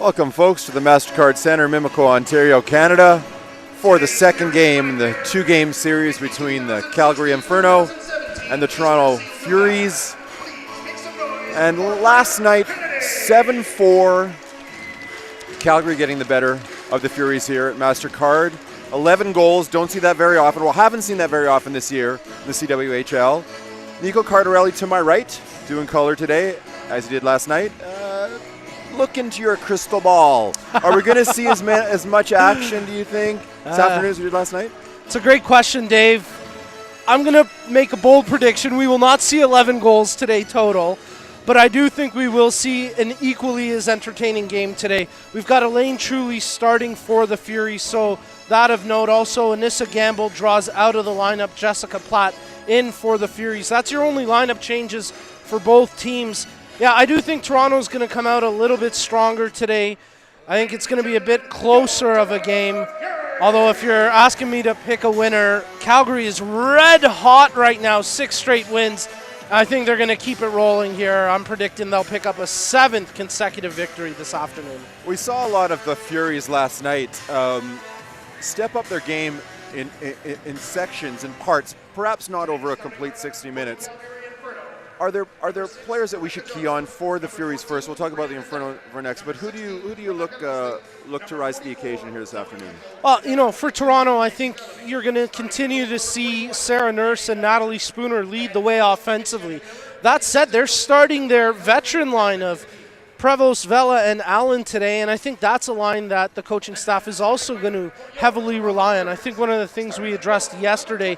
Welcome, folks, to the Mastercard Centre, Mimico, Ontario, Canada, for the second game in the two-game series between the Calgary Inferno and the Toronto Furies. And last night, 7-4, Calgary getting the better of the Furies here at Mastercard. 11 goals, don't see that very often. Well, haven't seen that very often this year in the CWHL. Nico Cardarelli to my right, doing color today, as he did last night. Look into your crystal ball. Are we going to see as much action, do you think, this afternoon as we did last night? It's a great question, Dave. I'm going to make a bold prediction. We will not see 11 goals today total, but I do think we will see an equally as entertaining game today. We've got Elaine Truly starting for the Furies, so that of note. Also, Anissa Gamble draws out of the lineup, Jessica Platt in for the Furies. That's your only lineup changes for both teams. Yeah, I do think Toronto's going to come out a little bit stronger today. I think it's going to be a bit closer of a game. Although if you're asking me to pick a winner, Calgary is red hot right now, 6 straight wins. I think they're going to keep it rolling here. I'm predicting they'll pick up a 7th consecutive victory this afternoon. We saw a lot of the Furies last night step up their game in sections and parts, perhaps not over a complete 60 minutes. Are there players that we should key on for the Furies first? We'll talk about the Inferno for next, but who do you look to rise to the occasion here this afternoon? Well, for Toronto, I think you're going to continue to see Sarah Nurse and Natalie Spooner lead the way offensively. That said, they're starting their veteran line of Prevost, Vela, and Allen today, and I think that's a line that the coaching staff is also going to heavily rely on. I think one of the things we addressed yesterday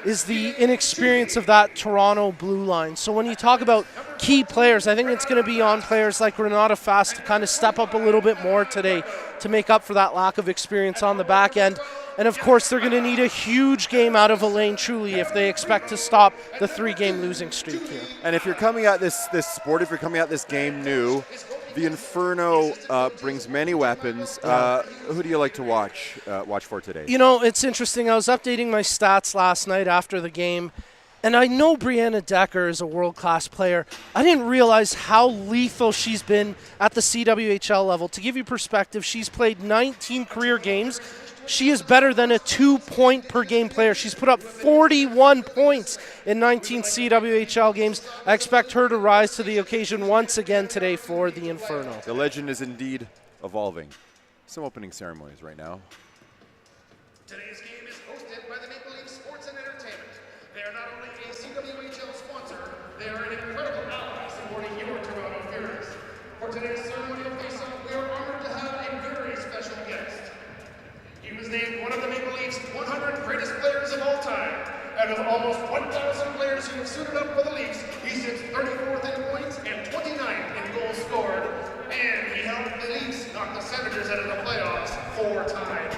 is the inexperience of that Toronto blue line. So when you talk about key players, I think it's going to be on players like Renata Fast to kind of step up a little bit more today to make up for that lack of experience on the back end. And of course, they're going to need a huge game out of Elaine Truly if they expect to stop the 3-game losing streak here. And if you're coming at this sport, if you're coming at this game new, the Inferno brings many weapons. Who do you like to watch for today? You know, it's interesting. I was updating my stats last night after the game, and I know Brianna Decker is a world-class player. I didn't realize how lethal she's been at the CWHL level. To give you perspective, she's played 19 career games. She is better than a 2-point-per-game player. She's put up 41 points in 19 CWHL games. I expect her to rise to the occasion once again today for the Inferno. The legend is indeed evolving. Some opening ceremonies right now. Today's game is hosted by the Maple Leaf Sports and Entertainment. They are not only a CWHL sponsor, they are an incredible ally supporting your Toronto Furies. For today's ceremonial face-off, we are honored to have a very special guest. He was named one of the Maple Leafs' 100 greatest players of all time. Out of almost 1,000 players who have suited up for the Leafs, he sits 34th in points and 29th in goals scored. And he helped the Leafs knock the Senators out of the playoffs 4 times.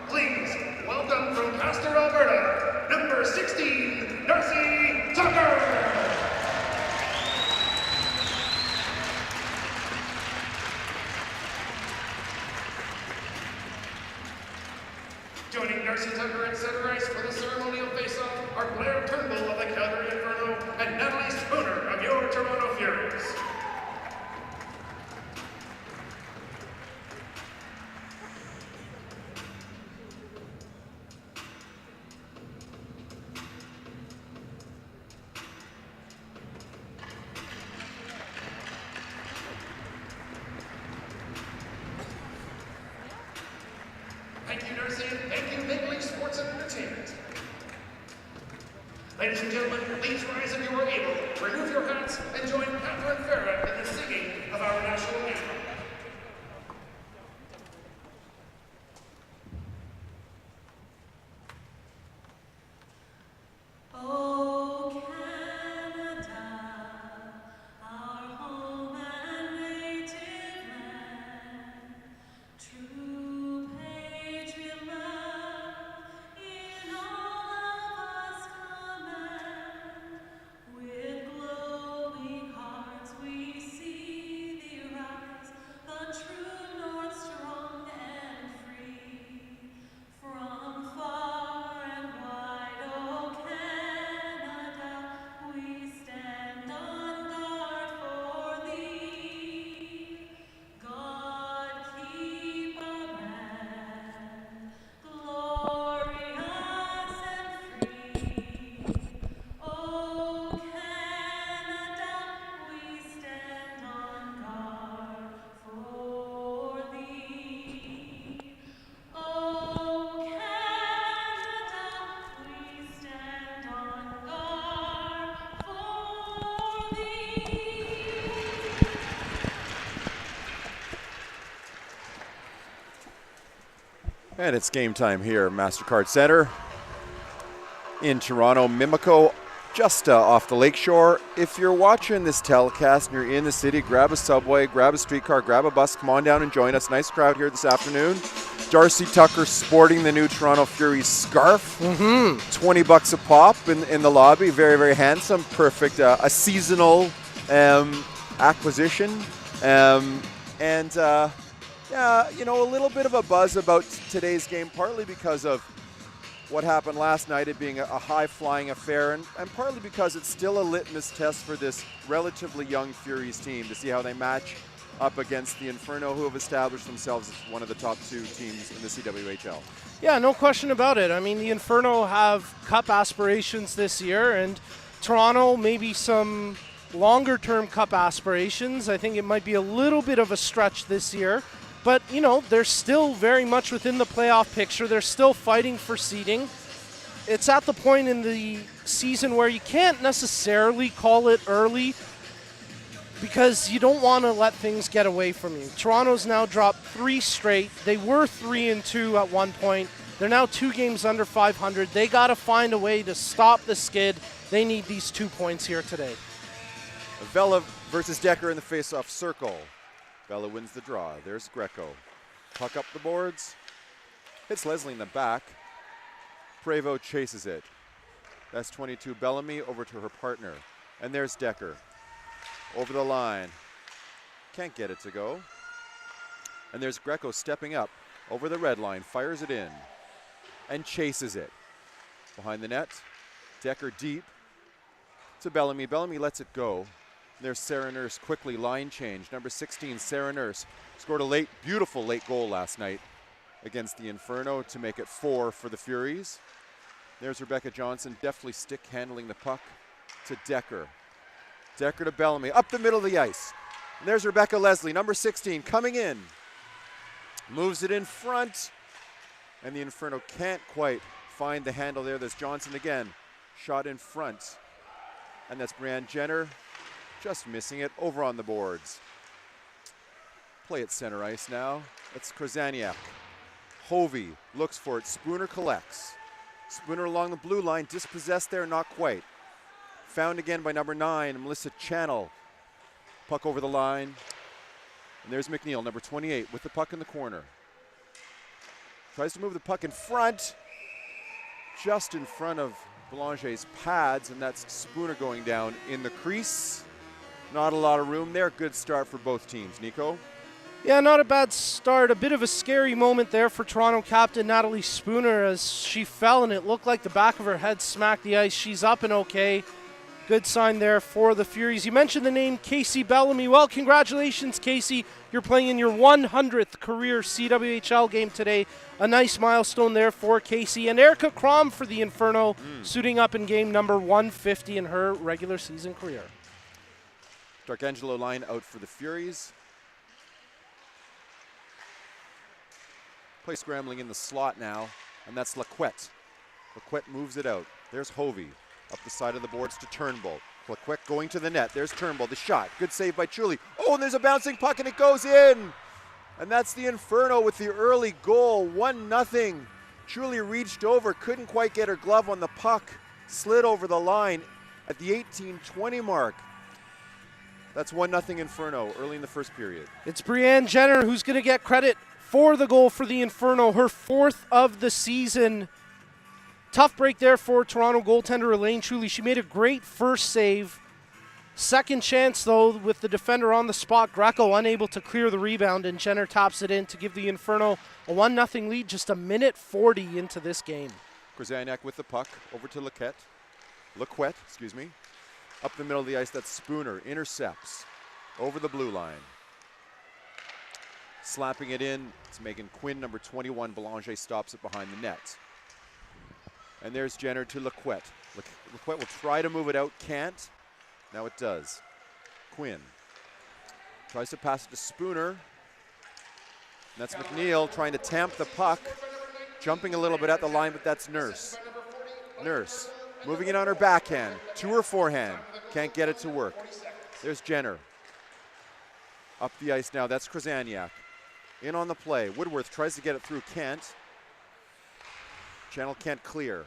Please welcome from Castor, Alberta, number 16, Darcy Tucker. Joining Darcy Tucker at center ice for the ceremonial face-off are Blair Turnbull of the Calgary Inferno and Natalie Spooner of your Toronto Furies. Thank you, Darcy, and thank you, Maple Leaf Sports and Entertainment. Ladies and gentlemen, please rise if you are able, remove your hats, and join Catherine Farah in the singing of our national anthem. With glory. And it's game time here at Mastercard Centre in Toronto. Mimico, just off the lakeshore. If you're watching this telecast and you're in the city, grab a subway, grab a streetcar, grab a bus, come on down and join us. Nice crowd here this afternoon. Darcy Tucker sporting the new Toronto Furies scarf. $20 a pop in the lobby. Very, very handsome. Perfect. A seasonal acquisition. Yeah, you know, a little bit of a buzz about today's game, partly because of what happened last night, it being a high-flying affair, and partly because it's still a litmus test for this relatively young Furies team to see how they match up against the Inferno, who have established themselves as one of the top two teams in the CWHL. Yeah, no question about it. I mean, the Inferno have cup aspirations this year, and Toronto maybe some longer-term cup aspirations. I think it might be a little bit of a stretch this year. But, you know, they're still very much within the playoff picture. They're still fighting for seeding. It's at the point in the season where you can't necessarily call it early because you don't want to let things get away from you. Toronto's now dropped 3 straight. They were 3-2 at one point. They're now 2 games under 500. They got to find a way to stop the skid. They need these 2 points here today. Vela versus Decker in the face-off circle. Bella wins the draw. There's Greco. Puck up the boards. Hits Leslie in the back. Prevost chases it. That's 22 Bellamy over to her partner. And there's Decker. Over the line. Can't get it to go. And there's Greco stepping up over the red line. Fires it in. And chases it. Behind the net. Decker deep to Bellamy. Bellamy lets it go. There's Sarah Nurse, quickly line change. Number 16, Sarah Nurse, scored a beautiful late goal last night against the Inferno to make it 4 for the Furies. There's Rebecca Johnson, deftly stick handling the puck to Decker. Decker to Bellamy, up the middle of the ice. And there's Rebecca Leslie, number 16, coming in. Moves it in front, and the Inferno can't quite find the handle there. There's Johnson again, shot in front. And that's Brianne Jenner. Just missing it over on the boards. Play at center ice now. It's Krasaniak. Hovey looks for it. Spooner collects. Spooner along the blue line. Dispossessed there, not quite. Found again by number 9, Melissa Channel. Puck over the line. And there's McNeil, number 28, with the puck in the corner. Tries to move the puck in front. Just in front of Boulanger's pads, and that's Spooner going down in the crease. Not a lot of room there. Good start for both teams. Nico? Yeah, not a bad start. A bit of a scary moment there for Toronto captain Natalie Spooner as she fell and it looked like the back of her head smacked the ice. She's up and okay. Good sign there for the Furies. You mentioned the name Casey Bellamy. Well, congratulations, Casey. You're playing in your 100th career CWHL game today. A nice milestone there for Casey. And Erica Crom for the Inferno, suiting up in game number 150 in her regular season career. Darkangelo line out for the Furies. Play scrambling in the slot now, and that's Laquette. Laquette moves it out. There's Hovey up the side of the boards to Turnbull. Laquette going to the net. There's Turnbull, the shot. Good save by Chuli. Oh, and there's a bouncing puck, and it goes in. And that's the Inferno with the early goal, 1-0. Chuli reached over, couldn't quite get her glove on the puck. Slid over the line at the 18-20 mark. That's 1-0 Inferno early in the first period. It's Brianne Jenner who's going to get credit for the goal for the Inferno, her 4th of the season. Tough break there for Toronto goaltender Elaine Chuli. She made a great first save. Second chance, though, with the defender on the spot. Greco unable to clear the rebound, and Jenner taps it in to give the Inferno a 1-0 lead just a minute 40 into this game. Krasaniak with the puck over to Laquette, excuse me. Up the middle of the ice, that's Spooner. Intercepts over the blue line. Slapping it in, it's Megan Quinn, number 21. Belanger stops it behind the net. And there's Jenner to Laquette. Laquette will try to move it out, can't. Now it does. Quinn tries to pass it to Spooner. And that's McNeil trying to tamp the puck. Jumping a little bit at the line, but that's Nurse. Nurse moving it on her backhand, to her forehand. Can't get it to work. There's Jenner. Up the ice now, that's Krasaniak. In on the play. Woodworth tries to get it through, can't. Channel can't clear.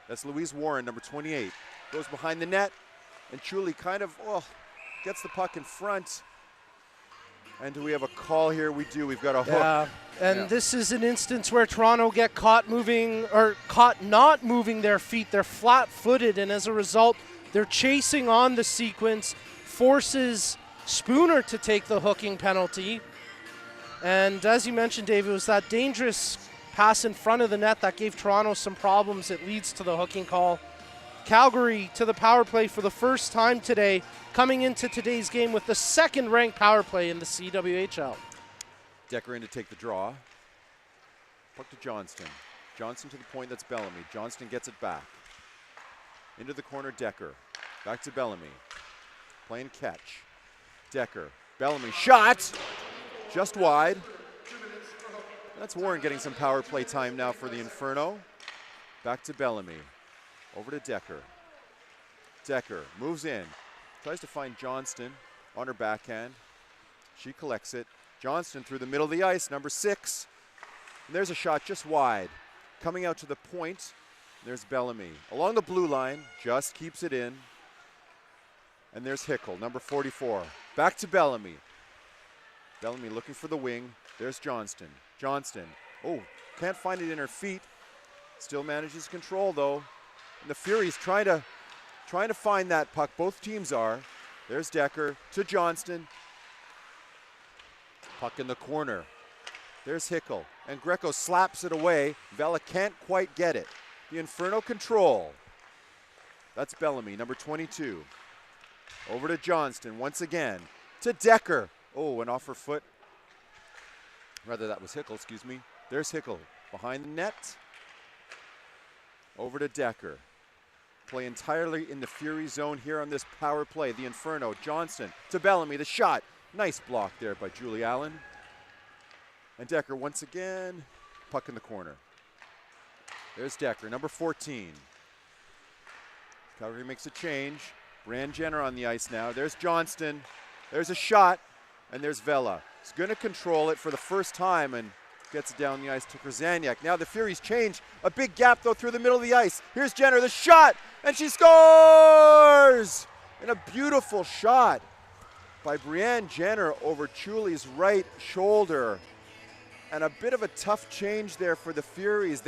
That's Louise Warren, number 28. Goes behind the net, and Chuli kind of gets the puck in front. And do we have a call here? We do. We've got a hook. Yeah, and this is an instance where Toronto get caught not moving their feet. They're flat-footed, and as a result, they're chasing on the sequence, forces Spooner to take the hooking penalty. And as you mentioned, Dave, it was that dangerous pass in front of the net that gave Toronto some problems. It leads to the hooking call. Calgary to the power play for the first time today, coming into today's game with the second-ranked power play in the CWHL. Decker in to take the draw. Puck to Johnston. Johnston to the point, that's Bellamy. Johnston gets it back. Into the corner, Decker. Back to Bellamy. Playing catch. Decker. Bellamy. Shot! Just wide. That's Warren getting some power play time now for the Inferno. Back to Bellamy. Over to Decker. Decker moves in. Tries to find Johnston on her backhand. She collects it. Johnston through the middle of the ice, number 6. And there's a shot just wide. Coming out to the point, there's Bellamy. Along the blue line, just keeps it in. And there's Hickel, number 44. Back to Bellamy. Bellamy looking for the wing. There's Johnston. Johnston, can't find it in her feet. Still manages control though. And the Furies trying to find that puck. Both teams are. There's Decker to Johnston. Puck in the corner. There's Hickel. And Greco slaps it away. Vela can't quite get it. The Inferno control. That's Bellamy, number 22. Over to Johnston once again. To Decker. And off her foot. Rather, that was Hickel, excuse me. There's Hickel behind the net. Over to Decker. Play entirely in the Fury zone here on this power play. The Inferno, Johnston to Bellamy, the shot. Nice block there by Julie Allen. And Decker once again, puck in the corner. There's Decker, number 14. Calgary makes a change. Brianne Jenner on the ice now. There's Johnston. There's a shot, and there's Vela. He's going to control it for the first time and gets it down the ice to Krasaniak. Now the Furies change. A big gap, though, through the middle of the ice. Here's Jenner, the shot, and she scores! And a beautiful shot by Brianne Jenner over Chuli's right shoulder. And a bit of a tough change there for the Furies.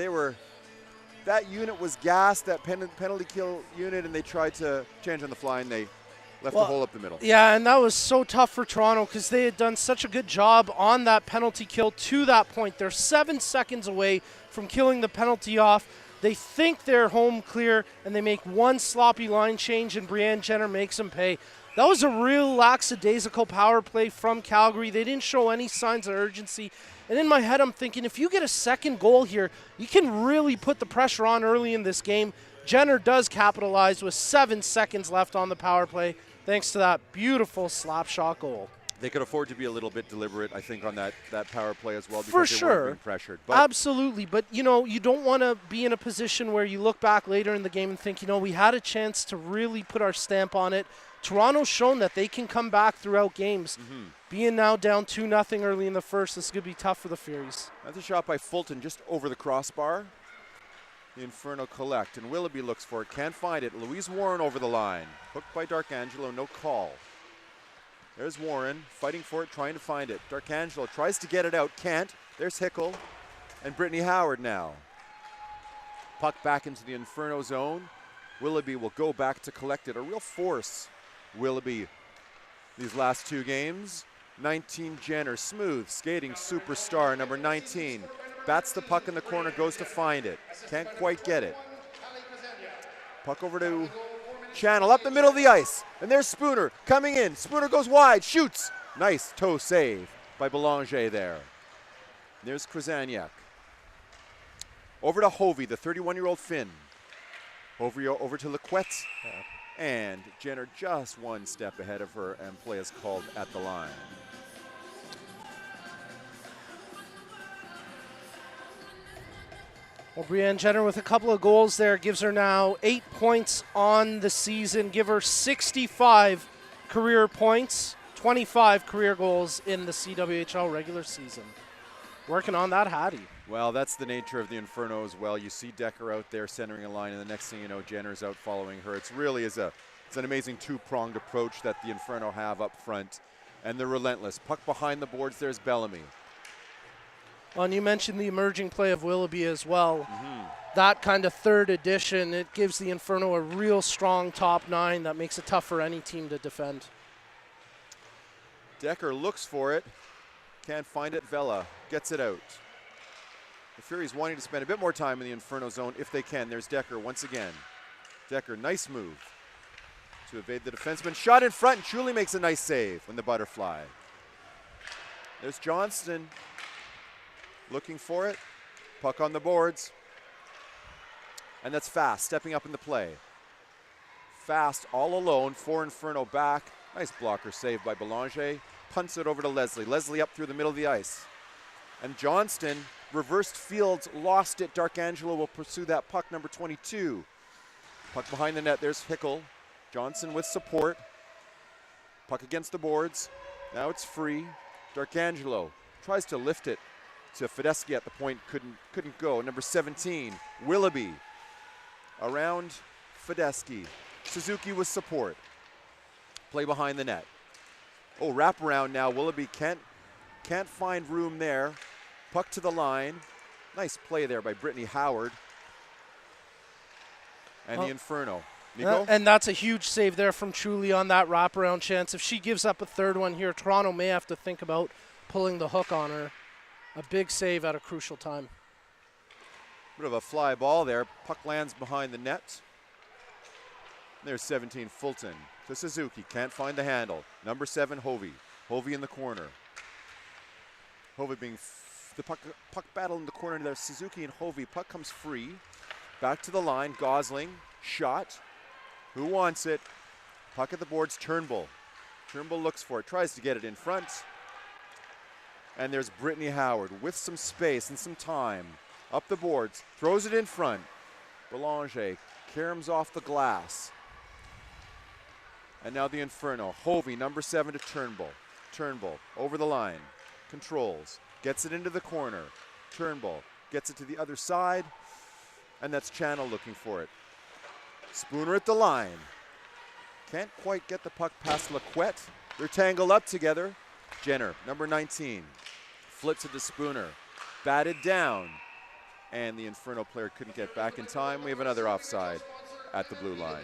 That unit was gassed, that penalty kill unit, and they tried to change on the fly, and they left the hole up the middle. Yeah, and that was so tough for Toronto because they had done such a good job on that penalty kill to that point. They're 7 seconds away from killing the penalty off. They think they're home clear, and they make one sloppy line change, and Brianne Jenner makes them pay. That was a real lackadaisical power play from Calgary. They didn't show any signs of urgency. And in my head, I'm thinking, if you get a second goal here, you can really put the pressure on early in this game. Jenner does capitalize with 7 seconds left on the power play, thanks to that beautiful slap shot goal. They could afford to be a little bit deliberate, I think, on that power play as well, because For they sure. weren't being pressured. But absolutely, but you don't want to be in a position where you look back later in the game and think, we had a chance to really put our stamp on it. Toronto's shown that they can come back throughout games. Being now down 2-0 early in the first, this is going to be tough for the Furies. That's a shot by Fulton just over the crossbar. The Inferno collect, and Willoughby looks for it, can't find it. Louise Warren over the line. Hooked by Darkangelo, no call. There's Warren, fighting for it, trying to find it. Darkangelo tries to get it out, can't. There's Hickel and Brittany Howard now. Puck back into the Inferno zone. Willoughby will go back to collect it. A real force, Willoughby, these last 2 games. 19, Jenner, smooth, skating superstar, number 19. Bats the puck in the corner, goes to find it. Can't quite get it. Puck over to Channel, up the middle of the ice. And there's Spooner coming in. Spooner goes wide, shoots. Nice toe save by Belanger there. There's Krasaniak. Over to Hovey, the 31-year-old Finn. Over to Lequette. And Jenner just 1 step ahead of her, and play is called at the line. Well, Brianne Jenner with a couple of goals there gives her now 8 points on the season, give her 65 career points, 25 career goals in the CWHL regular season. working on that Hattie. Well, that's the nature of the Inferno as well. You see Decker out there centering a line, and the next thing you know, Jenner's out following her. It's really it's an amazing two-pronged approach that the Inferno have up front, and they're relentless. Puck behind the boards, there's Bellamy. Well, and you mentioned the emerging play of Willoughby as well. That kind of third addition, it gives the Inferno a real strong top nine that makes it tough for any team to defend. Decker looks for it. Can't find it. Vela gets it out. The Furies wanting to spend a bit more time in the Inferno zone if they can. There's Decker once again. Decker, nice move to evade the defenseman. Shot in front, and Chuli makes a nice save when the butterfly. There's Johnston looking for it. Puck on the boards. And that's Fast stepping up in the play. Fast all alone, for Inferno back. Nice blocker save by Belanger. Punts it over to Leslie. Leslie up through the middle of the ice. And Johnston reversed fields, lost it. Darkangelo will pursue that puck, number 22. Puck behind the net. There's Hickel. Johnson with support. Puck against the boards. Now it's free. Darkangelo tries to lift it to Fedeschi at the point. Couldn't go. Number 17, Willoughby. Around Fedeschi. Suzuki with support. Play behind the net. Oh, wraparound now. Willoughby can't find room there. Puck to the line. Nice play there by Brittany Howard. And the Inferno. Nico? And that's a huge save there from Chuli on that wraparound chance. If she gives up a third one here, Toronto may have to think about pulling the hook on her. A big save at a crucial time. Bit of a fly ball there. Puck lands behind the net. There's 17, Fulton to Suzuki. Can't find the handle. Number 7, Hovey. Hovey in the corner. Hovey being the puck battle in the corner there. Suzuki and Hovey. Puck comes free. Back to the line. Gosling. Shot. Who wants it? Puck at the boards. Turnbull. Turnbull looks for it. Tries to get it in front. And there's Brittany Howard with some space and some time. Up the boards. Throws it in front. Belanger caroms off the glass. And now the Inferno. Hovey, number 7 to Turnbull. Turnbull over the line. Controls. Gets it into the corner. Turnbull gets it to the other side. And that's Channel looking for it. Spooner at the line. Can't quite get the puck past Laquette. They're tangled up together. Jenner, number 19. Flips it to Spooner. Batted down. And the Inferno player couldn't get back in time. We have another offside at the blue line.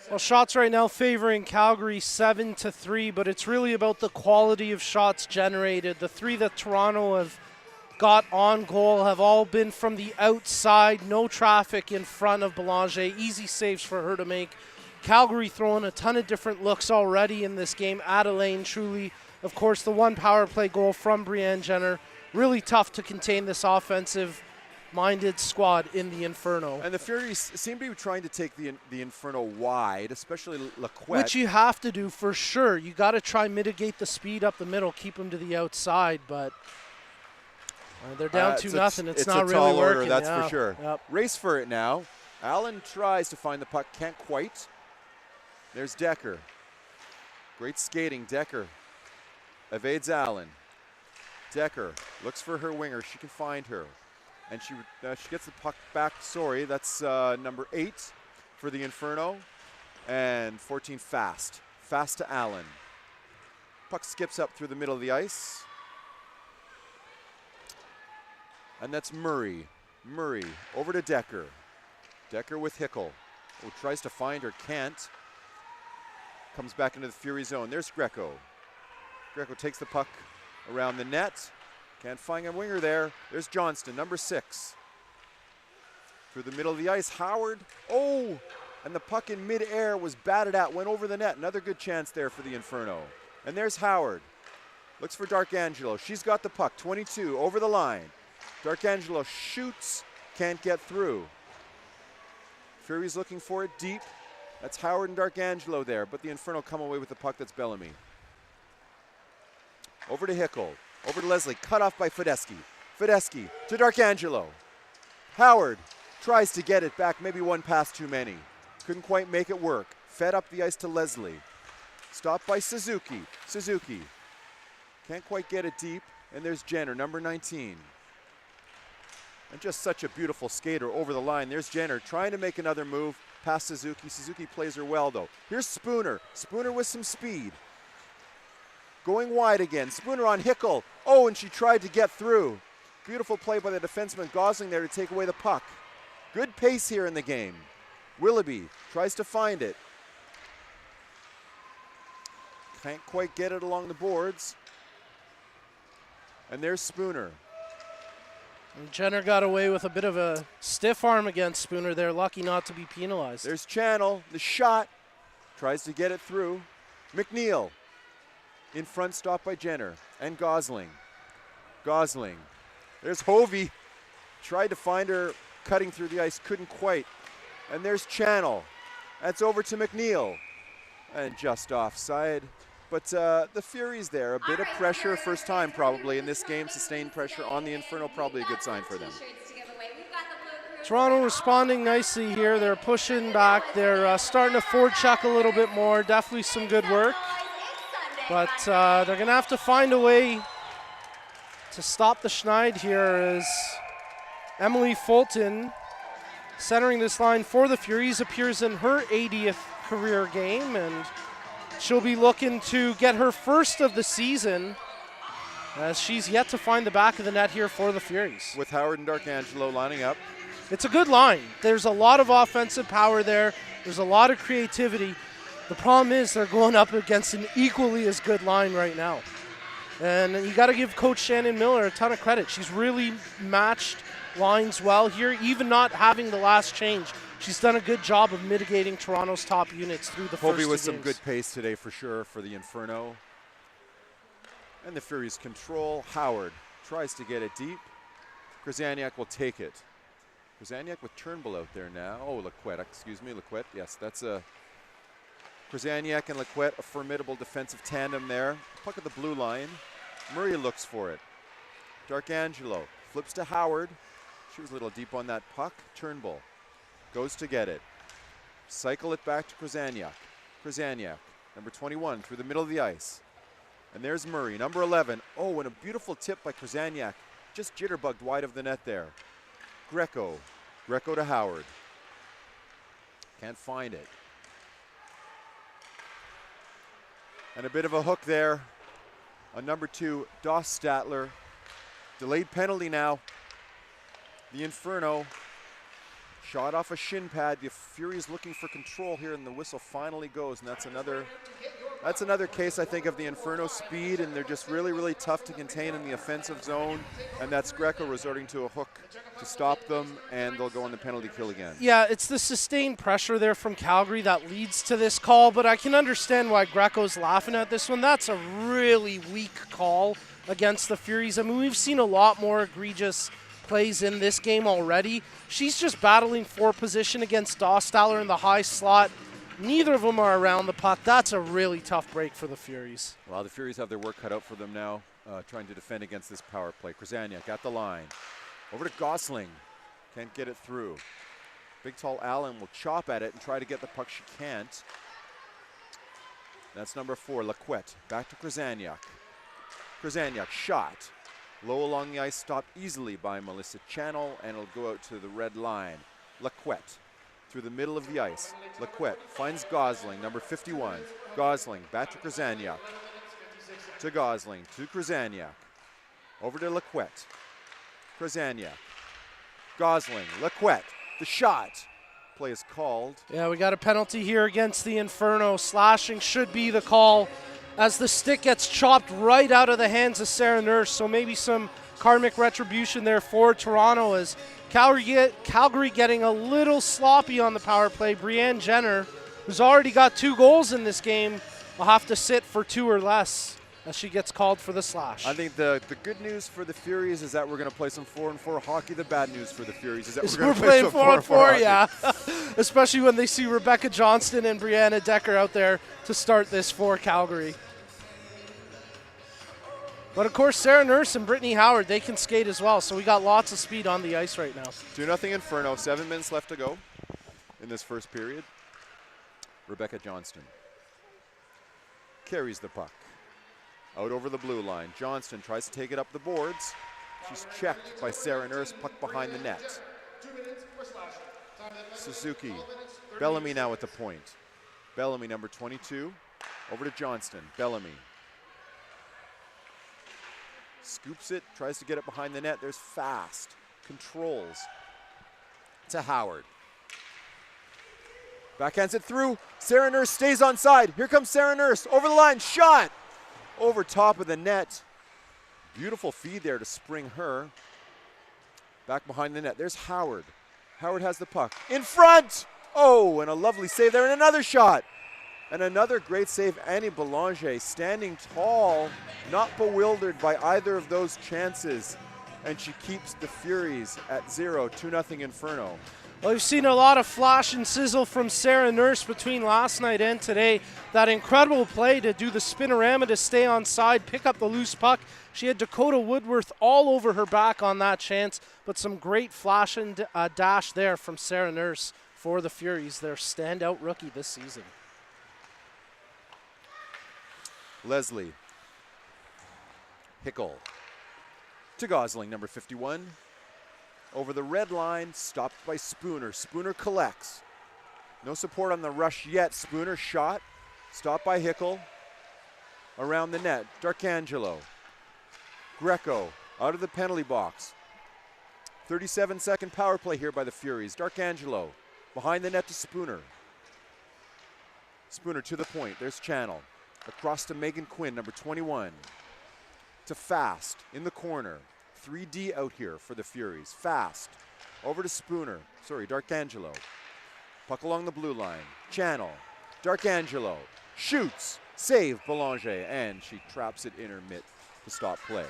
Well, shots right now favoring Calgary 7-3, but it's really about the quality of shots generated. The 3 that Toronto have got on goal have all been from the outside. No traffic in front of Belanger. Easy saves for her to make. Calgary throwing a ton of different looks already in this game. Adelaine, Truly, of course, the one power play goal from Brianne Jenner. Really tough to contain this offensive-minded squad in the Inferno. And the Furies seem to be trying to take the Inferno wide, especially Laquette. Which you have to do for sure. You got to try mitigate the speed up the middle, keep them to the outside, but they're down 2-0. It's not really really tall order, working. that's for sure. Yep. Race for it now. Allen tries to find the puck, can't quite. There's Decker. Great skating, Decker evades Allen. Decker looks for her winger. She can find her. And she gets the puck back. Sorry, that's number 8 for the Inferno. And 14, Fast. Fast to Allen. Puck skips up through the middle of the ice. And that's Murray. Murray over to Decker. Decker with Hickel. Oh, tries to find her, can't. Comes back into the Fury zone. There's Greco. Greco takes the puck around the net. Can't find a winger there. There's Johnston, number 6. Through the middle of the ice, Howard. Oh, and the puck in midair was batted at, went over the net. Another good chance there for the Inferno. And there's Howard. Looks for Darkangelo. She's got the puck, 22, over the line. Darkangelo shoots, can't get through. Fury's looking for it deep. That's Howard and Darkangelo there, but the Inferno come away with the puck. That's Bellamy. Over to Hickel. Over to Leslie. Cut off by Fedeschi. Fedeschi to Darkangelo. Howard tries to get it back. Maybe one pass too many. Couldn't quite make it work. Fed up the ice to Leslie. Stopped by Suzuki. Suzuki can't quite get it deep. And there's Jenner, number 19. And just such a beautiful skater over the line. There's Jenner trying to make another move past Suzuki. Suzuki plays her well, though. Here's Spooner. Spooner with some speed. Going wide again. Spooner on Hickel. Oh, and she tried to get through. Beautiful play by the defenseman Gosling there to take away the puck. Good pace here in the game. Willoughby tries to find it. Can't quite get it along the boards. And there's Spooner. And Jenner got away with a bit of a stiff arm against Spooner there, lucky not to be penalized. There's Channel, the shot. Tries to get it through. McNeil. In front, stopped by Jenner and Gosling. Gosling. There's Hovey. Tried to find her cutting through the ice, couldn't quite. And there's Channel. That's over to McNeil. And just offside. But the Furies there, a bit of pressure, first time probably in this game, sustained pressure on the Inferno, probably a good sign for them. Toronto responding nicely here. They're pushing back. They're starting to forecheck a little bit more. Definitely some good work. But they're going to have to find a way to stop the Schneid here as Emily Fulton, centering this line for the Furies, appears in her 80th career game, and she'll be looking to get her first of the season as she's yet to find the back of the net here for the Furies. With Howard and D'Arcangelo lining up. It's a good line. There's a lot of offensive power there. There's a lot of creativity. The problem is they're going up against an equally as good line right now. And you got to give Coach Shannon Miller a ton of credit. She's really matched lines well here, even not having the last change. She's done a good job of mitigating Toronto's top units through the first two with games. some good pace today for sure for the Inferno. And the Furies control. Howard tries to get it deep. Krzyzaniak will take it. Krzyzaniak with Turnbull out there now. Oh, Lequette, excuse me, Lequette. Yes, that's a Krzyzaniak and Lequette, a formidable defensive tandem there. Puck at the blue line. Murray looks for it. D'Arcangelo flips to Howard. She was a little deep on that puck. Turnbull goes to get it. Cycle it back to Krzyzaniak. Krzyzaniak, number 21, through the middle of the ice. And there's Murray, number 11. Oh, and a beautiful tip by Krzyzaniak. Just jitterbugged wide of the net there. Greco to Howard. Can't find it. And a bit of a hook there on number 2, Doss Statler. Delayed penalty now. The Inferno shot off a shin pad. The Furies looking for control here, and the whistle finally goes. And that's another case, I think, of the Inferno speed, and they're just really, really tough to contain in the offensive zone. And that's Greco resorting to a hook to stop them, and they'll go on the penalty kill again. Yeah, it's the sustained pressure there from Calgary that leads to this call, but I can understand why Greco's laughing at this one. That's a really weak call against the Furies. I mean, we've seen a lot more egregious plays in this game already. She's just battling for position against Dosthaler in the high slot. Neither of them are around the puck. That's a really tough break for the Furies. Well, the Furies have their work cut out for them now, trying to defend against this power play. Krzyzaniak at the line. Over to Gosling. Can't get it through. Big tall Allen will chop at it and try to get the puck. She can't. That's number 4, Lequette. Back to Krzyzaniak. Krzyzaniak shot. Low along the ice, stopped easily by Melissa Channel, and it'll go out to the red line. Lequette through the middle of the ice. Lequette finds Gosling, number 51. Gosling back to Krzyzaniak. To Gosling, to Krzyzaniak. Over to Lequette. Krzyzaniak. Gosling, Lequette, the shot. Play is called. Yeah, we got a penalty here against the Inferno. Slashing should be the call as the stick gets chopped right out of the hands of Sarah Nurse. So maybe some karmic retribution there for Toronto as Calgary getting a little sloppy on the power play. Brianne Jenner, who's already got 2 goals in this game, will have to sit for 2 or less as she gets called for the slash. I think the good news for the Furies is that we're going to play some 4-on-4 hockey. The bad news for the Furies is that we're going to play some 4-on-4 yeah. Especially when they see Rebecca Johnston and Brianna Decker out there to start this for Calgary. But, of course, Sarah Nurse and Brittany Howard, they can skate as well. So we got lots of speed on the ice right now. 2-0 Inferno. 7 minutes left to go in this first period. Rebecca Johnston carries the puck. Out over the blue line. Johnston tries to take it up the boards. She's checked by Sarah Nurse, puck behind the net. Suzuki. Bellamy now at the point. Bellamy, number 22. Over to Johnston. Bellamy. Scoops it, tries to get it behind the net. There's Fast. Controls. To Howard. Backhands it through. Sarah Nurse stays on side. Here comes Sarah Nurse. Over the line. Shot. Over top of the net. Beautiful feed there to spring her. Back behind the net. There's Howard. Howard has the puck. In front. Oh, and a lovely save there. And another shot. And another great save. Annie Belanger standing tall. Not bewildered by either of those chances. And she keeps the Furies at 0, 2-0 Inferno. Well, we've seen a lot of flash and sizzle from Sarah Nurse between last night and today. That incredible play to do the spinorama to stay on side, pick up the loose puck. She had Dakota Woodworth all over her back on that chance, but some great flash and dash there from Sarah Nurse for the Furies, their standout rookie this season. Leslie. Hickle. To Gosling, number 51. Over the red line, stopped by Spooner. Spooner collects. No support on the rush yet. Spooner shot. Stopped by Hickle. Around the net. Darkangelo. Greco out of the penalty box. 37-second power play here by the Furies. Darkangelo behind the net to Spooner. Spooner to the point. There's Channel. Across to Megan Quinn, number 21. To Fast in the corner. 3D out here for the Furies. Fast. Over to Spooner. Sorry, Darkangelo. Puck along the blue line. Channel. Darkangelo. Shoots. Save Belanger. And she traps it in her mitt to stop play.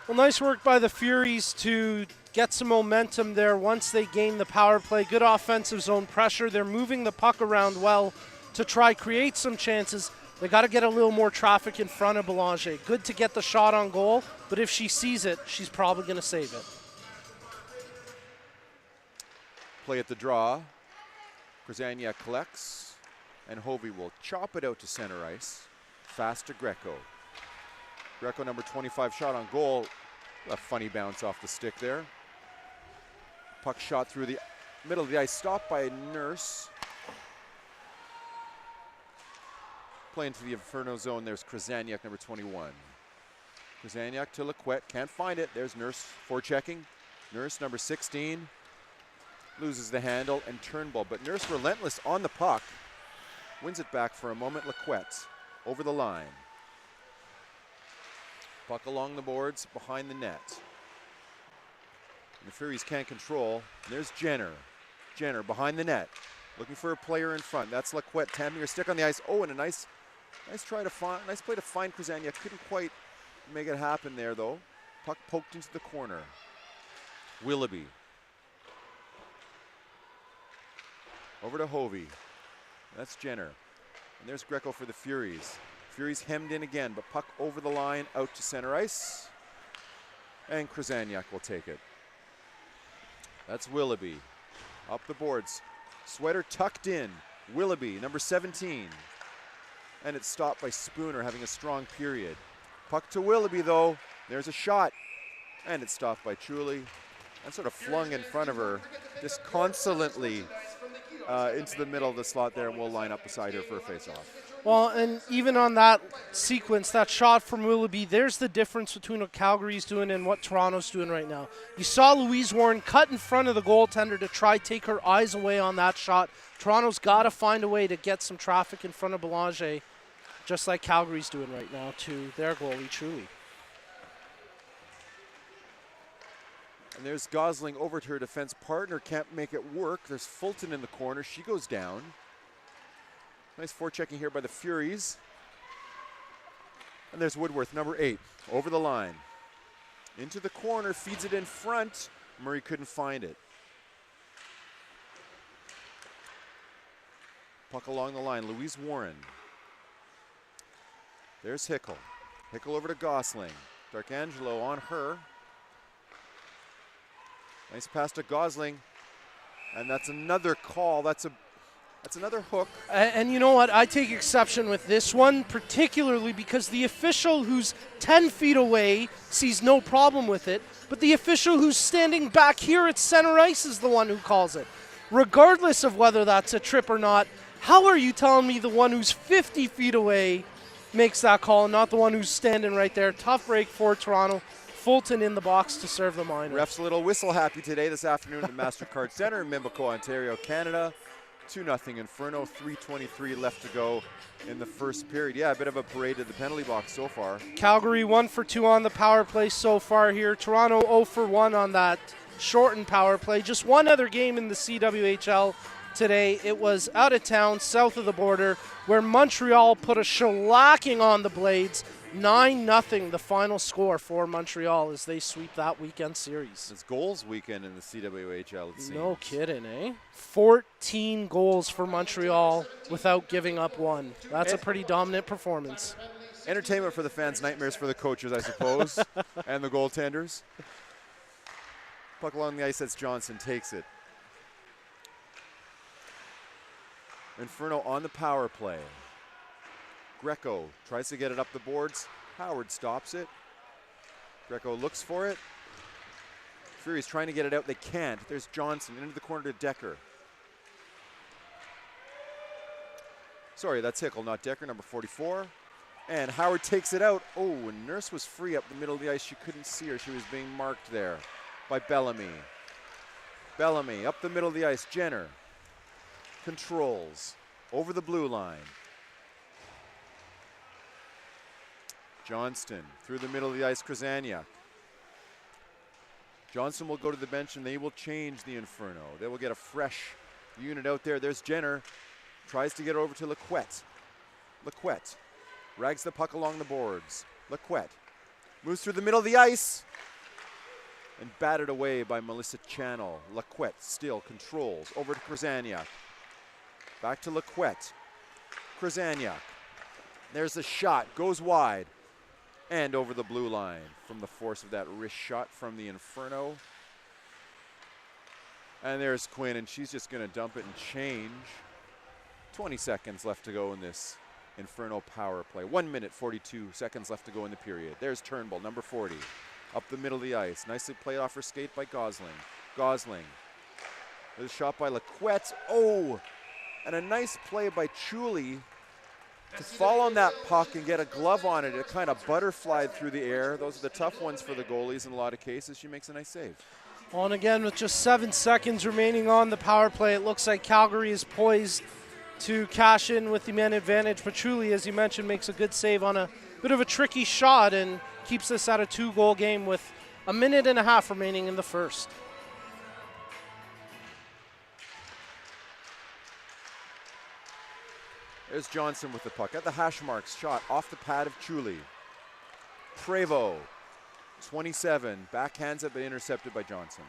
Well, nice work by the Furies to get some momentum there once they gain the power play. Good offensive zone pressure. They're moving the puck around well to try create some chances. They got to get a little more traffic in front of Belanger. Good to get the shot on goal, but if she sees it, she's probably going to save it. Play at the draw. Krasaniak collects, and Hovey will chop it out to center ice. Fast to Greco. Greco, number 25, shot on goal. A funny bounce off the stick there. Puck shot through the middle of the ice, stopped by Nurse. Playing to the Inferno zone, there's Krasaniak, number 21. Krasaniak to Laquette, can't find it. There's Nurse forechecking. Nurse, number 16, loses the handle and Turnbull, but Nurse relentless on the puck. Wins it back for a moment. Laquette over the line. Puck along the boards, behind the net. And the Furies can't control. And there's Jenner. Jenner behind the net, looking for a player in front. That's Laquette tapping her stick on the ice. Oh, and a nice play to find Krasaniak. Couldn't quite make it happen there, though. Puck poked into the corner. Willoughby. Over to Hovey. That's Jenner. And there's Greco for the Furies. Furies hemmed in again, but puck over the line, out to center ice. And Krasaniak will take it. That's Willoughby. Up the boards. Sweater tucked in. Willoughby, number 17. And it's stopped by Spooner, having a strong period. Puck to Willoughby, though. There's a shot. And it's stopped by Chuli. And sort of flung in front of her, disconsolately into the middle of the slot there, and we'll line up beside her for a face-off. Well, and even on that sequence, that shot from Willoughby, there's the difference between what Calgary's doing and what Toronto's doing right now. You saw Louise Warren cut in front of the goaltender to try take her eyes away on that shot. Toronto's got to find a way to get some traffic in front of Belanger, just like Calgary's doing right now to their goalie, Truly. And there's Gosling over to her defense partner, can't make it work. There's Fulton in the corner, she goes down. Nice forechecking here by the Furies. And there's Woodworth, number 8, over the line. Into the corner, feeds it in front. Murray couldn't find it. Puck along the line, Louise Warren. There's Hickle. Hickle over to Gosling. Darkangelo on her. Nice pass to Gosling. And that's another call. That's a That's another hook. And you know what? I take exception with this one, particularly because the official who's 10 feet away sees no problem with it, but the official who's standing back here at center ice is the one who calls it. Regardless of whether that's a trip or not, how are you telling me the one who's 50 feet away makes that call and not the one who's standing right there? Tough break for Toronto. Fulton in the box to serve the minors. Ref's a little whistle happy today this afternoon at the Mastercard Centre in Mimico, Ontario, Canada. 2-0 Inferno, 3:23 left to go in the first period. Yeah, a bit of a parade to the penalty box so far. Calgary 1 for 2 on the power play so far here. Toronto 0 for 1 on that shortened power play. Just one other game in the CWHL today. It was out of town, south of the border, where Montreal put a shellacking on the Blades. 9-0 the final score for Montreal as they sweep that weekend series. It's goals weekend in the CWHL, it seems. No kidding, eh? 14 goals for Montreal without giving up one. That's a pretty dominant performance. Entertainment for the fans, nightmares for the coaches, I suppose, and the goaltenders. Puck along the ice, that's Johnson, takes it. Inferno on the power play. Greco tries to get it up the boards. Howard stops it. Greco looks for it. Furies trying to get it out. They can't. There's Johnson into the corner to Decker. Sorry, that's Hickle, not Decker, number 44. And Howard takes it out. Oh, and Nurse was free up the middle of the ice. She couldn't see her. She was being marked there by Bellamy. Bellamy up the middle of the ice. Jenner controls over the blue line. Johnston through the middle of the ice, Krasaniak. Johnson will go to the bench and they will change the Inferno. They will get a fresh unit out there. There's Jenner, tries to get over to Lequette. Lequette rags the puck along the boards. Lequette moves through the middle of the ice and batted away by Melissa Channel. Lequette still controls over to Krasaniak. Back to Lequette. Krasaniak. There's the shot, goes wide. And over the blue line from the force of that wrist shot from the Inferno. And there's Quinn, and she's just going to dump it and change. 20 seconds left to go in this Inferno power play. 1 minute, 42 seconds left to go in the period. There's Turnbull, number 40, up the middle of the ice. Nicely played off her skate by Gosling. Gosling. There's a shot by Lequette. Oh, and a nice play by Chuli to fall on that puck and get a glove on it. It kind of butterflied through the air. Those are the tough ones for the goalies in a lot of cases. She makes a nice save. Well, and again, with just 7 seconds remaining on the power play, it looks like Calgary is poised to cash in with the man advantage. Patchouli, as you mentioned, makes a good save on a bit of a tricky shot and keeps this at a 2-goal game with a minute and a half remaining in the first. There's Johnson with the puck at the hash marks. Shot off the pad of Chuli. Prevost, 27, backhands it but intercepted by Johnson.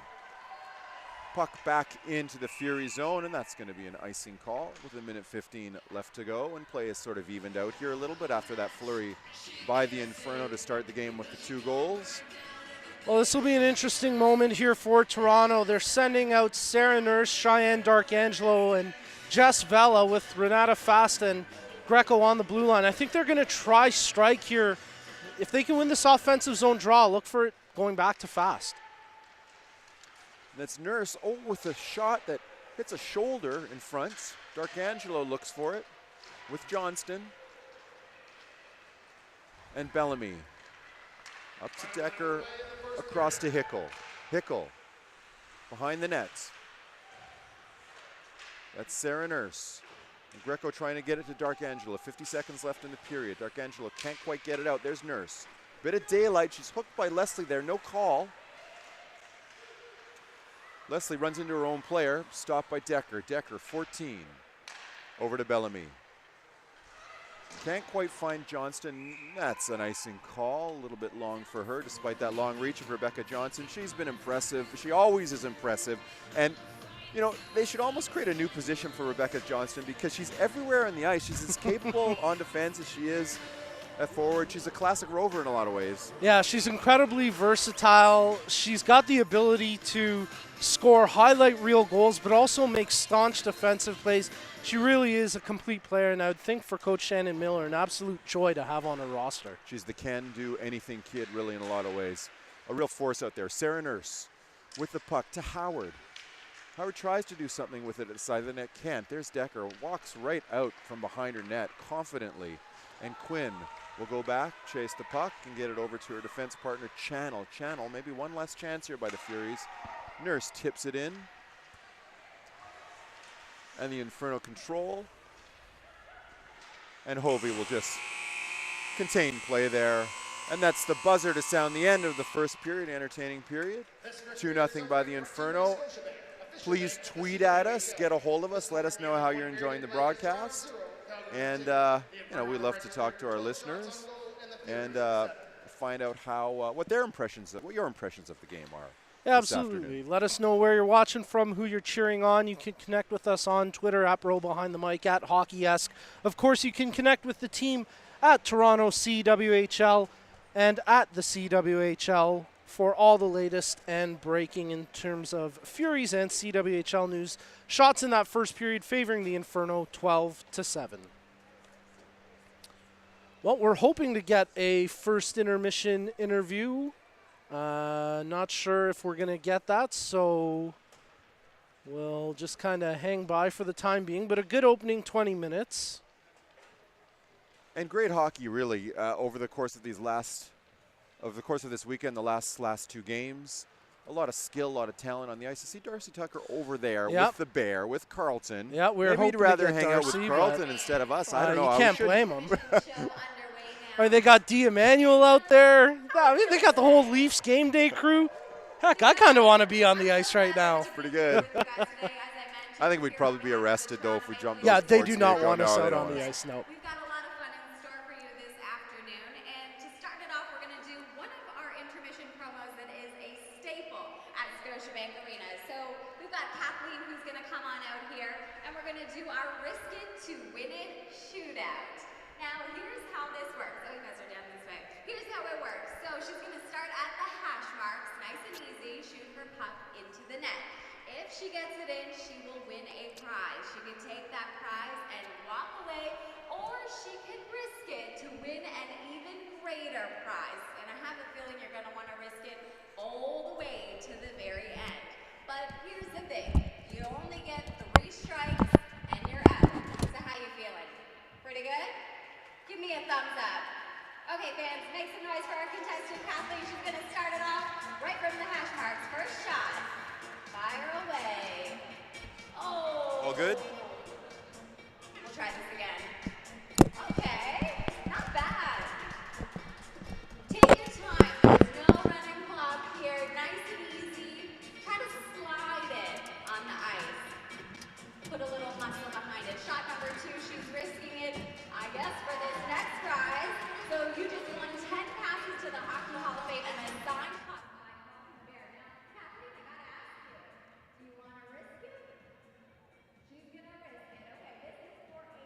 Puck back into the Fury zone, and that's going to be an icing call with a minute 15 left to go. And play is sort of evened out here a little bit after that flurry by the Inferno to start the game with the 2 goals. Well, this will be an interesting moment here for Toronto. They're sending out Sarah Nurse, Cheyenne Darkangelo, and Jess Vela with Renata Fast and Greco on the blue line. I think they're going to try strike here. If they can win this offensive zone draw, look for it going back to Fast. That's Nurse, with a shot that hits a shoulder in front. Darkangelo looks for it with Johnston. And Bellamy. Up to Decker, across to Hickle. Hickle behind the nets. That's Sarah Nurse. And Greco trying to get it to Darkangelo. 50 seconds left in the period. Darkangelo can't quite get it out. There's Nurse. Bit of daylight. She's hooked by Leslie there. No call. Leslie runs into her own player. Stopped by Decker. Decker, 14. Over to Bellamy. Can't quite find Johnston. That's an icing call. A little bit long for her, despite that long reach of Rebecca Johnson. She's been impressive. She always is impressive. And you know, they should almost create a new position for Rebecca Johnston because she's everywhere on the ice. She's as capable on defense as she is at forward. She's a classic rover in a lot of ways. Yeah, she's incredibly versatile. She's got the ability to score highlight reel goals, but also make staunch defensive plays. She really is a complete player, and I would think for Coach Shannon Miller, an absolute joy to have on her roster. She's the can-do-anything kid, really, in a lot of ways. A real force out there. Sarah Nurse with the puck to Howard. Howard tries to do something with it at the side of the net, can't. There's Decker, walks right out from behind her net confidently. And Quinn will go back, chase the puck, and get it over to her defense partner, Channel. Channel, maybe one less chance here by the Furies. Nurse tips it in. And the Inferno control. And Hovey will just contain play there. And that's the buzzer to sound the end of the first period, entertaining period. 2-0 by the Inferno. Please tweet at us, get a hold of us, let us know how you're enjoying the broadcast. And, we love to talk to our listeners and find out what your impressions of the game are. Yeah, absolutely. Let us know where you're watching from, who you're cheering on. You can connect with us on Twitter at @RowBehindTheMic, at HockeyEsque. Of course, you can connect with the team at Toronto CWHL and at the CWHL for all the latest and breaking in terms of Furies and CWHL news. Shots in that first period favoring the Inferno 12-7. Well, we're hoping to get a first intermission interview. Not sure if we're going to get that, so we'll just kind of hang by for the time being. But a good opening 20 minutes. And great hockey, really, over the course of this weekend, the last two games. A lot of skill, a lot of talent on the ice. I see Darcy Tucker over there with the Bear, with Carlton. Yeah, we're Maybe hoping he'd rather to get hang Darcy, out with Carlton instead of us. I don't know. You can't blame them. Or they got D. Emmanuel out there. I mean, they got the whole Leafs game day crew. Heck, I kind of want to be on the ice right now. Pretty good. I think we'd probably be arrested, though, if we jumped those Yeah, they courts do not here. want us out on want the us. ice, no. We've got a lot of fun in store for you this afternoon. And to start it off, we're going to do one of our intermission promos that is a staple at Scotiabank Arena. So we've got Kathleen who's going to come on out here, and we're going to do our Risk It to Win It shootout. Now, here's how this works. Oh, you guys are down this way. Here's how it works. So she's going to start at the hash marks, nice and easy, shoot her puck into the net. If she gets it in, she will win a prize. She can take that prize and walk away, or she can risk it to win an even greater prize. And I have a feeling you're going to want to risk it all the way to the very end. But here's the thing. You only get 3 strikes and you're out. So how you feeling? Pretty good? Give me a thumbs up. Okay, fans, make some noise for our contestant, Kathleen. She's going to start it off right from the hash marks. First shot. Fire away. Oh. All good? We'll try this again. Okay. Not bad. Take your time. There's no running clock here. Nice and easy. Try to slide it on the ice. Put a little muscle behind it. Shot number 2, she's risking it, I guess, for this next prize. So you just won 10 passes to the Hockey Hall of Fame and a signed puck by Colin Bear. Now, Kathleen, I gotta ask you, do you want to risk it? She's gonna risk it. Okay, this is for a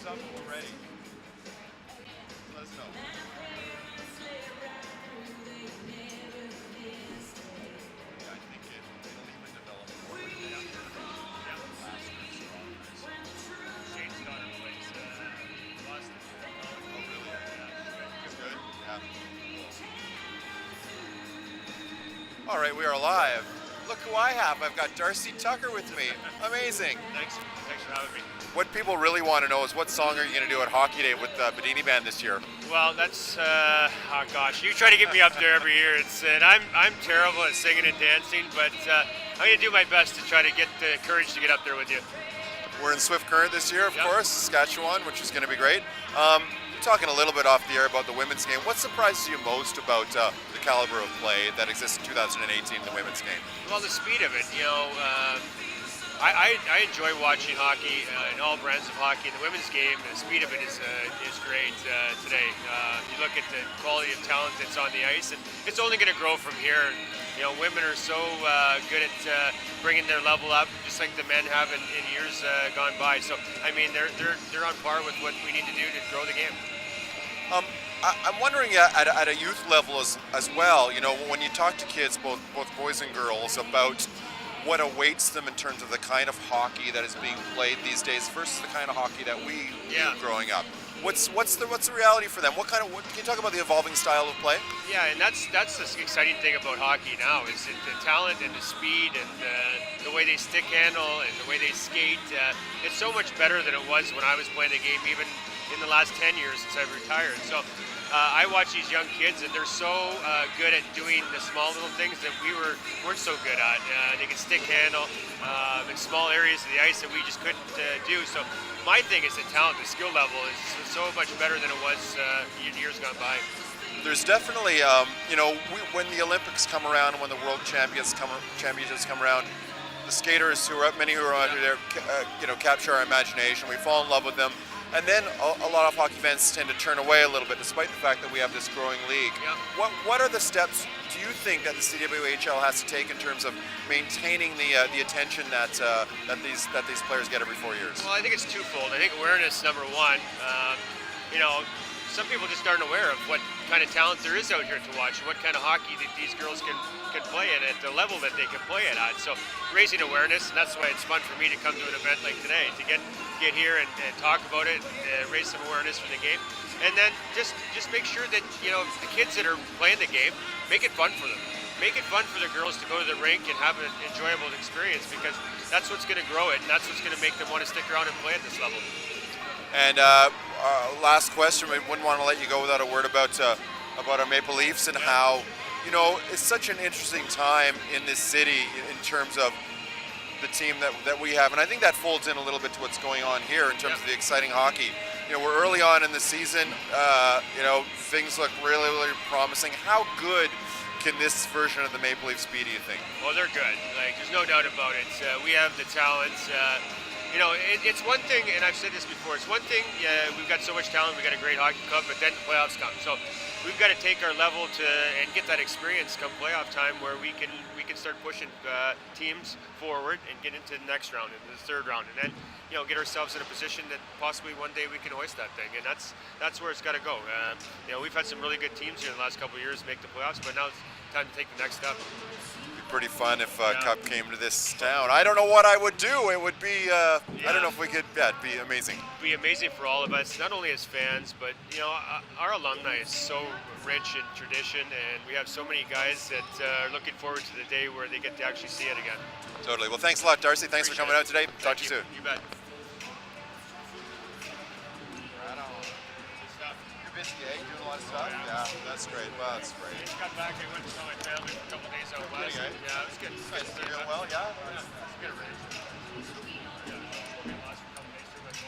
thumbs up when we're ready. Let us know. Yeah, I think it'll even develop more. Shane's daughter plays Boston. Oh, really? It's good? Yeah. All right, we are live. Look who I have. I've got Darcy Tucker with me. Amazing. Thanks for having me. What people really want to know is what song are you going to do at Hockey Day with the Bedini Band this year? Well, that's oh gosh, you try to get me up there every year. And I'm terrible at singing and dancing, but I'm going to do my best to try to get the courage to get up there with you. We're in Swift Current this year, of course, Saskatchewan, which is going to be great. You're talking a little bit off the air about the women's game. What surprises you most about the caliber of play that exists in 2018 in the women's game? Well, the speed of it. I enjoy watching hockey and all brands of hockey. In the women's game, the speed of it is great today. You look at the quality of talent that's on the ice, and it's only going to grow from here. Women are so good at bringing their level up, just like the men have in years gone by. So, I mean, they're on par with what we need to do to grow the game. I'm wondering at a youth level as well, when you talk to kids, both boys and girls, about what awaits them in terms of the kind of hockey that is being played these days versus the kind of hockey that we knew growing up. What's the reality for them? What can you talk about the evolving style of play? Yeah, and that's the exciting thing about hockey now is the talent and the speed and the way they stick handle and the way they skate. It's so much better than it was when I was playing the game, even in the last 10 years since I've retired. So I watch these young kids, and they're so good at doing the small little things that we weren't so good at. They can stick handle in small areas of the ice that we just couldn't do. So my thing is the talent, the skill level is so much better than it was years gone by. There's definitely, when the Olympics come around and when the World Championships come around, the skaters many who are out there, capture our imagination. We fall in love with them. And then a lot of hockey fans tend to turn away a little bit, despite the fact that we have this growing league. Yep. What are the steps do you think that the CWHL has to take in terms of maintaining the attention that these players get every 4 years? Well, I think it's twofold. I think awareness, number one. Some people just aren't aware of what kind of talent there is out here to watch, what kind of hockey that these girls can play at the level that they can play it at. So raising awareness, and that's why it's fun for me to come to an event like today, to get here and talk about it, raise some awareness for the game. And then just make sure that, the kids that are playing the game, make it fun for them. Make it fun for the girls to go to the rink and have an enjoyable experience, because that's what's going to grow it, and that's what's going to make them want to stick around and play at this level. And last question, we wouldn't want to let you go without a word about our Maple Leafs and how, it's such an interesting time in this city in terms of the team that we have. And I think that folds in a little bit to what's going on here in terms of the exciting hockey. We're early on in the season. Things look really, really promising. How good can this version of the Maple Leafs be, do you think? Well, they're good. There's no doubt about it. We have the talent. It's one thing, and I've said this before, it's one thing, we've got so much talent, we've got a great hockey club, but then the playoffs come. So we've got to take our level and get that experience come playoff time where we can start pushing teams forward and get into the next round, into the third round, and then get ourselves in a position that possibly one day we can hoist that thing, and that's where it's got to go. We've had some really good teams here in the last couple of years make the playoffs, but now it's time to take the next step. Pretty fun if Cup came to this town. I don't know what I would do. It would be, I don't know if we could, it'd be amazing. It'd be amazing for all of us, not only as fans, but, our alumni is so rich in tradition, and we have so many guys that are looking forward to the day where they get to actually see it again. Totally. Well, thanks a lot, Darcy. Thanks for coming out today. Talk to you soon. You bet. Doing a lot of stuff? Yeah, that's great. Well, that's great. I just got back. I went to tell my family for a couple days out west. Okay. Yeah, it was good. Nice. You doing well? Yeah? It's good arrangement. Yeah, last couple days too, but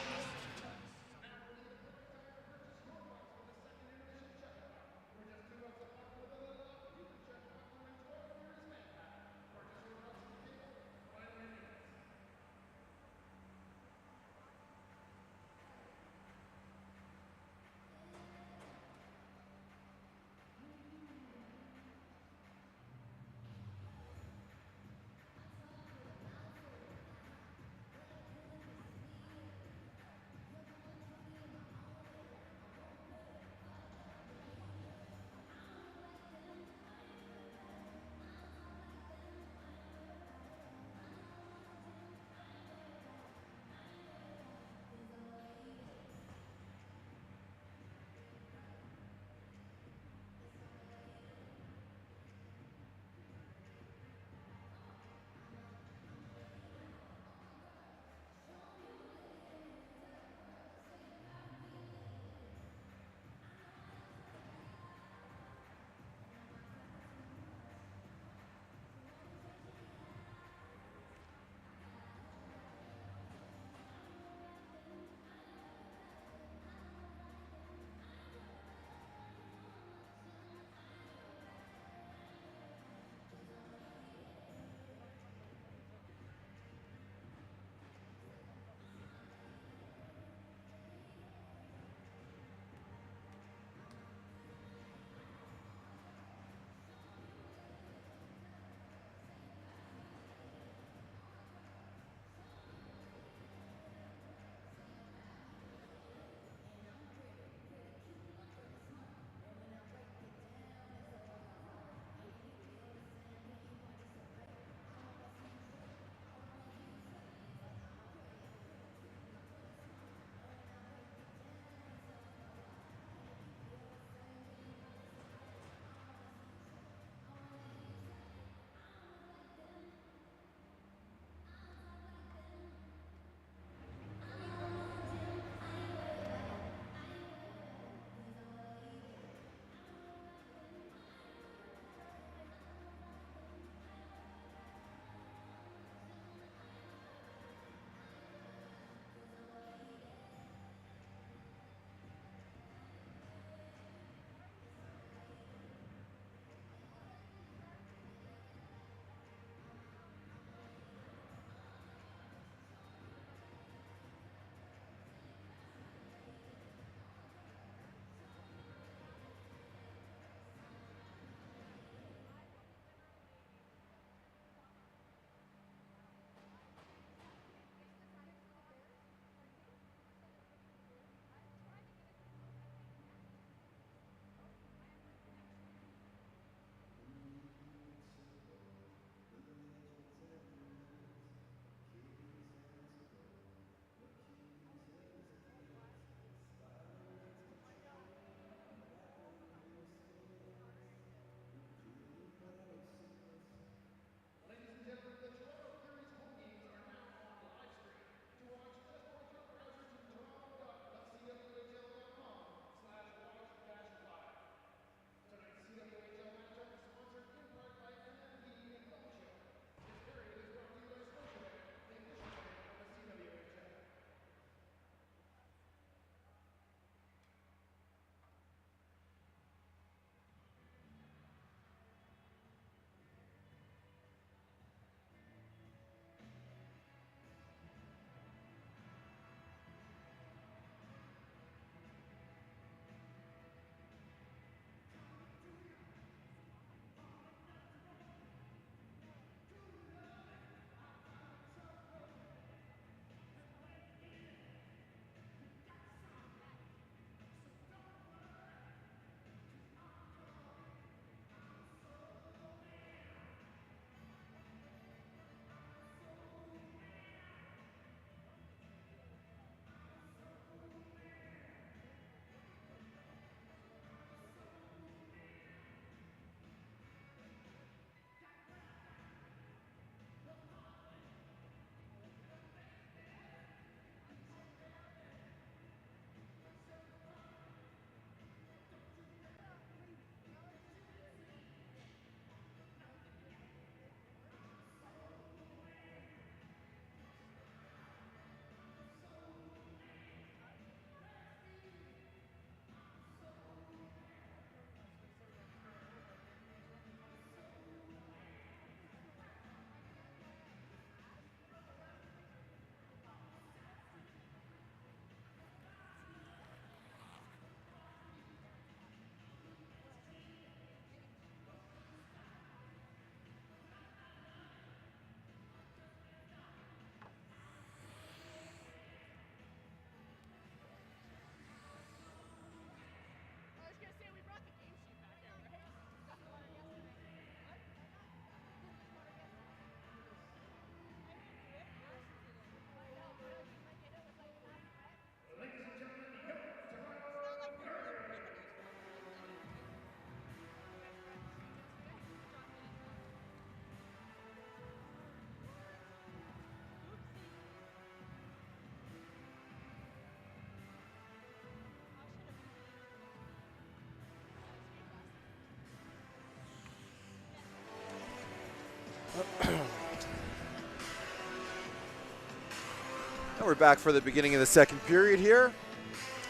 And we're back for the beginning of the second period here.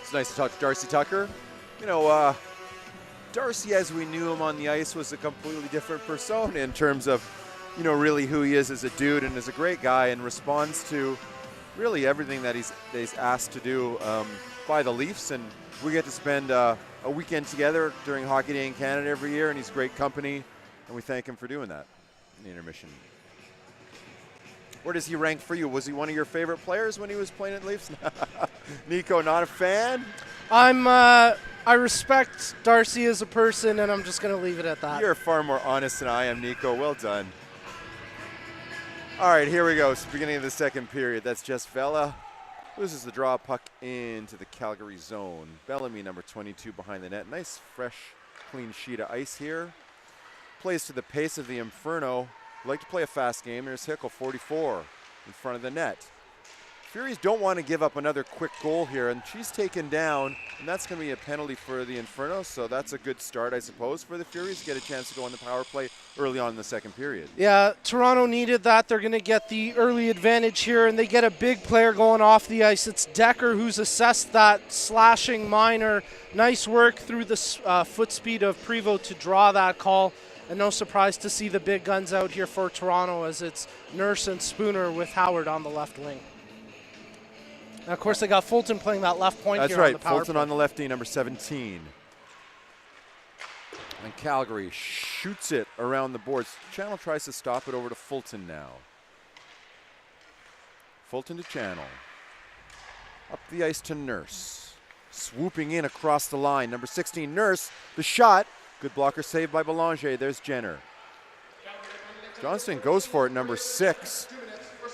It's nice to talk to Darcy Tucker. You know, Darcy, as we knew him on the ice, was a completely different persona in terms of, you know, really who he is as a dude, and is a great guy and responds to really everything that he's asked to do by the Leafs. And we get to spend a weekend together during Hockey Day in Canada every year, and he's great company, and we thank him for doing that in the intermission. Where does he rank for you? Was he one of your favorite players when he was playing at Leafs? Nico, not a fan? I respect Darcy as a person, and I'm just going to leave it at that. You're far more honest than I am, Nico. Well done. All right, here we go. It's the beginning of the second period. That's Jess Vela. Loses the draw, puck into the Calgary zone. Bellamy, number 22, behind the net. Nice, fresh, clean sheet of ice here. Plays to the pace of the Inferno. Like to play a fast game. There's Hickle, 44, in front of the net. Furies don't want to give up another quick goal here, and she's taken down, and that's going to be a penalty for the Inferno, so that's a good start, I suppose, for the Furies to get a chance to go on the power play early on in the second period. Yeah, Toronto needed that. They're going to get the early advantage here, and they get a big player going off the ice. It's Decker who's assessed that slashing minor. Nice work through the foot speed of Prevost to draw that call. And no surprise to see the big guns out here for Toronto, as it's Nurse and Spooner with Howard on the left wing. And of course, they got Fulton playing that left point. That's here right, on the power Fulton play. on the lefty, number 17. And Calgary shoots it around the boards. Channel tries to stop it over to Fulton now. Fulton to Channel. Up the ice to Nurse. Swooping in across the line, number 16, Nurse. The shot. Good blocker save by Belanger. There's Jenner. Johnston goes for it, number 6.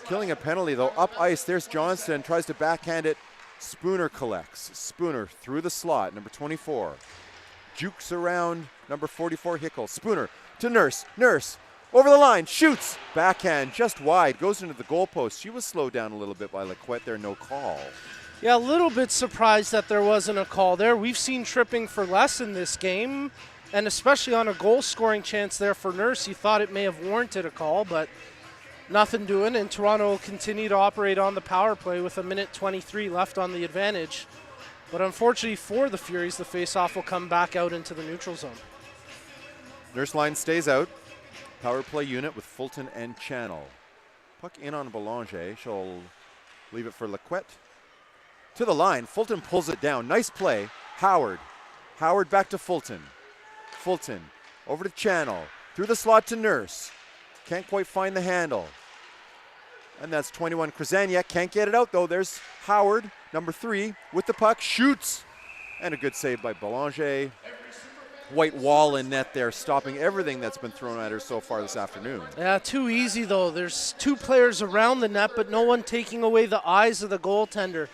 Killing a penalty, though. Up ice, there's Johnston. Tries to backhand it. Spooner collects. Spooner through the slot, number 24. Jukes around, number 44, Hickle. Spooner to Nurse. Nurse over the line. Shoots. Backhand just wide. Goes into the goalpost. She was slowed down a little bit by Lequette there. No call. Yeah, a little bit surprised that there wasn't a call there. We've seen tripping for less in this game. And especially on a goal-scoring chance there for Nurse, you thought it may have warranted a call, but nothing doing. And Toronto will continue to operate on the power play with 1:23 left on the advantage. But unfortunately for the Furies, the face-off will come back out into the neutral zone. Nurse line stays out. Power play unit with Fulton and Channel. Puck in on Belanger. She'll leave it for Lequette. To the line. Fulton pulls it down. Nice play. Howard. Howard back to Fulton. Fulton over to Channel, through the slot to Nurse. Can't quite find the handle. And that's 21, Krasaniak. Can't get it out, though. There's Howard, number 3, with the puck. Shoots. And a good save by Belanger. White wall in net there, stopping everything that's been thrown at her so far this afternoon. Yeah, too easy, though. There's 2 players around the net, but no one taking away the eyes of the goaltender.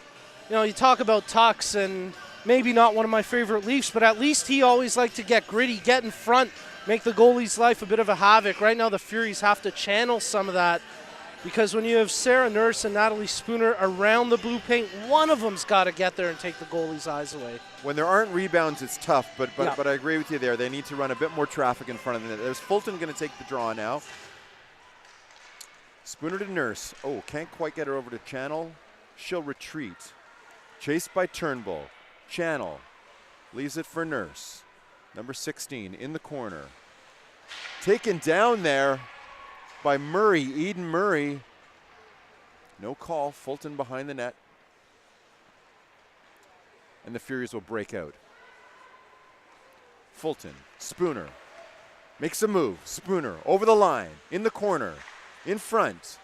You know, you talk about Tucks, and maybe not one of my favorite Leafs, but at least he always liked to get gritty, get in front, make the goalie's life a bit of a havoc. Right now the Furies have to channel some of that, because when you have Sarah Nurse and Natalie Spooner around the blue paint, one of them's got to get there and take the goalie's eyes away. When there aren't rebounds, it's tough, but Yeah. I agree with you there. They need to run a bit more traffic in front of the net. There's Fulton going to take the draw now. Spooner to Nurse. Oh, can't quite get her over to Channel. She'll retreat. Chased by Turnbull. Channel leaves it for Nurse. Number 16 in the corner. Taken down there by Murray, Eden Murray. No call. Fulton behind the net. And the Furies will break out. Fulton, Spooner, makes a move. Spooner over the line, in the corner, in front.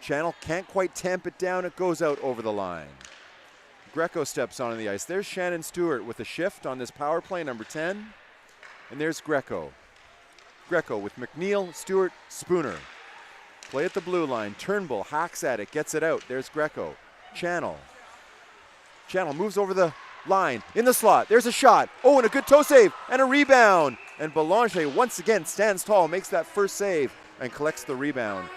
Channel can't quite tamp it down. It goes out over the line. Greco steps onto the ice. There's Shannon Stewart with a shift on this power play, number 10. And there's Greco. Greco with McNeil, Stewart, Spooner. Play at the blue line. Turnbull hacks at it, gets it out. There's Greco. Channel. Channel moves over the line, in the slot. There's a shot. Oh, and a good toe save, and a rebound. And Belanger once again stands tall, makes that first save, and collects the rebound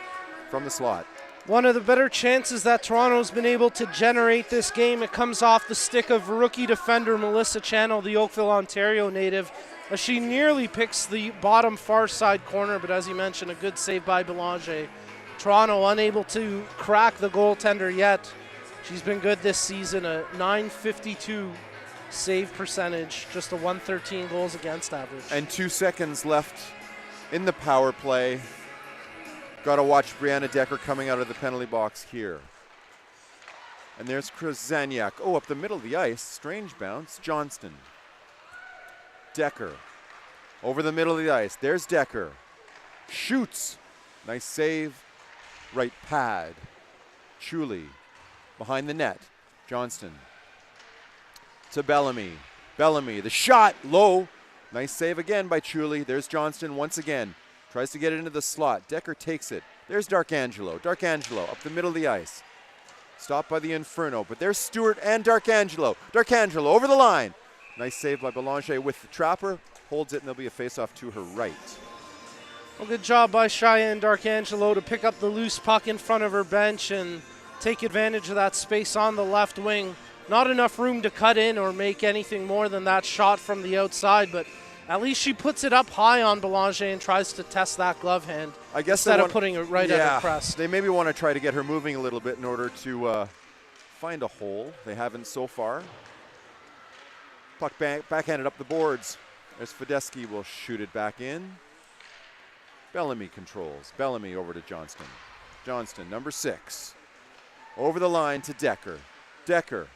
from the slot. One of the better chances that Toronto's been able to generate this game. It comes off the stick of rookie defender Melissa Channel, the Oakville, Ontario native. She nearly picks the bottom far side corner, but as you mentioned, a good save by Belanger. Toronto unable to crack the goaltender yet. She's been good this season, a .952 save percentage, just a 113 goals against average. And 2 seconds left in the power play. Got to watch Brianna Decker coming out of the penalty box here. And there's Krasaniak. Oh, up the middle of the ice. Strange bounce. Johnston. Decker. Over the middle of the ice. There's Decker. Shoots. Nice save. Right pad. Chuli. Behind the net. Johnston. To Bellamy. Bellamy. The shot. Low. Nice save again by Chuli. There's Johnston once again. Tries to get it into the slot. Decker takes it. There's Darkangelo. Darkangelo up the middle of the ice. Stopped by the Inferno, but there's Stewart and Darkangelo. Darkangelo over the line. Nice save by Belanger with the trapper. Holds it, and there'll be a face-off to her right. Well, good job by Cheyenne Darkangelo to pick up the loose puck in front of her bench and take advantage of that space on the left wing. Not enough room to cut in or make anything more than that shot from the outside, but at least she puts it up high on Belanger and tries to test that glove hand instead of putting it right at her crest. They maybe want to try to get her moving a little bit in order to find a hole. They haven't so far. Puck backhanded up the boards. There's Fedeschi will shoot it back in. Bellamy controls. Bellamy over to Johnston. Johnston, number 6. Over the line to Decker. Decker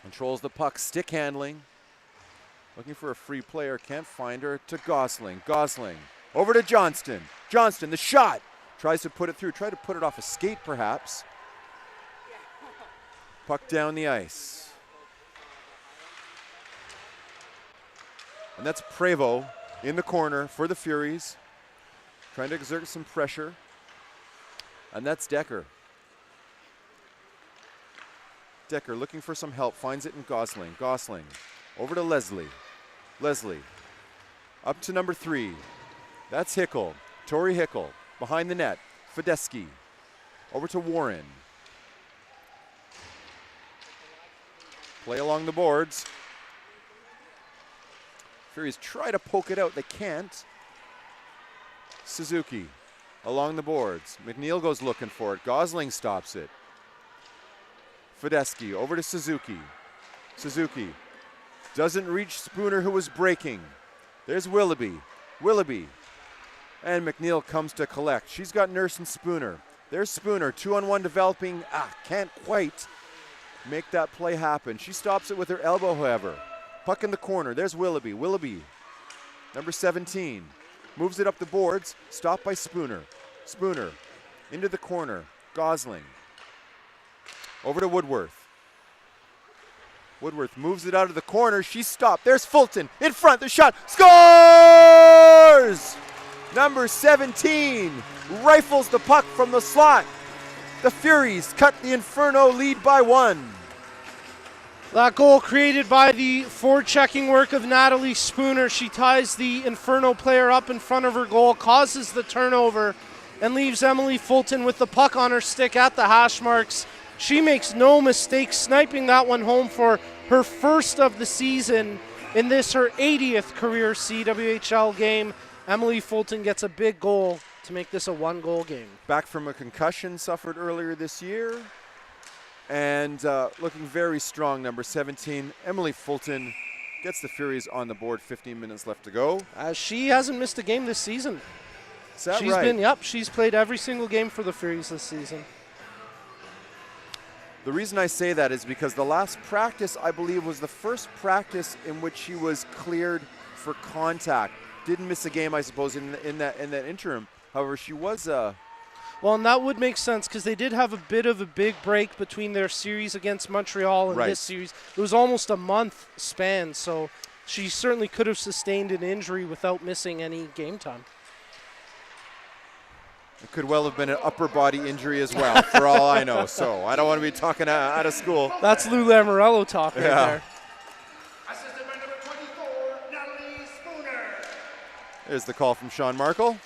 controls the puck, stick handling. Looking for a free player, can't find her, to Gosling. Gosling over to Johnston. Johnston, the shot. Tries to put it through, try to put it off a skate perhaps. Puck down the ice. And that's Prevost in the corner for the Furies. Trying to exert some pressure. And that's Decker. Decker looking for some help, finds it in Gosling. Gosling over to Leslie. Leslie up to number 3. That's Hickel. Tori Hickel behind the net. Fedeschi over to Warren. Play along the boards. Furies try to poke it out. They can't. Suzuki along the boards. McNeil goes looking for it. Gosling stops it. Fedeschi over to Suzuki. Suzuki doesn't reach Spooner, who was breaking. There's Willoughby. Willoughby. And McNeil comes to collect. She's got Nurse and Spooner. There's Spooner, 2-on-1 developing. Can't quite make that play happen. She stops it with her elbow, however. Puck in the corner. There's Willoughby. Willoughby, number 17. Moves it up the boards. Stopped by Spooner. Spooner into the corner. Gosling. Over to Woodworth. Woodworth moves it out of the corner. She's stopped. There's Fulton in front. The shot. Scores! Number 17 rifles the puck from the slot. The Furies cut the Inferno lead by 1. That goal created by the forechecking work of Natalie Spooner. She ties the Inferno player up in front of her goal, causes the turnover, and leaves Emily Fulton with the puck on her stick at the hash marks. She makes no mistake sniping that one home for her first of the season in this, her 80th career CWHL game. Emily Fulton gets a big goal to make this a 1-goal game. Back from a concussion suffered earlier this year, and looking very strong, number 17. Emily Fulton gets the Furies on the board, 15 minutes left to go. She hasn't missed a game this season. Is that right? She's played every single game for the Furies this season. The reason I say that is because the last practice, I believe, was the first practice in which she was cleared for contact. Didn't miss a game, I suppose, in that interim. However, she was. Well, and that would make sense because they did have a bit of a big break between their series against Montreal and this series. It was almost a month span, so she certainly could have sustained an injury without missing any game time. It could well have been an upper body injury as well, for all I know. So I don't want to be talking out of school. That's Lou Lamoriello talk right there. Assisted by number 24, Natalie Spooner. There's the call from Sean Markle.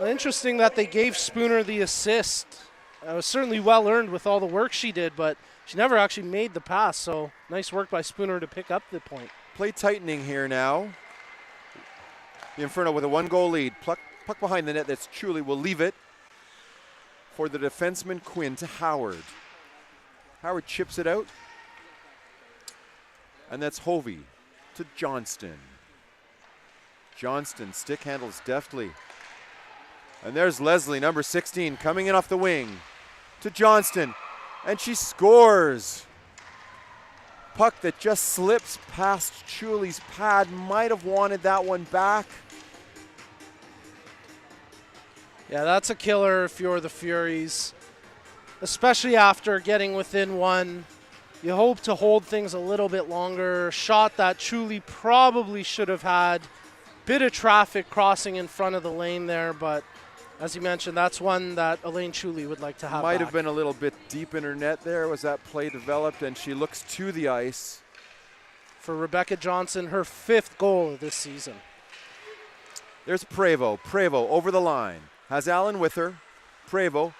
Well, interesting that they gave Spooner the assist. It was certainly well earned with all the work she did, but she never actually made the pass. So nice work by Spooner to pick up the point. Play tightening here now. The Inferno with a 1-goal lead. Puck behind the net, that's Chuli, will leave it for the defenseman Quinn to Howard. Howard chips it out. And that's Hovey to Johnston. Johnston stick handles deftly. And there's Leslie, number 16, coming in off the wing to Johnston. And she scores. Puck that just slips past Chuli's pad. Might have wanted that one back. Yeah, that's a killer if you're the Furies, especially after getting within one. You hope to hold things a little bit longer. Shot that Chuli probably should have had. Bit of traffic crossing in front of the lane there, but as you mentioned, that's one that Elaine Chuli would like to have Might back. have been a little bit deep in her net there. Was that play developed? And she looks to the ice. For Rebecca Johnson, her 5th goal of this season. There's Prevost. Prevost over the line. Has Allen with her. Prevost.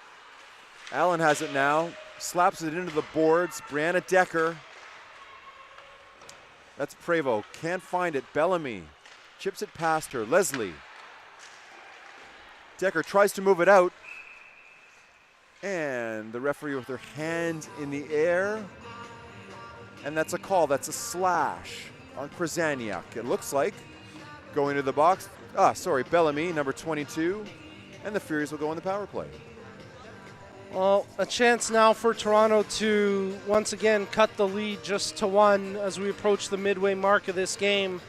Allen has it now. Slaps it into the boards. Brianna Decker. That's Prevost. Can't find it. Bellamy chips it past her. Leslie. Decker tries to move it out. And the referee with her hand in the air. And that's a call. That's a slash on Krasaniak. It looks like going to the box. Bellamy, number 22. And the Furies will go on the power play. Well, a chance now for Toronto to once again cut the lead just to 1 as we approach the midway mark of this game.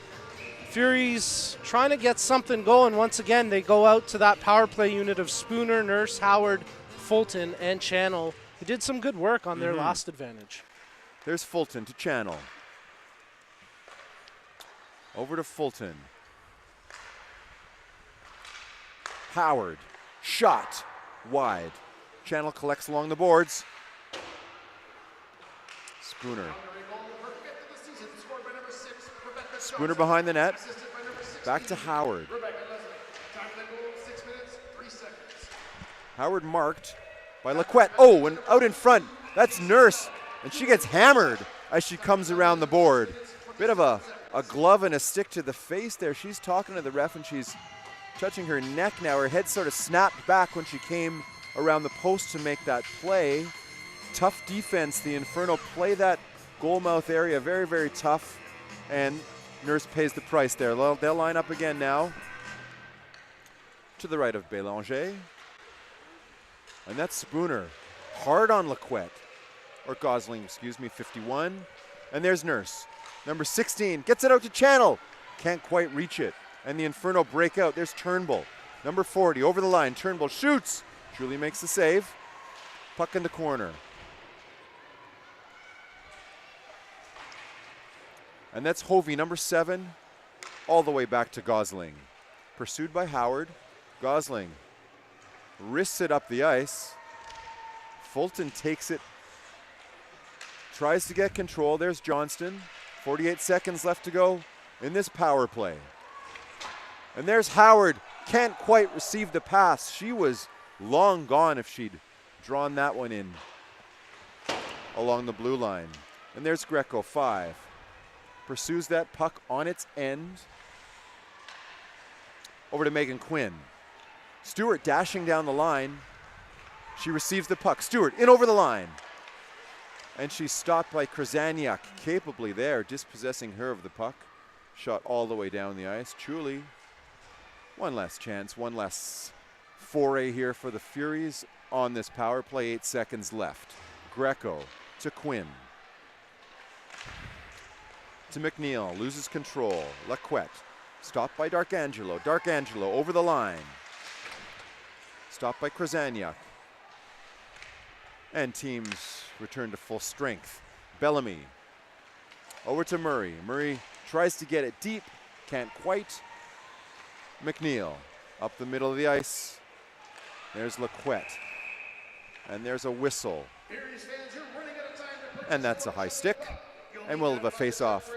Furies trying to get something going. Once again, they go out to that power play unit of Spooner, Nurse, Howard, Fulton, and Channel, who did some good work on their last advantage. There's Fulton to Channel. Over to Fulton. Howard, shot, wide. Channel collects along the boards. Spooner. Spooner behind the net. Back to Howard. Howard marked by Laquette. Oh, and out in front, that's Nurse. And she gets hammered as she comes around the board. Bit of a glove and a stick to the face there. She's talking to the ref and she's touching her neck now. Her head sort of snapped back when she came around the post to make that play. Tough defense. The Inferno play that goal mouth area very, very tough. And Nurse pays the price there. They'll line up again now. To the right of Bélanger. And that's Spooner. Hard on Laquette. Or Gosling, 51. And there's Nurse. Number 16 gets it out to Channel. Can't quite reach it. And the Inferno break out. There's Turnbull. Number 40 over the line. Turnbull shoots. Julie makes the save. Puck in the corner. And that's Hovey, number 7, all the way back to Gosling. Pursued by Howard. Gosling wrists it up the ice. Fulton takes it. Tries to get control. There's Johnston. 48 seconds left to go in this power play. And there's Howard. Can't quite receive the pass. She was long gone if she'd drawn that one in along the blue line. And there's Greco, 5. Pursues that puck on its end. Over to Megan Quinn. Stewart dashing down the line. She receives the puck. Stewart in over the line. And she's stopped by Krasaniak, capably there, dispossessing her of the puck. Shot all the way down the ice. Chuli, one last chance, one last foray here for the Furies on this power play. 8 seconds left. Greco to Quinn. To McNeil, loses control. Laquette, stopped by Darkangelo. Darkangelo over the line. Stopped by Krasaniak. And teams return to full strength. Bellamy over to Murray. Murray tries to get it deep, can't quite. McNeil up the middle of the ice. There's Laquette. And there's a whistle. And that's a high stick. And we'll have a face-off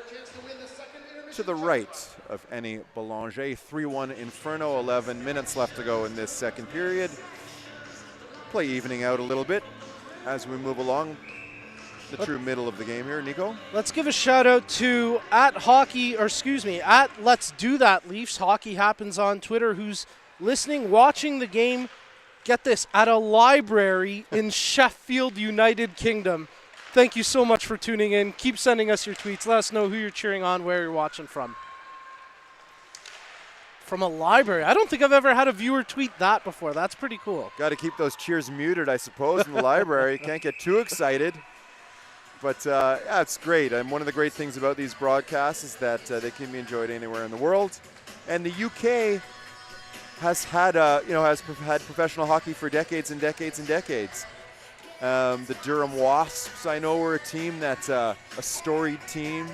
to the right of Annie Bélanger. 3-1 Inferno, 11 minutes left to go in this second period. Play evening out a little bit as we move along the true middle of the game here. Nico? Let's give a shout out to at Let's Do That Leafs. Hockey Happens on Twitter, who's listening, watching the game, get this, at a library in Sheffield, United Kingdom. Thank you so much for tuning in. Keep sending us your tweets. Let us know who you're cheering on, where you're watching from. From a library. I don't think I've ever had a viewer tweet that before. That's pretty cool. Got to keep those cheers muted, I suppose, in the library. Can't get too excited. But, yeah, it's great. And one of the great things about these broadcasts is that they can be enjoyed anywhere in the world. And the UK has had, has had professional hockey for decades and decades and decades. The Durham Wasps, I know, were a team that's a storied team.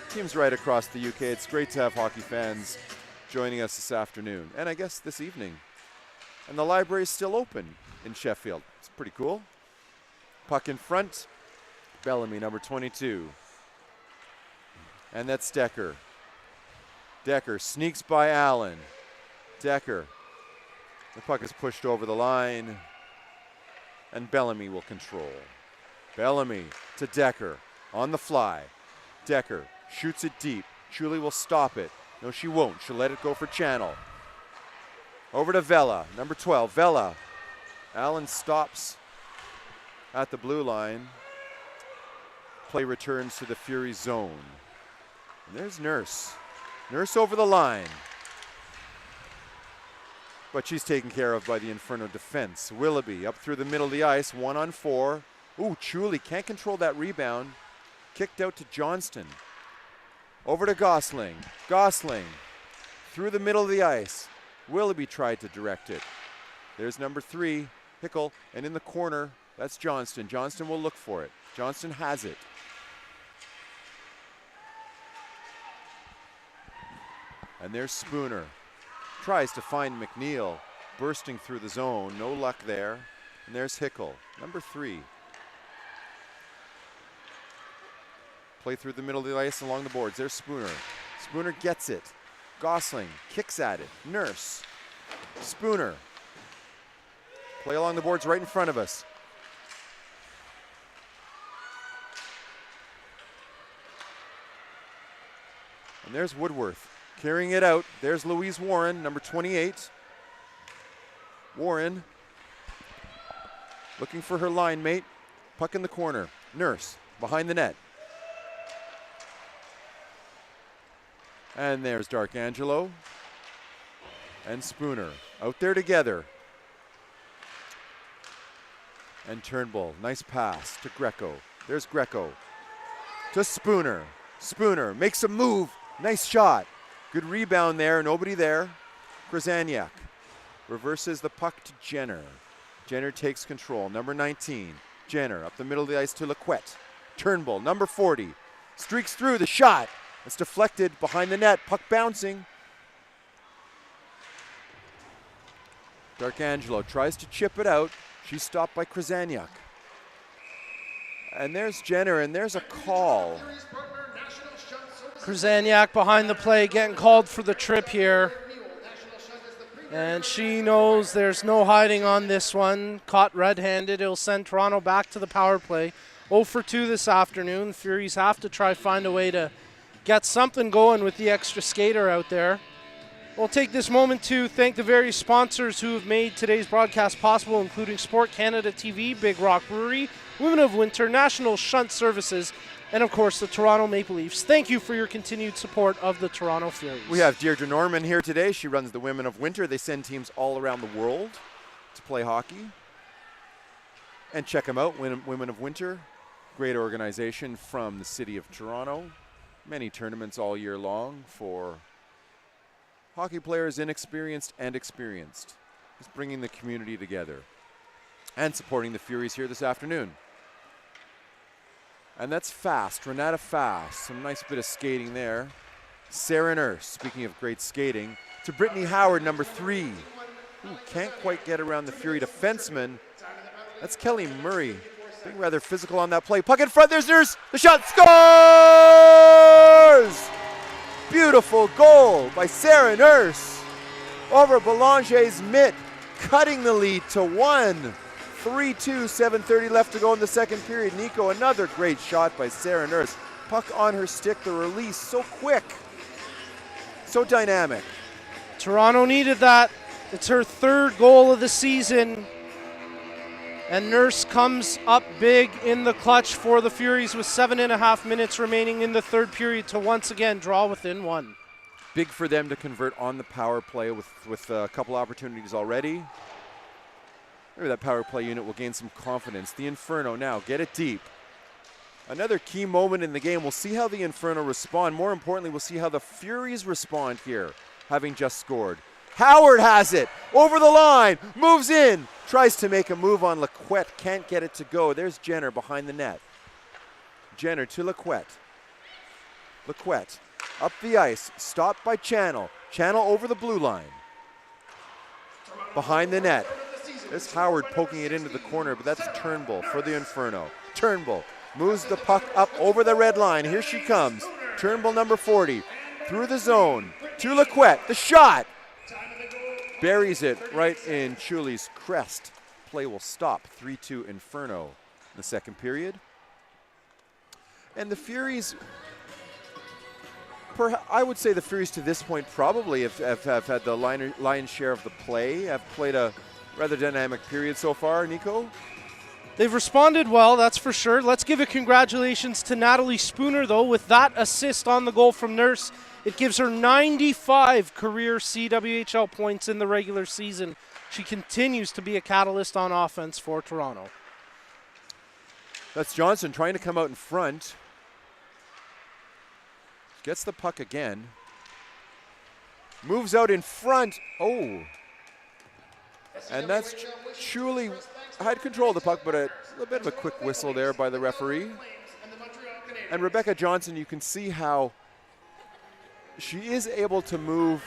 Teams right across the UK. It's great to have hockey fans joining us this afternoon, and I guess this evening. And the library is still open in Sheffield. It's pretty cool. Puck in front. Bellamy, number 22. And that's Decker. Decker sneaks by Allen. Decker. The puck is pushed over the line. And Bellamy will control. Bellamy to Decker on the fly. Decker shoots it deep. Julie will stop it. No, she won't. She'll let it go for Channel. Over to Vela, number 12. Vela. Allen stops at the blue line. Play returns to the Furies zone. And there's Nurse. Nurse over the line. But she's taken care of by the Inferno defense. Willoughby up through the middle of the ice, 1-on-4. Ooh, Chuli can't control that rebound. Kicked out to Johnston. Over to Gosling. Gosling through the middle of the ice. Willoughby tried to direct it. There's number 3, Hickle, and in the corner, that's Johnston. Johnston will look for it. Johnston has it. And there's Spooner. Tries to find McNeil, bursting through the zone. No luck there. And there's Hickle, number 3. Play through the middle of the ice along the boards. There's Spooner. Spooner gets it. Gosling kicks at it. Nurse. Spooner. Play along the boards right in front of us. And there's Woodworth carrying it out. There's Louise Warren, number 28. Warren looking for her line mate. Puck in the corner. Nurse behind the net. And there's Darkangelo and Spooner out there together. And Turnbull, nice pass to Greco. There's Greco to Spooner. Spooner makes a move. Nice shot. Good rebound there. Nobody there. Krasaniak reverses the puck to Jenner. Jenner takes control. Number 19. Jenner up the middle of the ice to Laquette. Turnbull, number 40. Streaks through the shot. It's deflected behind the net. Puck bouncing. Darkangelo tries to chip it out. She's stopped by Krasaniak. And there's Jenner, and there's a call. Krasaniak behind the play, getting called for the trip here. And she knows there's no hiding on this one. Caught red-handed. It'll send Toronto back to the power play. 0 for 2 this afternoon. Furies have to try find a way to get something going with the extra skater out there. We'll take this moment to thank the various sponsors who have made today's broadcast possible, including SportsCanada.TV, Big Rock Brewery, Women of Winter, National Shunt Services, and of course the Toronto Maple Leafs. Thank you for your continued support of the Toronto Furies. We have Deirdre Norman here today. She runs the Women of Winter. They send teams all around the world to play hockey. And check them out, Women of Winter. Great organization from the city of Toronto. Many tournaments all year long for hockey players, inexperienced and experienced. Just bringing the community together and supporting the Furies here this afternoon. And that's Fast, Renata Fast. Some nice bit of skating there. Sarah Nurse, speaking of great skating, to Brittany Howard, number 3. Ooh, can't quite get around the Fury defenseman. That's Kelly Murray. Being rather physical on that play. Puck in front, there's Nurse. The shot scores! Beautiful goal by Sarah Nurse over Belanger's mitt, cutting the lead to 1. 3-2, 7:30 left to go in the second period. Nico, another great shot by Sarah Nurse. Puck on her stick, the release so quick, so dynamic. Toronto needed that. It's her 3rd goal of the season. And Nurse comes up big in the clutch for the Furies with 7.5 minutes remaining in the 3rd period to once again draw within 1. Big for them to convert on the power play with a couple opportunities already. Maybe that power play unit will gain some confidence. The Inferno now, get it deep. Another key moment in the game. We'll see how the Inferno respond. More importantly, we'll see how the Furies respond here, having just scored. Howard has it, over the line, moves in, tries to make a move on Lequette, can't get it to go. There's Jenner behind the net. Jenner to Lequette. Lequette up the ice, stopped by Channel. Channel over the blue line. Behind the net. There's Howard poking it into the corner, but that's Turnbull for the Inferno. Turnbull moves the puck up over the red line. Here she comes. Turnbull, number 40, through the zone to Lequette. The shot buries it right in Chuli's crest. Play will stop. 3-2 Inferno in the 2nd period. And the Furies, I would say the Furies to this point probably have had the lion's share of the play, have played a rather dynamic period so far. Nico? They've responded well, that's for sure. Let's give a congratulations to Natalie Spooner, though, with that assist on the goal from Nurse. It gives her 95 career CWHL points in the regular season. She continues to be a catalyst on offense for Toronto. That's Johnson trying to come out in front. Gets the puck again. Moves out in front. Oh. And that's Chuli had control of the puck, but a little bit of a quick whistle there by the referee. And Rebecca Johnson, you can see how she is able to move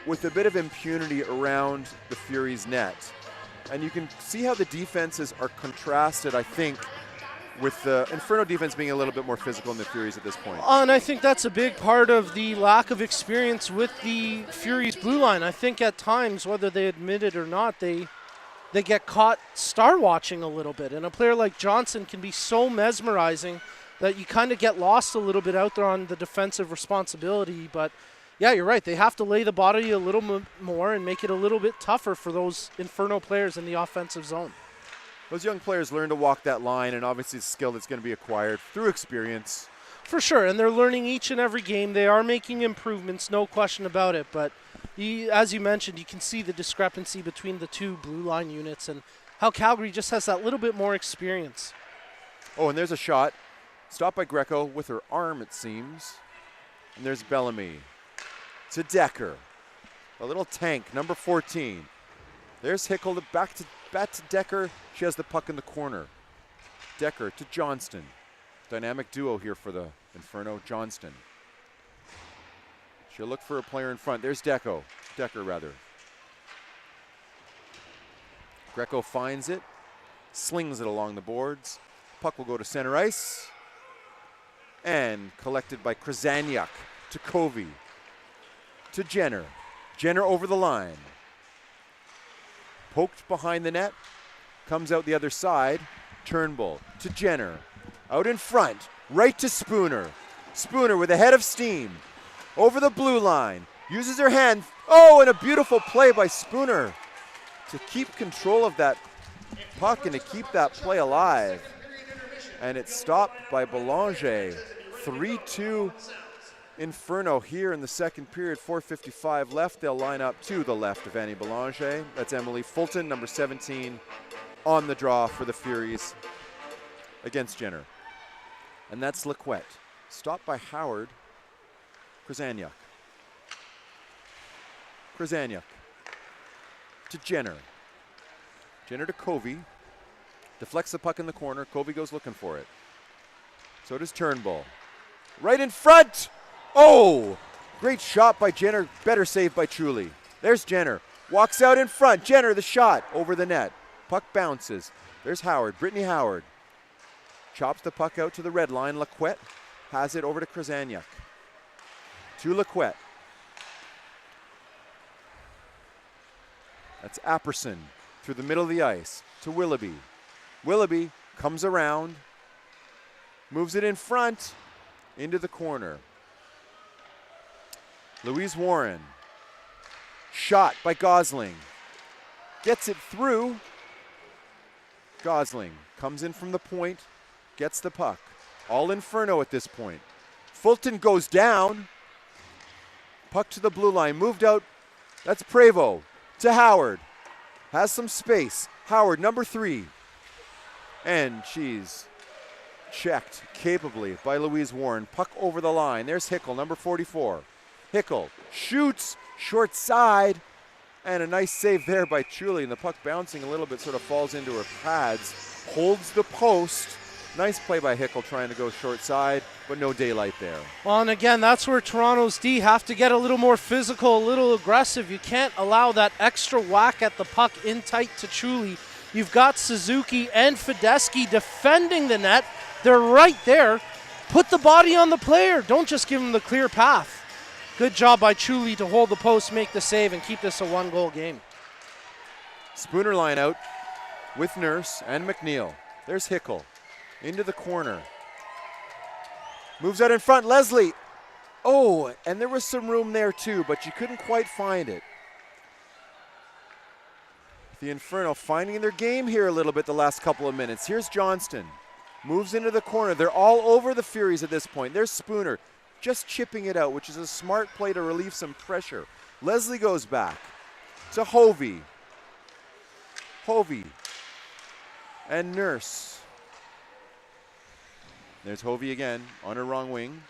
with a bit of impunity around the Furies' net. And you can see how the defenses are contrasted, I think, with the Inferno defense being a little bit more physical than the Furies at this point. And I think that's a big part of the lack of experience with the Furies' blue line. I think at times, whether they admit it or not, they get caught star watching a little bit. And a player like Johnson can be so mesmerizing that you kind of get lost a little bit out there on the defensive responsibility. But yeah, you're right. They have to lay the body a little more and make it a little bit tougher for those Inferno players in the offensive zone. Those young players learn to walk that line, and obviously it's a skill that's going to be acquired through experience. For sure, and they're learning each and every game. They are making improvements, no question about it. But as you mentioned, you can see the discrepancy between the two blue line units and how Calgary just has that little bit more experience. Oh, and there's a shot. Stopped by Greco with her arm, it seems. And there's Bellamy to Decker. A little tank, number 14. There's Hickel back to Decker. She has the puck in the corner. Decker to Johnston. Dynamic duo here for the Inferno. Johnston. She'll look for a player in front. There's Decker. Greco finds it. Slings it along the boards. Puck will go to center ice. And collected by Krasaniuk to Covey. To Jenner. Jenner over the line. Poked behind the net. Comes out the other side. Turnbull to Jenner. Out in front. Right to Spooner. Spooner with a head of steam. Over the blue line. Uses her hand. Oh, and a beautiful play by Spooner to keep control of that puck and to keep that play alive. And it's stopped by Belanger. 3-2 Inferno here in the 2nd period. 4:55 left. They'll line up to the left of Annie Belanger. That's Emily Fulton, number 17, on the draw for the Furies against Jenner. And that's Lequette. Stopped by Howard. Krasaniuk. To Jenner. Jenner to Covey. Deflects the puck in the corner. Covey goes looking for it. So does Turnbull. Right in front. Oh! Great shot by Jenner. Better save by Chuli. There's Jenner. Walks out in front. Jenner, the shot over the net. Puck bounces. There's Howard. Brittany Howard. Chops the puck out to the red line. Lequette has it over to Krasaniuk. To Lequette. That's Apperson through the middle of the ice to Willoughby. Willoughby comes around. Moves it in front. Into the corner. Louise Warren. Shot by Gosling. Gets it through. Gosling comes in from the point, gets the puck. All Inferno at this point. Fulton goes down. Puck to the blue line, moved out. That's Prevost to Howard. Has some space. Howard, number 3. And she's checked capably by Louise Warren. Puck over the line. There's Hickel, number 44. Hickel shoots, short side, and a nice save there by Chuli. And the puck bouncing a little bit, sort of falls into her pads. Holds the post. Nice play by Hickel trying to go short side, but no daylight there. Well, and again, that's where Toronto's D have to get a little more physical, a little aggressive. You can't allow that extra whack at the puck in tight to Chuli. You've got Suzuki and Fedeschi defending the net. They're right there. Put the body on the player. Don't just give him the clear path. Good job by Chuli to hold the post, make the save, and keep this a 1-goal game. Spooner line out with Nurse and McNeil. There's Hickel. Into the corner. Moves out in front, Leslie. Oh, and there was some room there too, but you couldn't quite find it. The Inferno finding their game here a little bit the last couple of minutes. Here's Johnston. Moves into the corner. They're all over the Furies at this point. There's Spooner just chipping it out, which is a smart play to relieve some pressure. Leslie goes back to Hovey. Hovey and Nurse. There's Hovey again on her wrong wing.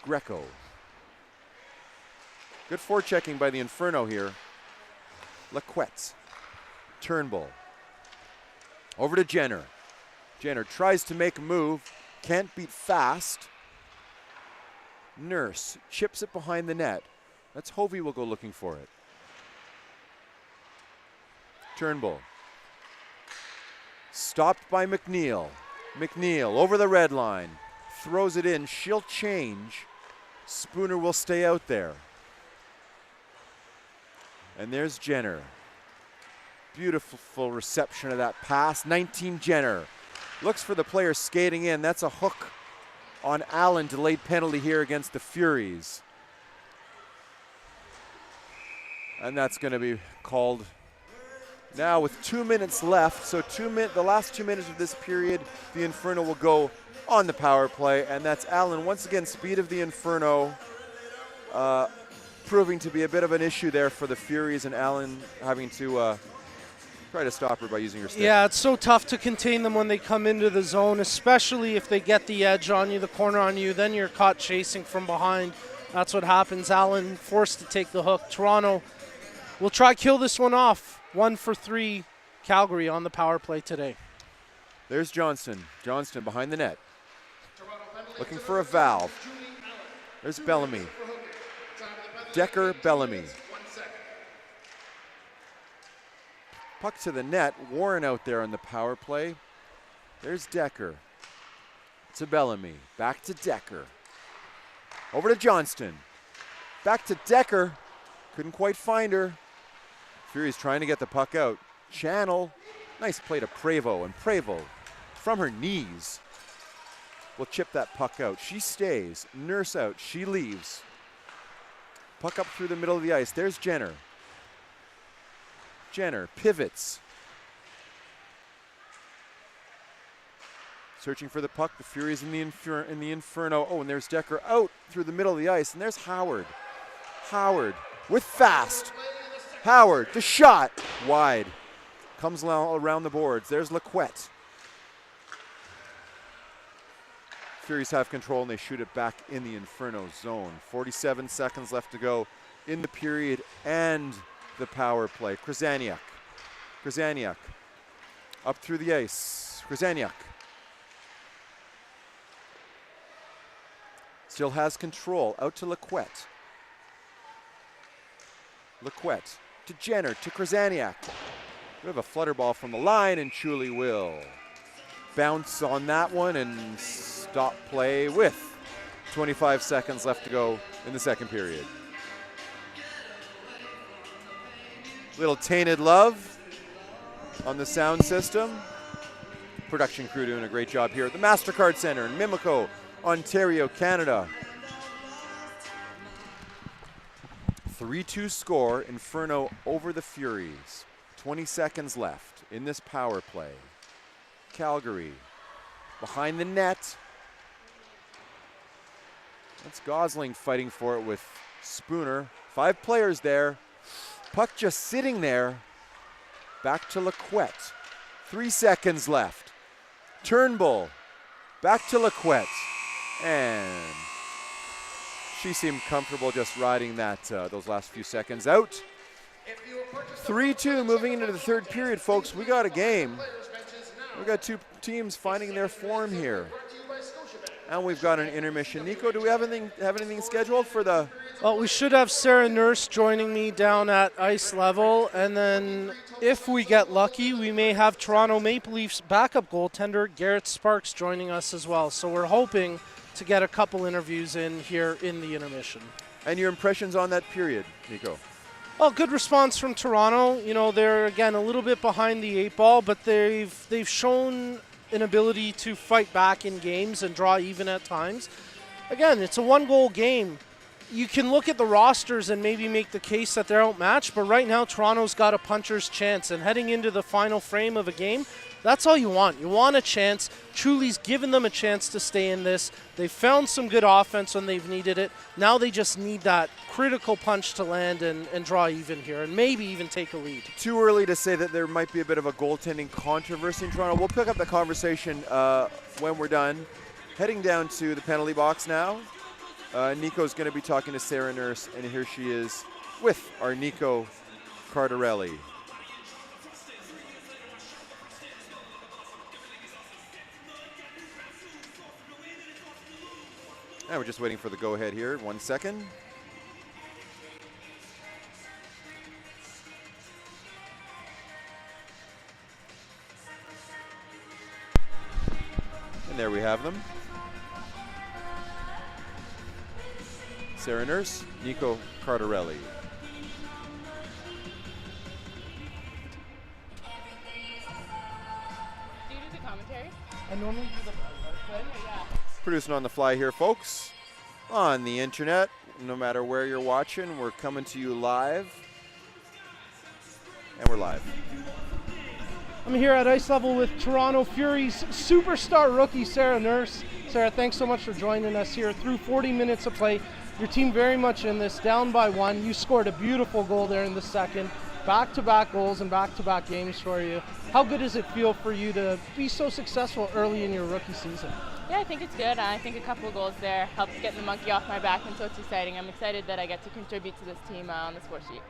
Greco. Good forechecking by the Inferno here. Laquette. Turnbull. Over to Jenner. Jenner tries to make a move. Can't beat fast. Nurse chips it behind the net. That's Hovey will go looking for it. Turnbull. Stopped by McNeil. McNeil over the red line. Throws it in. She'll change. Spooner will stay out there. And there's Jenner. Beautiful reception of that pass. 19 Jenner. Looks for the player skating in. That's a hook on Allen. Delayed penalty here against the Furies. And that's going to be called now with 2 minutes left. So the last 2 minutes of this period, the Inferno will go on the power play. And that's Allen. Once again, speed of the Inferno proving to be a bit of an issue there for the Furies, and Allen having to try to stop her by using her stick. Yeah, it's so tough to contain them when they come into the zone, especially if they get the edge on you, the corner on you. Then you're caught chasing from behind. That's what happens. Allen forced to take the hook. Toronto will try kill this one off. 1 for 3 Calgary on the power play today. There's Johnston. Johnston behind the net. Looking for a valve. There's Bellamy. Decker, Bellamy. Puck to the net. Warren out there on the power play. There's Decker. To Bellamy. Back to Decker. Over to Johnston. Back to Decker. Couldn't quite find her. Furies trying to get the puck out. Channel. Nice play to Prevost. And Prevost, from her knees, will chip that puck out. She stays. Nurse out. She leaves. Puck up through the middle of the ice. There's Jenner. Jenner pivots. Searching for the puck. The Furies in the Inferno. Oh, and there's Decker out through the middle of the ice. And there's Howard. Howard with fast. Howard, the shot. Wide. Comes around the boards. There's Laquette. Furies have control and they shoot it back in the Inferno zone. 47 seconds left to go in the period and the power play. Krzyzaniak. Krzyzaniak. Up through the ice. Krzyzaniak. Still has control. Out to Laquette. Laquette to Jenner to Krzyzaniak. We have a flutter ball from the line, and Chuli will bounce on that one and stop play with 25 seconds left to go in the second period. Little Tainted Love on the sound system. Production crew doing a great job here at the Mastercard Centre in Mimico, Ontario, Canada. 3-2 score, Inferno over the Furies. 20 seconds left in this power play. Calgary behind the net. That's Gosling fighting for it with Spooner. 5 players there. Puck just sitting there. Back to Laquette. 3 seconds left. Turnbull. Back to Laquette. And she seemed comfortable just riding that those last few seconds out. 3-2 moving into the third period, folks. We got a game. We got 2 teams finding their form here. And we've got an intermission. Nico, do we have anything scheduled for the... Well, we should have Sarah Nurse joining me down at ice level, and then if we get lucky, we may have Toronto Maple Leafs backup goaltender Garrett Sparks joining us as well. So we're hoping to get a couple interviews in here in the intermission. And your impressions on that period, Nico? Well, good response from Toronto. You know, they're, again, a little bit behind the 8 ball, but they've shown an ability to fight back in games and draw even at times. Again, it's a 1-goal game. You can look at the rosters and maybe make the case that they're outmatched, but right now Toronto's got a puncher's chance, and heading into the final frame of a game, that's all you want. You want a chance. Truly's given them a chance to stay in this. They've found some good offense when they've needed it. Now they just need that critical punch to land and draw even here, and maybe even take a lead. Too early to say that there might be a bit of a goaltending controversy in Toronto. We'll pick up the conversation when we're done. Heading down to the penalty box now. Nico's going to be talking to Sarah Nurse, and here she is with our Nico Cardarelli. And we're just waiting for the go-ahead here. 1 second. And there we have them. Sarah Nurse, Nico Cardarelli. Do you do the commentary? I normally do the Yeah. Producing on the fly here, folks. On the internet, no matter where you're watching, we're coming to you live. And we're live. I'm here at ice level with Toronto Furies superstar rookie Sarah Nurse. Sarah, thanks so much for joining us here through 40 minutes of play. Your team very much in this, down by 1. You scored a beautiful goal there in the second. Back-to-back goals and back-to-back games for you. How good does it feel for you to be so successful early in your rookie season? Yeah, I think it's good. I think a couple of goals there helps get the monkey off my back, and so it's exciting. I'm excited that I get to contribute to this team on the score sheet.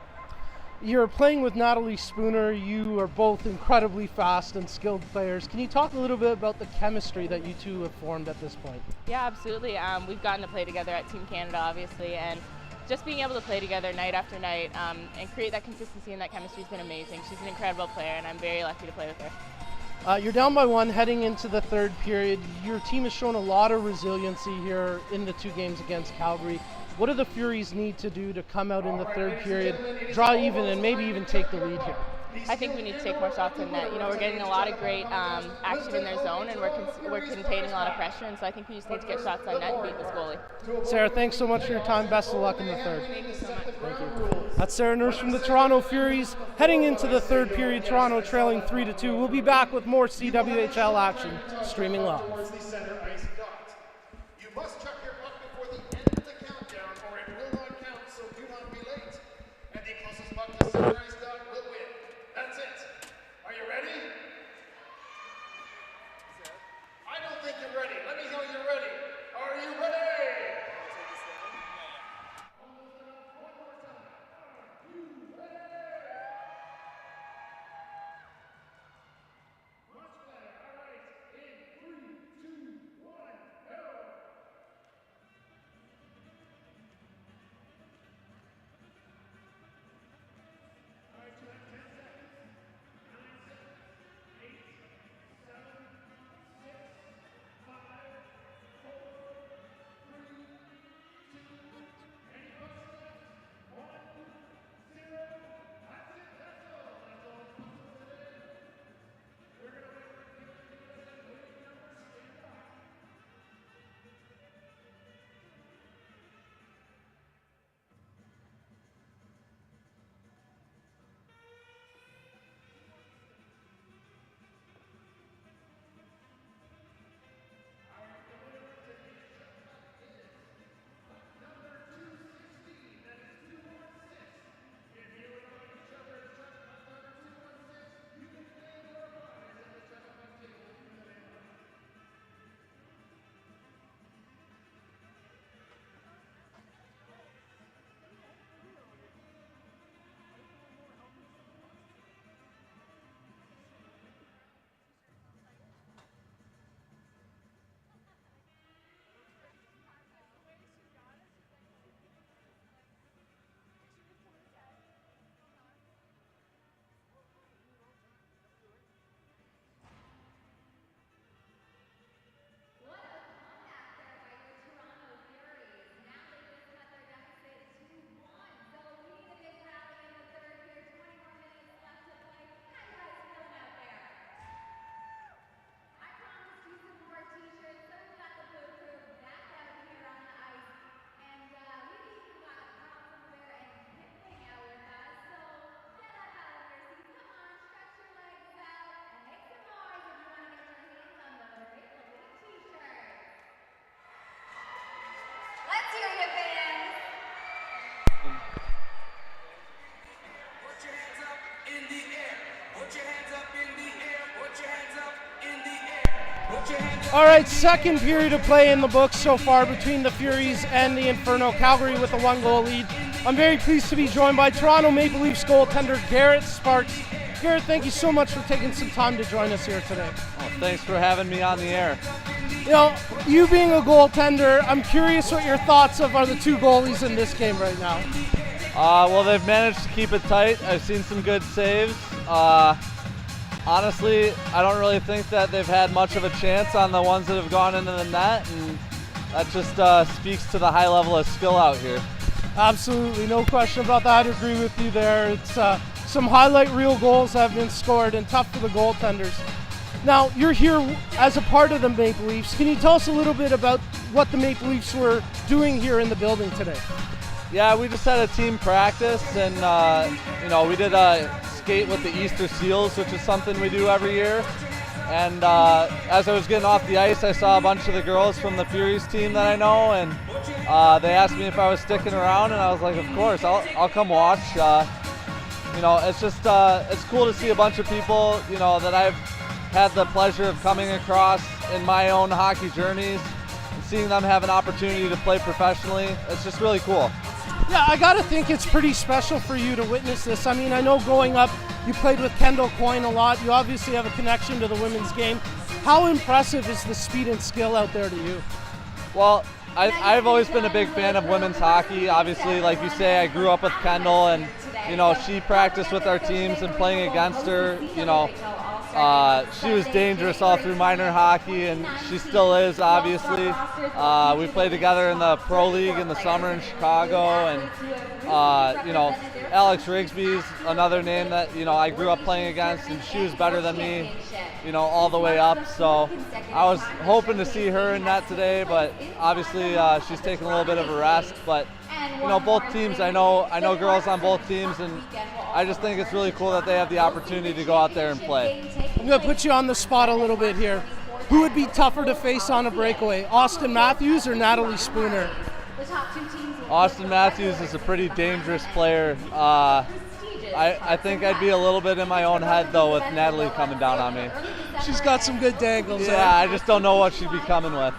You're playing with Natalie Spooner. You are both incredibly fast and skilled players. Can you talk a little bit about the chemistry that you two have formed at this point? Yeah, absolutely. We've gotten to play together at Team Canada, obviously, and just being able to play together night after night and create that consistency and that chemistry has been amazing. She's an incredible player, and I'm very lucky to play with her. You're down by 1 heading into the third period. Your team has shown a lot of resiliency here in the 2 games against Calgary. What do the Furies need to do to come out in the third period, draw even, and maybe even take the lead here? I think we need to take more shots on net. You know, we're getting a lot of great action in their zone, and we're containing a lot of pressure, and so I think we just need to get shots on net and beat this goalie. Sarah, thanks so much for your time. Best of luck in the third. Thank you so much. Thank you. That's Sarah Nurse from the Toronto Furies. Heading into the third period, Toronto trailing 3-2. We'll be back with more CWHL action streaming live. Towards the center ice dot. You must check your puck before the end of the countdown, or it will not count, so do not be late. And the closest puck to center ice dot will win. That's it. Are you ready? I don't think you're ready. Let me know you're ready. Are you ready? All right, second period of play in the books so far between the Furies and the Inferno. Calgary with a 1-goal lead. I'm very pleased to be joined by Toronto Maple Leafs goaltender Garrett Sparks. Garrett, thank you so much for taking some time to join us here today. Oh, thanks for having me on the air. You know, you being a goaltender, I'm curious what your thoughts of are the two goalies in this game right now. Well, they've managed to keep it tight. I've seen some good saves. Honestly, I don't really think that they've had much of a chance on the ones that have gone into the net, and that just speaks to the high level of skill out here. Absolutely, no question about that. I agree with you there. It's some highlight reel goals have been scored and tough for the goaltenders. Now, you're here as a part of the Maple Leafs. Can you tell us a little bit about what the Maple Leafs were doing here in the building today? Yeah, we just had a team practice, and we did a skate with the Easter Seals, which is something we do every year. And as I was getting off the ice, I saw a bunch of the girls from the Furies team that I know, and they asked me if I was sticking around, and I was like, of course, I'll come watch. It's just it's cool to see a bunch of people, that I've had the pleasure of coming across in my own hockey journeys, and seeing them have an opportunity to play professionally. It's just really cool. Yeah, I gotta think it's pretty special for you to witness this. I mean, I know growing up, you played with Kendall Coyne a lot. You obviously have a connection to the women's game. How impressive is the speed and skill out there to you? Well, I've always been a big fan of women's hockey. Obviously, like you say, I grew up with Kendall, and she practiced with our teams, and playing against her, she was dangerous all through minor hockey, and she still is, obviously. We played together in the Pro League in the summer in Chicago, and Alex Rigsby's another name that I grew up playing against, and she was better than me, all the way up. So I was hoping to see her in net today, but obviously she's taking a little bit of a rest. But both teams, I know girls on both teams, and I just think it's really cool that they have the opportunity to go out there and play. I'm going to put you on the spot a little bit here. Who would be tougher to face on a breakaway, Austin Matthews or Natalie Spooner? Austin Matthews is a pretty dangerous player. I think I'd be a little bit in my own head, though, with Natalie coming down on me. She's got some good dangles. Yeah, I just don't know what she'd be coming with.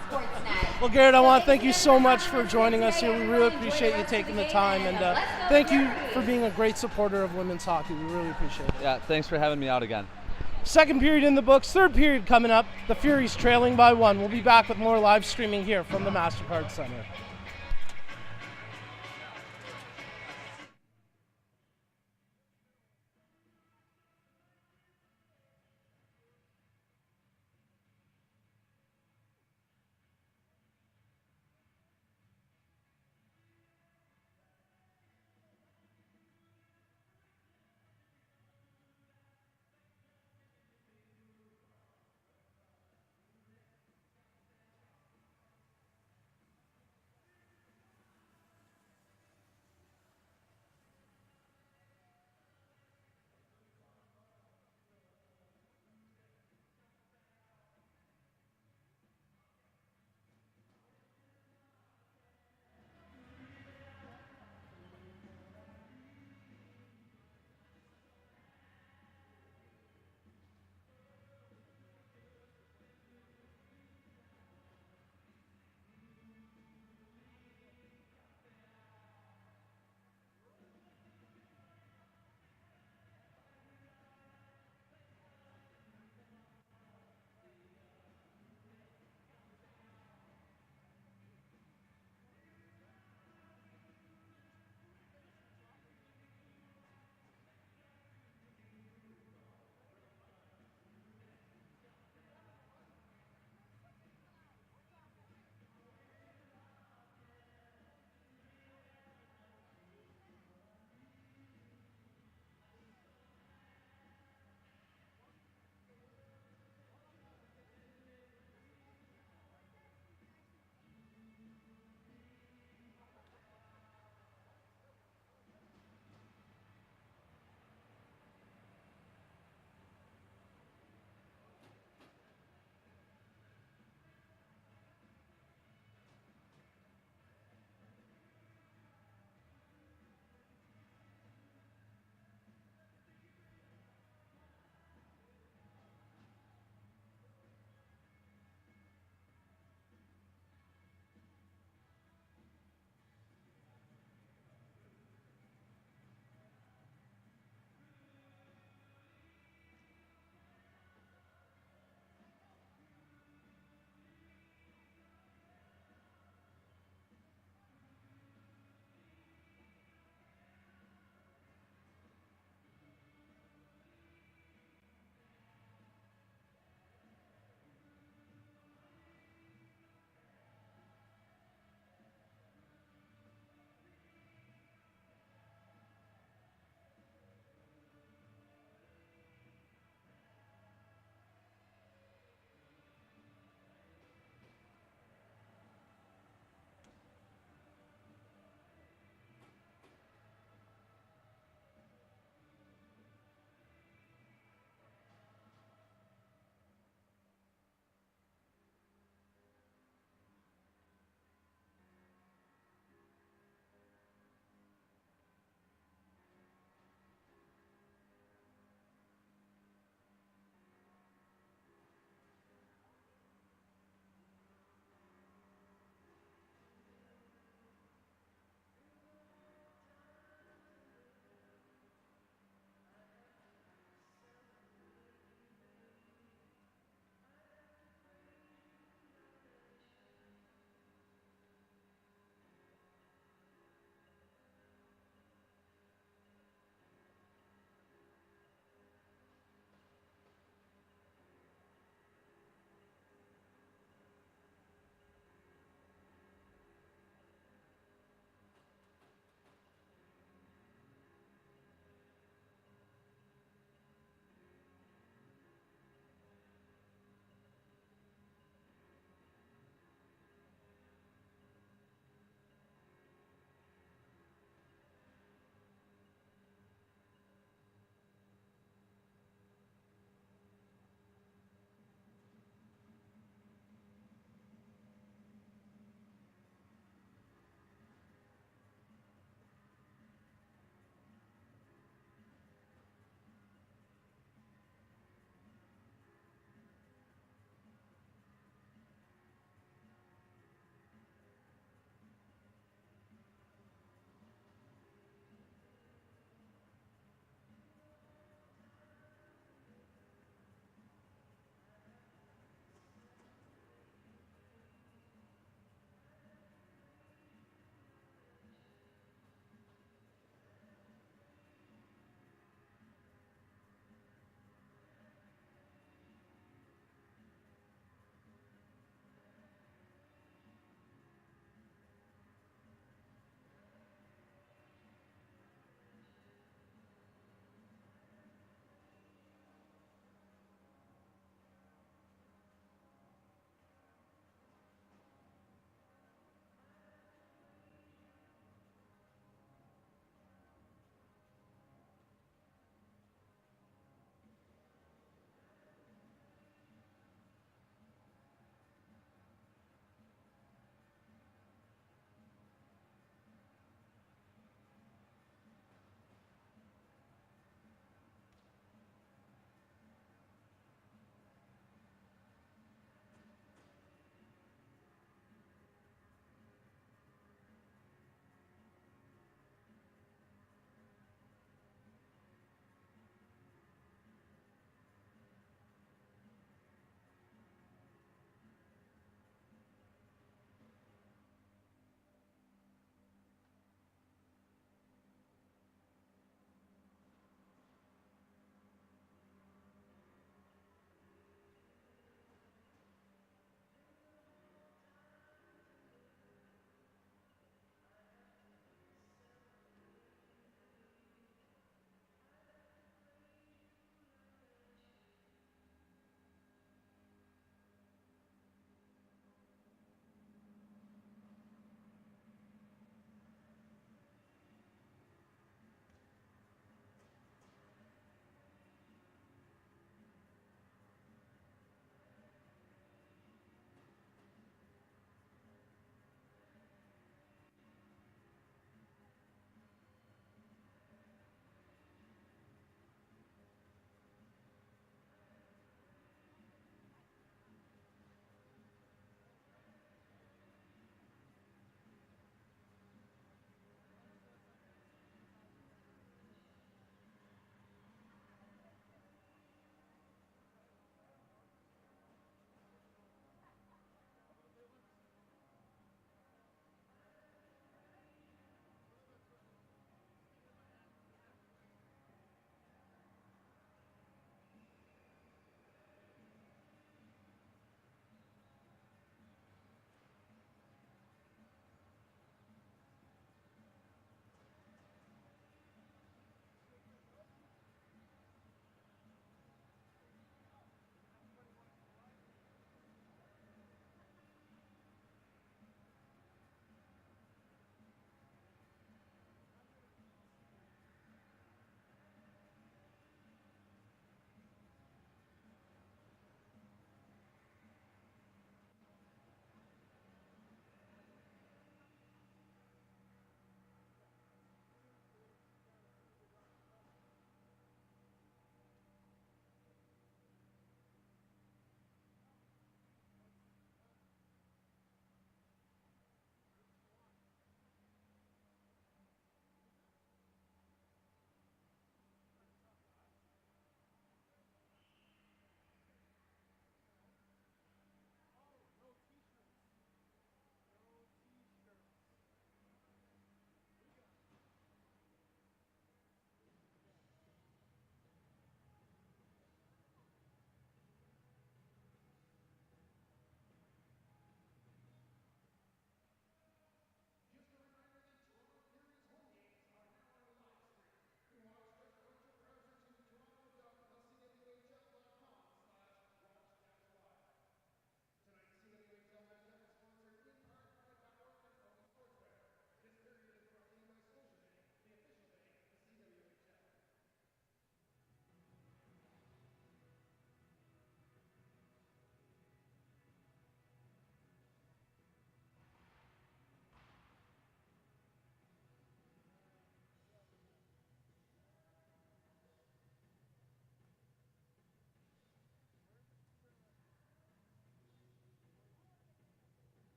Well, Garrett, I want to thank you so much for joining us here. We really appreciate you taking the time, and thank you for being a great supporter of women's hockey. We really appreciate it. Yeah, thanks for having me out again. Second period in the books, third period coming up. The Furies trailing by 1. We'll be back with more live streaming here from the Mastercard Centre.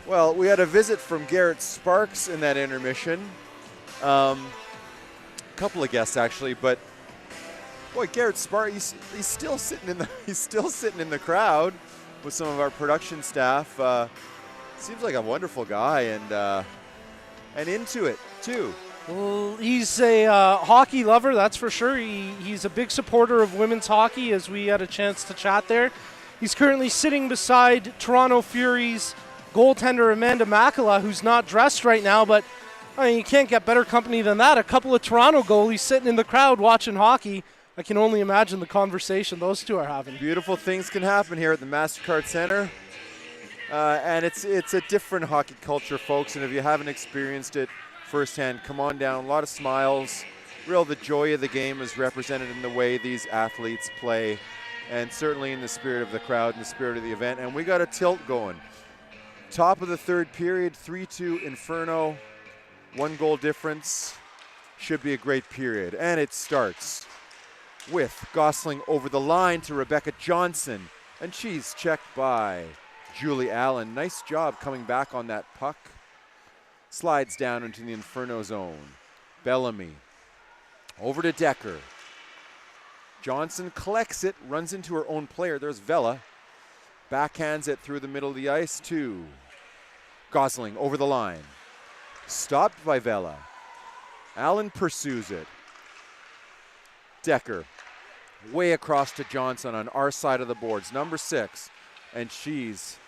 Well, we had a visit from Garrett Sparks in that intermission. A couple of guests actually, but boy, Garrett Sparks, he's still sitting in the crowd with some of our production staff. Seems like a wonderful guy and into it too. Well, he's a hockey lover, that's for sure. He's a big supporter of women's hockey, as we had a chance to chat there. He's currently sitting beside Toronto Furies goaltender Amanda Makala, who's not dressed right now, but I mean, you can't get better company than that. A couple of Toronto goalies sitting in the crowd watching hockey. I can only imagine the conversation those two are having. Beautiful things can happen here at the Mastercard Centre. And it's a different hockey culture, folks, and if you haven't experienced it firsthand, come on down. A lot of smiles. The joy of the game is represented in the way these athletes play, and certainly in the spirit of the crowd and the spirit of the event. And we got a tilt going. Top of the third period, 3-2 Inferno, 1 goal difference. Should be a great period. And it starts with Gosling over the line to Rebecca Johnson, and she's checked by Julie Allen. Nice job coming back on that puck. Slides down into the Inferno zone. Bellamy over to Decker. Johnson collects it, runs into her own player. There's Vela. Backhands it through the middle of the ice to Gosling over the line. Stopped by Vela. Allen pursues it. Decker way across to Johnson on our side of the boards, number 6. And she's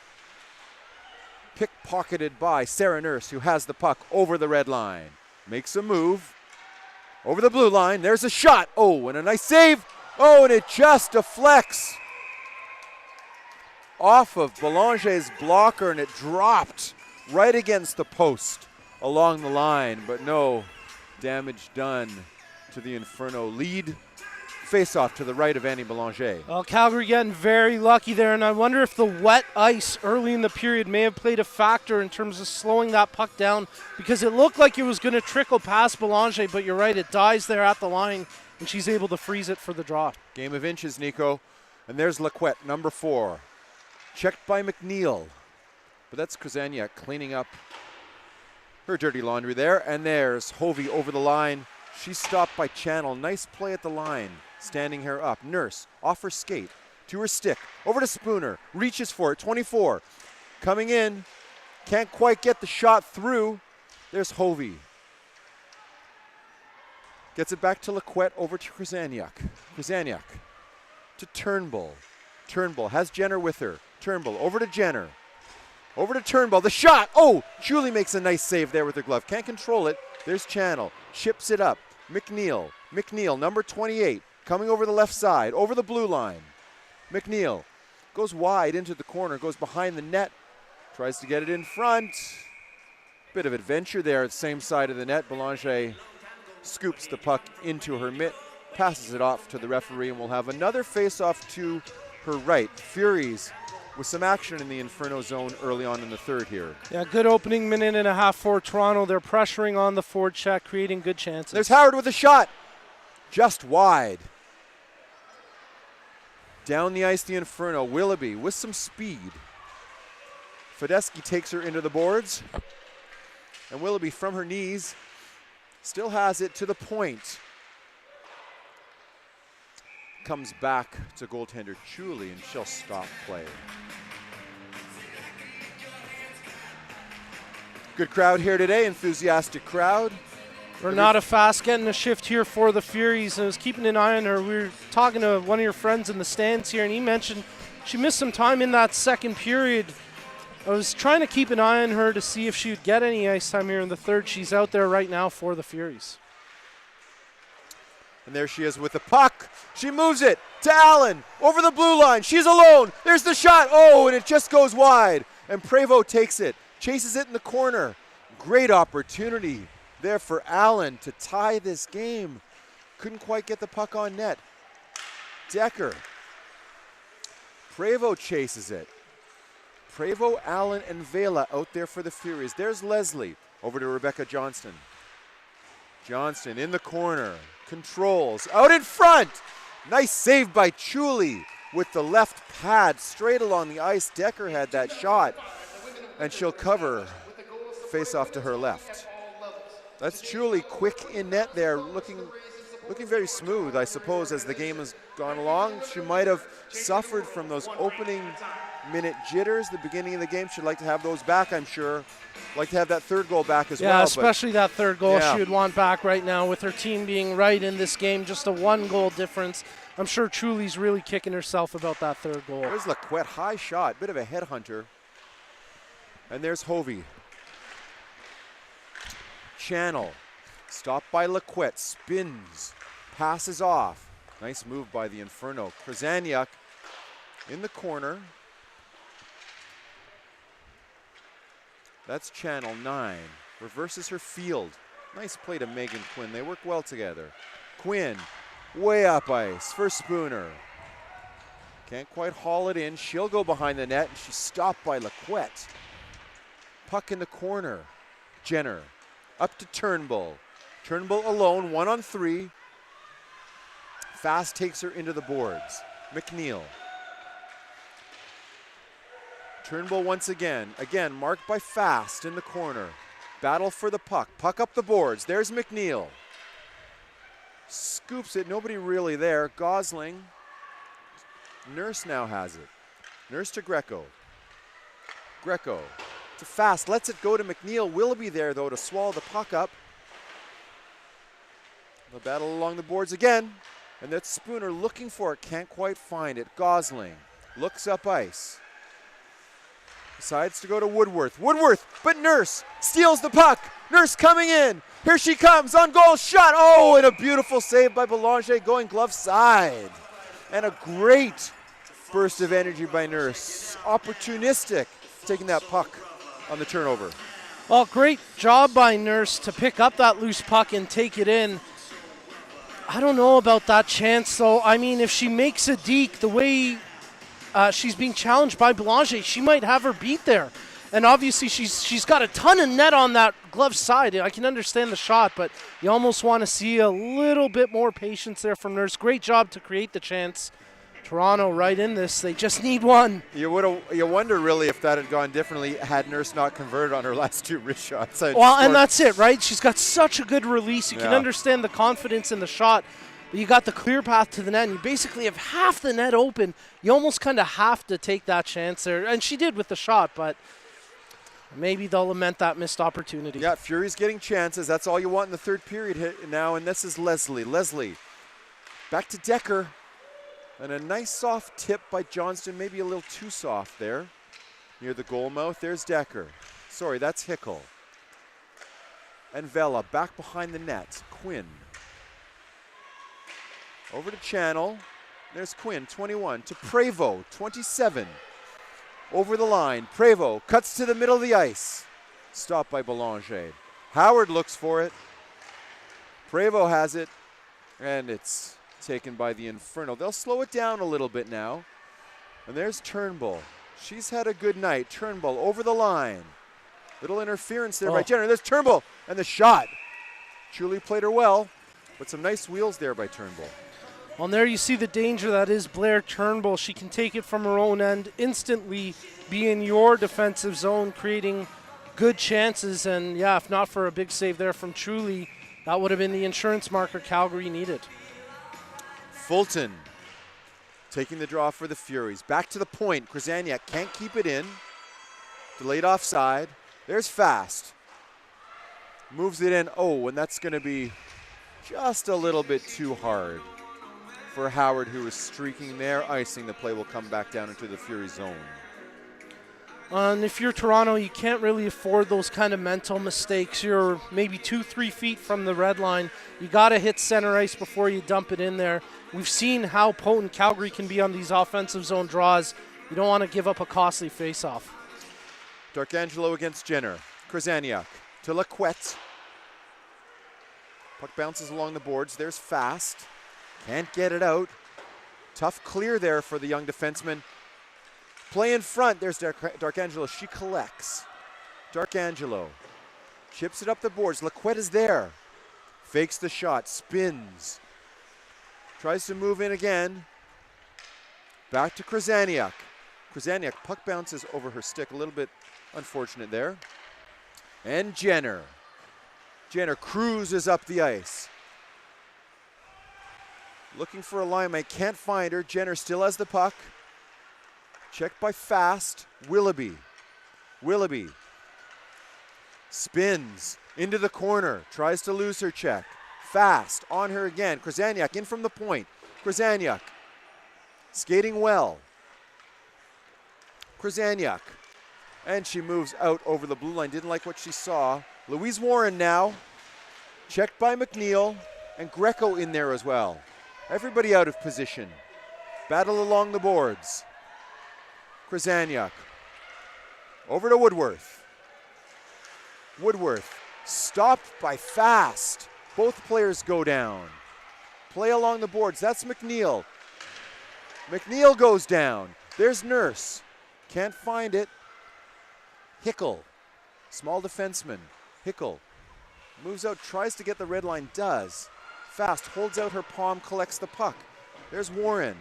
pickpocketed by Sarah Nurse, who has the puck over the red line. Makes a move over the blue line. There's a shot. Oh, and a nice save. Oh, and it just deflects off of Belanger's blocker, and it dropped right against the post along the line, but no damage done to the Inferno lead. Face-off to the right of Annie Belanger. Well, Calgary getting very lucky there, and I wonder if the wet ice early in the period may have played a factor in terms of slowing that puck down, because it looked like it was going to trickle past Belanger, but you're right, it dies there at the line, and she's able to freeze it for the draw. Game of inches, Nico. And there's Laquette, number 4. Checked by McNeil. But that's Krasaniak cleaning up her dirty laundry there. And there's Hovey over the line. She's stopped by Channel. Nice play at the line. Standing her up. Nurse off her skate to her stick. Over to Spooner. Reaches for it. 24. Coming in. Can't quite get the shot through. There's Hovey. Gets it back to Laquette. Over to Krasaniak. Krasaniak to Turnbull. Turnbull has Jenner with her. Turnbull over to Jenner. Over to Turnbull. The shot. Oh, Julie makes a nice save there with her glove. Can't control it. There's Channel. Ships it up. McNeil. McNeil, number 28. Coming over the left side, over the blue line. McNeil goes wide into the corner, goes behind the net, tries to get it in front. Bit of adventure there at the same side of the net. Belanger scoops the puck into her mitt, passes it off to the referee, and we'll have another face-off to her right. Furies with some action in the Inferno zone early on in the third here. Yeah, good opening minute and a half for Toronto. They're pressuring on the forward check, creating good chances. There's Howard with a shot. Just wide. Down the ice, the Inferno. Willoughby with some speed. Fedeschi takes her into the boards. And Willoughby from her knees still has it to the point. Comes back to goaltender Chuli, and she'll stop play. Good crowd here today, enthusiastic crowd. Renata Fast getting a shift here for the Furies, and I was keeping an eye on her. We were talking to one of your friends in the stands here, and he mentioned she missed some time in that second period. I was trying to keep an eye on her to see if she would get any ice time here in the third. She's out there right now for the Furies. And there she is with the puck. She moves it to Allen over the blue line. She's alone. There's the shot. Oh, and it just goes wide. And Prevost takes it, chases it in the corner. Great opportunity there for Allen to tie this game. Couldn't quite get the puck on net. Decker. Prevost chases it. Prevost, Allen, and Vela out there for the Furies. There's Leslie over to Rebecca Johnston. Johnston in the corner. Controls. Out in front. Nice save by Chuli with the left pad straight along the ice. Decker had that shot. and she'll cover face off to her left. That's truly quick in net there, looking very smooth, I suppose, as the game has gone along. She might have suffered from those opening minute jitters the beginning of the game. She'd like to have those back, I'm sure. Like to have that third goal back as well. Yeah, especially that third goal she would want back right now with her team being right in this game, just a 1-goal difference. I'm sure Truly's really kicking herself about that third goal. There's Laquette, high shot, bit of a headhunter. And there's Hovey. Channel, stopped by Laquette, spins, passes off. Nice move by the Inferno. Krasaniuk in the corner. That's Channel 9. Reverses her field. Nice play to Megan Quinn. They work well together. Quinn, way up ice for Spooner. Can't quite haul it in. She'll go behind the net, and she's stopped by Laquette. Puck in the corner. Jenner up to Turnbull. Turnbull alone, 1-on-3. Fast takes her into the boards. McNeil. Turnbull once again. Again, marked by Fast in the corner. Battle for the puck. Puck up the boards. There's McNeil. Scoops it. Nobody really there. Gosling. Nurse now has it. Nurse to Greco. Greco to Fast. Lets it go to McNeil. Willoughby there, though, to swallow the puck up. The battle along the boards again. And that's Spooner looking for it. Can't quite find it. Gosling looks up ice. Decides to go to Woodworth. Woodworth, but Nurse steals the puck. Nurse coming in. Here she comes on goal. Shot. Oh, and a beautiful save by Belanger going glove side. And a great burst of energy by Nurse. Opportunistic, taking that puck on the turnover. Well, great job by Nurse to pick up that loose puck and take it in. I don't know about that chance, though. I mean, if she makes a deke the way she's being challenged by Belanger, she might have her beat there. And obviously she's got a ton of net on that glove side. I can understand the shot, but you almost want to see a little bit more patience there from Nurse. Great job to create the chance. Toronto right in this. They just need one. You wonder really if that had gone differently had Nurse not converted on her last 2 wrist shots. Well, and that's it, right? She's got such a good release. You can understand the confidence in the shot. But you got the clear path to the net, and you basically have half the net open. You almost kind of have to take that chance there. And she did with the shot, but maybe they'll lament that missed opportunity. Yeah, Furies getting chances. That's all you want in the third period now, and this is Leslie. Leslie back to Decker. And a nice soft tip by Johnston, maybe a little too soft there. Near the goal mouth, there's Decker. Sorry, that's Hickel. And Vela back behind the net. Quinn. Over to Channel. There's Quinn, 21. To Prevost, 27. Over the line. Prevost cuts to the middle of the ice. Stopped by Belanger. Howard looks for it. Prevost has it. And it's taken by the Inferno. They'll slow it down a little bit now. And there's Turnbull. She's had a good night. Turnbull over the line. Little interference there by Jenner. There's Turnbull. And the shot. Truly played her well. But some nice wheels there by Turnbull. Well, there you see the danger that is Blair Turnbull. She can take it from her own end, instantly be in your defensive zone, creating good chances. And, yeah, if not for a big save there from Truly, that would have been the insurance marker Calgary needed. Fulton taking the draw for the Furies. Back to the point. Krasaniuk can't keep it in. Delayed offside. There's Fast. Moves it in. Oh, and that's going to be just a little bit too hard for Howard, who is streaking there. Icing. The play will come back down into the Fury zone. And if you're Toronto, you can't really afford those kind of mental mistakes. You're maybe 2-3 feet from the red line. You got to hit center ice before you dump it in there. We've seen how potent Calgary can be on these offensive zone draws. You don't want to give up a costly faceoff. Darkangelo against Jenner. Krasaniuk to Laquette. Puck bounces along the boards. There's Fast. Can't get it out. Tough clear there for the young defenseman. Play in front. There's Darkangelo. She collects. Darkangelo chips it up the boards. Laquette is there. Fakes the shot. Spins. Tries to move in again. Back to Krasaniuk. Krasaniuk, puck bounces over her stick a little bit Unfortunate there. And Jenner. Jenner cruises up the ice. Looking for a lineman, can't find her. Jenner still has the puck. Checked by Fast. Willoughby. Willoughby spins into the corner. Tries to lose her check. Fast on her again. Krasaniak in from the point. Krasaniak skating well. Krasaniak. And she moves out over the blue line. Didn't like what she saw. Louise Warren now. Checked by McNeil. And Greco in there as well. Everybody out of position. Battle along the boards. Krasaniak. Over to Woodworth. Woodworth stopped by Fast. Both players go down. Play along the boards. That's McNeil. McNeil goes down. There's Nurse. Can't find it. Hickel. Small defenseman. Hickel moves out, tries to get the red line, does. Fast holds out her palm, collects the puck. There's Warren.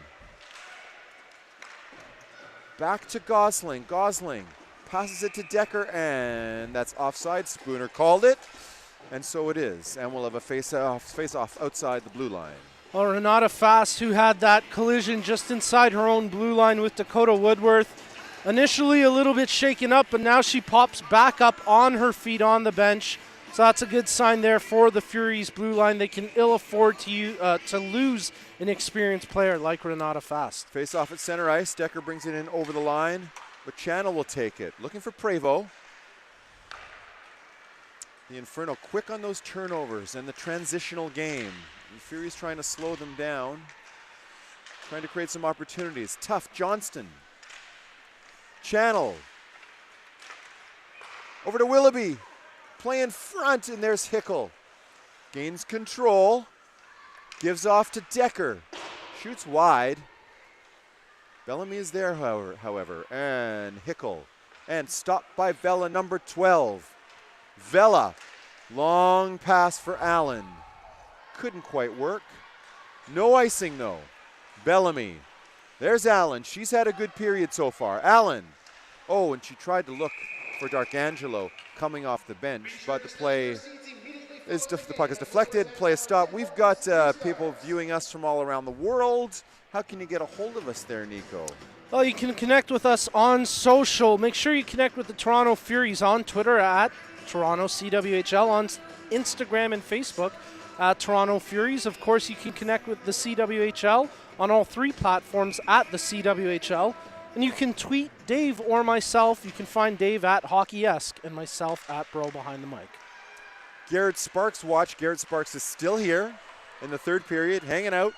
Back to Gosling. Gosling passes it to Decker, and that's offside. Spooner called it, and so it is. And we'll have a face-off outside the blue line. Well, Renata Fast, who had that collision just inside her own blue line with Dakota Woodworth, initially a little bit shaken up, but now she pops back up on her feet on the bench. So that's a good sign there for the Furies blue line. They can ill afford to lose an experienced player like Renata Fast. Face off at center ice. Decker brings it in over the line, but Channel will take it. Looking for Prevost. The Inferno quick on those turnovers and the transitional game. The Furies trying to slow them down, trying to create some opportunities. Tough, Johnston. Channel. Over to Willoughby. Play in front, and there's Hickel. Gains control. Gives off to Decker. Shoots wide. Bellamy is there, however. And Hickel. And stopped by Vela, number 12. Vela. Long pass for Allen. Couldn't quite work. No icing, though. Bellamy. There's Allen. She's had a good period so far. Allen. Oh, and she tried to look for Darkangelo coming off the bench, but the puck is deflected. Play is stopped. We've got people viewing us from all around the world. How can you get a hold of us there, Nico? Well, you can connect with us on social. Make sure you connect with the Toronto Furies on Twitter at Toronto CWHL, on Instagram and Facebook at Toronto Furies. Of course, you can connect with the CWHL on all three platforms at the CWHL. And you can tweet Dave or myself. You can find Dave at HockeyEsque and myself at Bro Behind the Mic. Garrett Sparks watch. Garrett Sparks is still here in the third period, hanging out.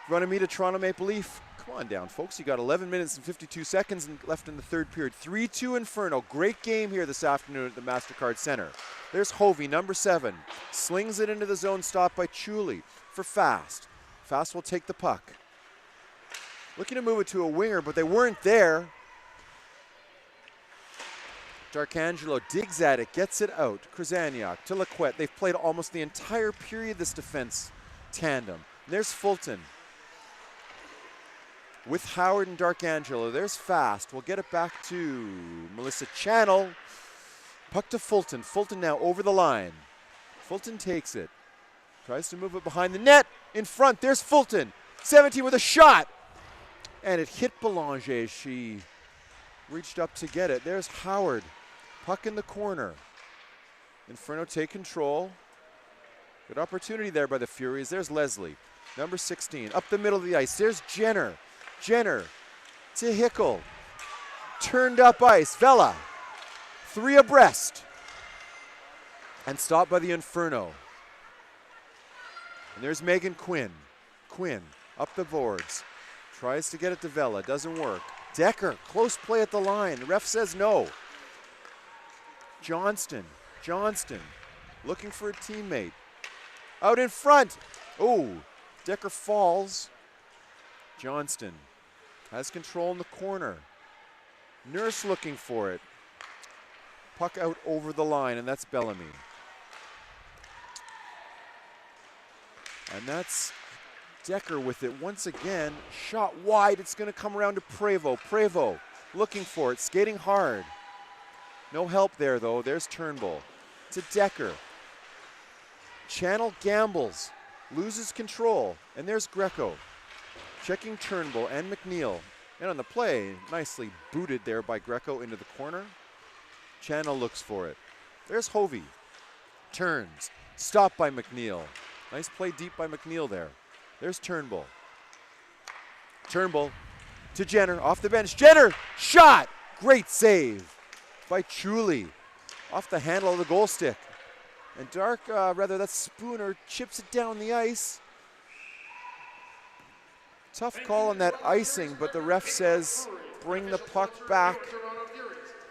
Running me to Toronto Maple Leaf. Come on down, folks. You got 11 minutes and 52 seconds left in the third period. 3-2 Inferno. Great game here this afternoon at the Mastercard Centre. There's Hovey, number 7. Slings it into the zone, stopped by Chuli for Fast. Fast will take the puck. Looking to move it to a winger, but they weren't there. Darkangelo digs at it, gets it out. Krasaniak to Laquette. They've played almost the entire period, this defense tandem. And there's Fulton with Howard and Darkangelo. There's Fast. We'll get it back to Melissa Channel. Puck to Fulton. Fulton now over the line. Fulton takes it. Tries to move it behind the net. In front, there's Fulton. 17 with a shot. And it hit Belanger. She reached up to get it. There's Howard. Puck in the corner. Inferno take control. Good opportunity there by the Furies. There's Leslie, number 16. Up the middle of the ice. There's Jenner. Jenner to Hickel. Turned up ice. Vela. 3 abreast. And stopped by the Inferno. And there's Megan Quinn. Quinn up the boards. Tries to get it to Vela, doesn't work. Decker, close play at the line. The ref says no. Johnston, looking for a teammate. Out in front. Oh, Decker falls. Johnston has control in the corner. Nurse looking for it. Puck out over the line, and that's Bellamy. And that's Decker with it once again. Shot wide. It's going to come around to Prevost. Prevost looking for it, skating hard. No help there, though. There's Turnbull to Decker. Channel gambles, loses control, and there's Greco. Checking Turnbull and McNeil. And on the play, nicely booted there by Greco into the corner. Channel looks for it. There's Hovey. Turns. Stopped by McNeil. Nice play deep by McNeil there. There's Turnbull. Turnbull to Jenner. Off the bench. Jenner! Shot! Great save by Chuli. Off the handle of the goal stick. And that's Spooner, chips it down the ice. Tough call on that icing, but the ref says bring the puck back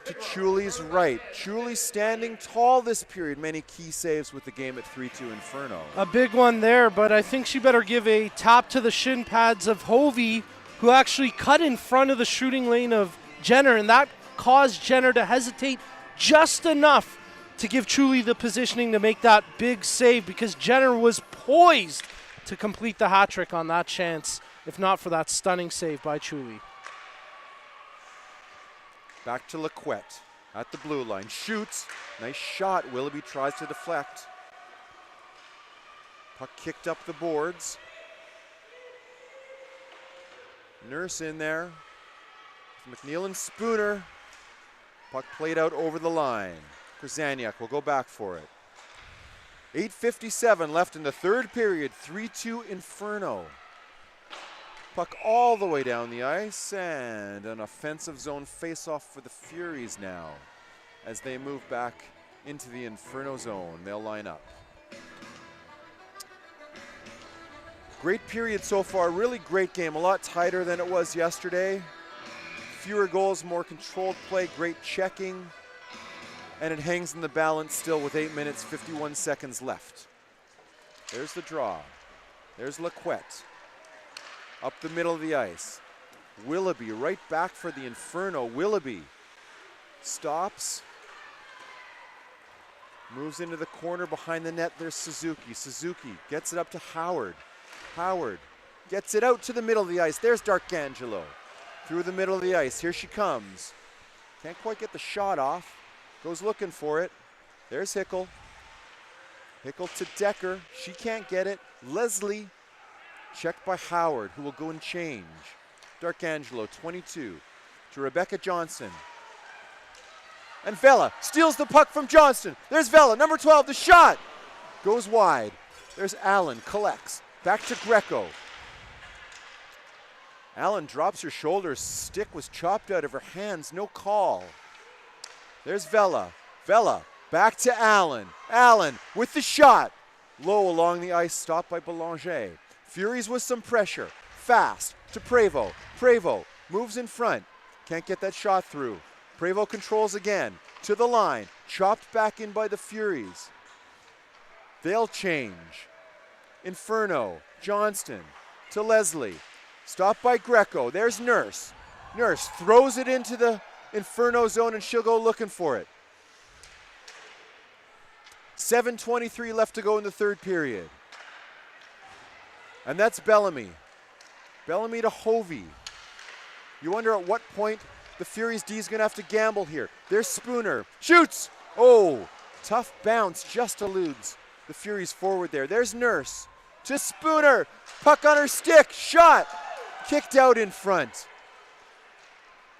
to Chuli's right. Chuli standing tall this period. Many key saves with the game at 3-2 Inferno. A big one there, but I think she better give a tap to the shin pads of Hovey, who actually cut in front of the shooting lane of Jenner, and that caused Jenner to hesitate just enough to give Chuli the positioning to make that big save, because Jenner was poised to complete the hat trick on that chance, if not for that stunning save by Chuli. Back to Laquette at the blue line. Shoots. Nice shot. Willoughby tries to deflect. Puck kicked up the boards. Nurse in there. McNeil and Spooner. Puck played out over the line. Krasaniak will go back for it. 8:57 left in the third period. 3-2 Inferno. Puck all the way down the ice, and an offensive zone face-off for the Furies now as they move back into the Inferno zone. They'll line up. Great period so far, really great game, a lot tighter than it was yesterday. Fewer goals, more controlled play, great checking, and it hangs in the balance still with 8 minutes, 51 seconds left. There's the draw. There's Laquette. Up the middle of the ice. Willoughby right back for the Inferno. Willoughby stops. Moves into the corner behind the net. There's Suzuki. Suzuki gets it up to Howard. Howard gets it out to the middle of the ice. There's D'Arcangelo. Through the middle of the ice. Here she comes. Can't quite get the shot off. Goes looking for it. There's Hickel. Hickel to Decker. She can't get it. Leslie. Checked by Howard, who will go and change. D'Arcangelo, 22, to Rebecca Johnson. And Vela steals the puck from Johnston. There's Vela, number 12, the shot. Goes wide. There's Allen, collects. Back to Greco. Allen drops her shoulders. Stick was chopped out of her hands. No call. There's Vela. Vela, back to Allen. Allen with the shot. Low along the ice, stopped by Belanger. Furies with some pressure. Fast to Prevost. Prevost moves in front. Can't get that shot through. Prevost controls again. To the line. Chopped back in by the Furies. They'll change. Inferno. Johnston to Leslie. Stopped by Greco. There's Nurse. Nurse throws it into the Inferno zone and she'll go looking for it. 7:23 left to go in the third period. And that's Bellamy. Bellamy to Hovey. You wonder at what point the Furies D is going to have to gamble here. There's Spooner. Shoots! Oh, tough bounce. Just eludes the Furies forward there. There's Nurse. To Spooner. Puck on her stick. Shot. Kicked out in front.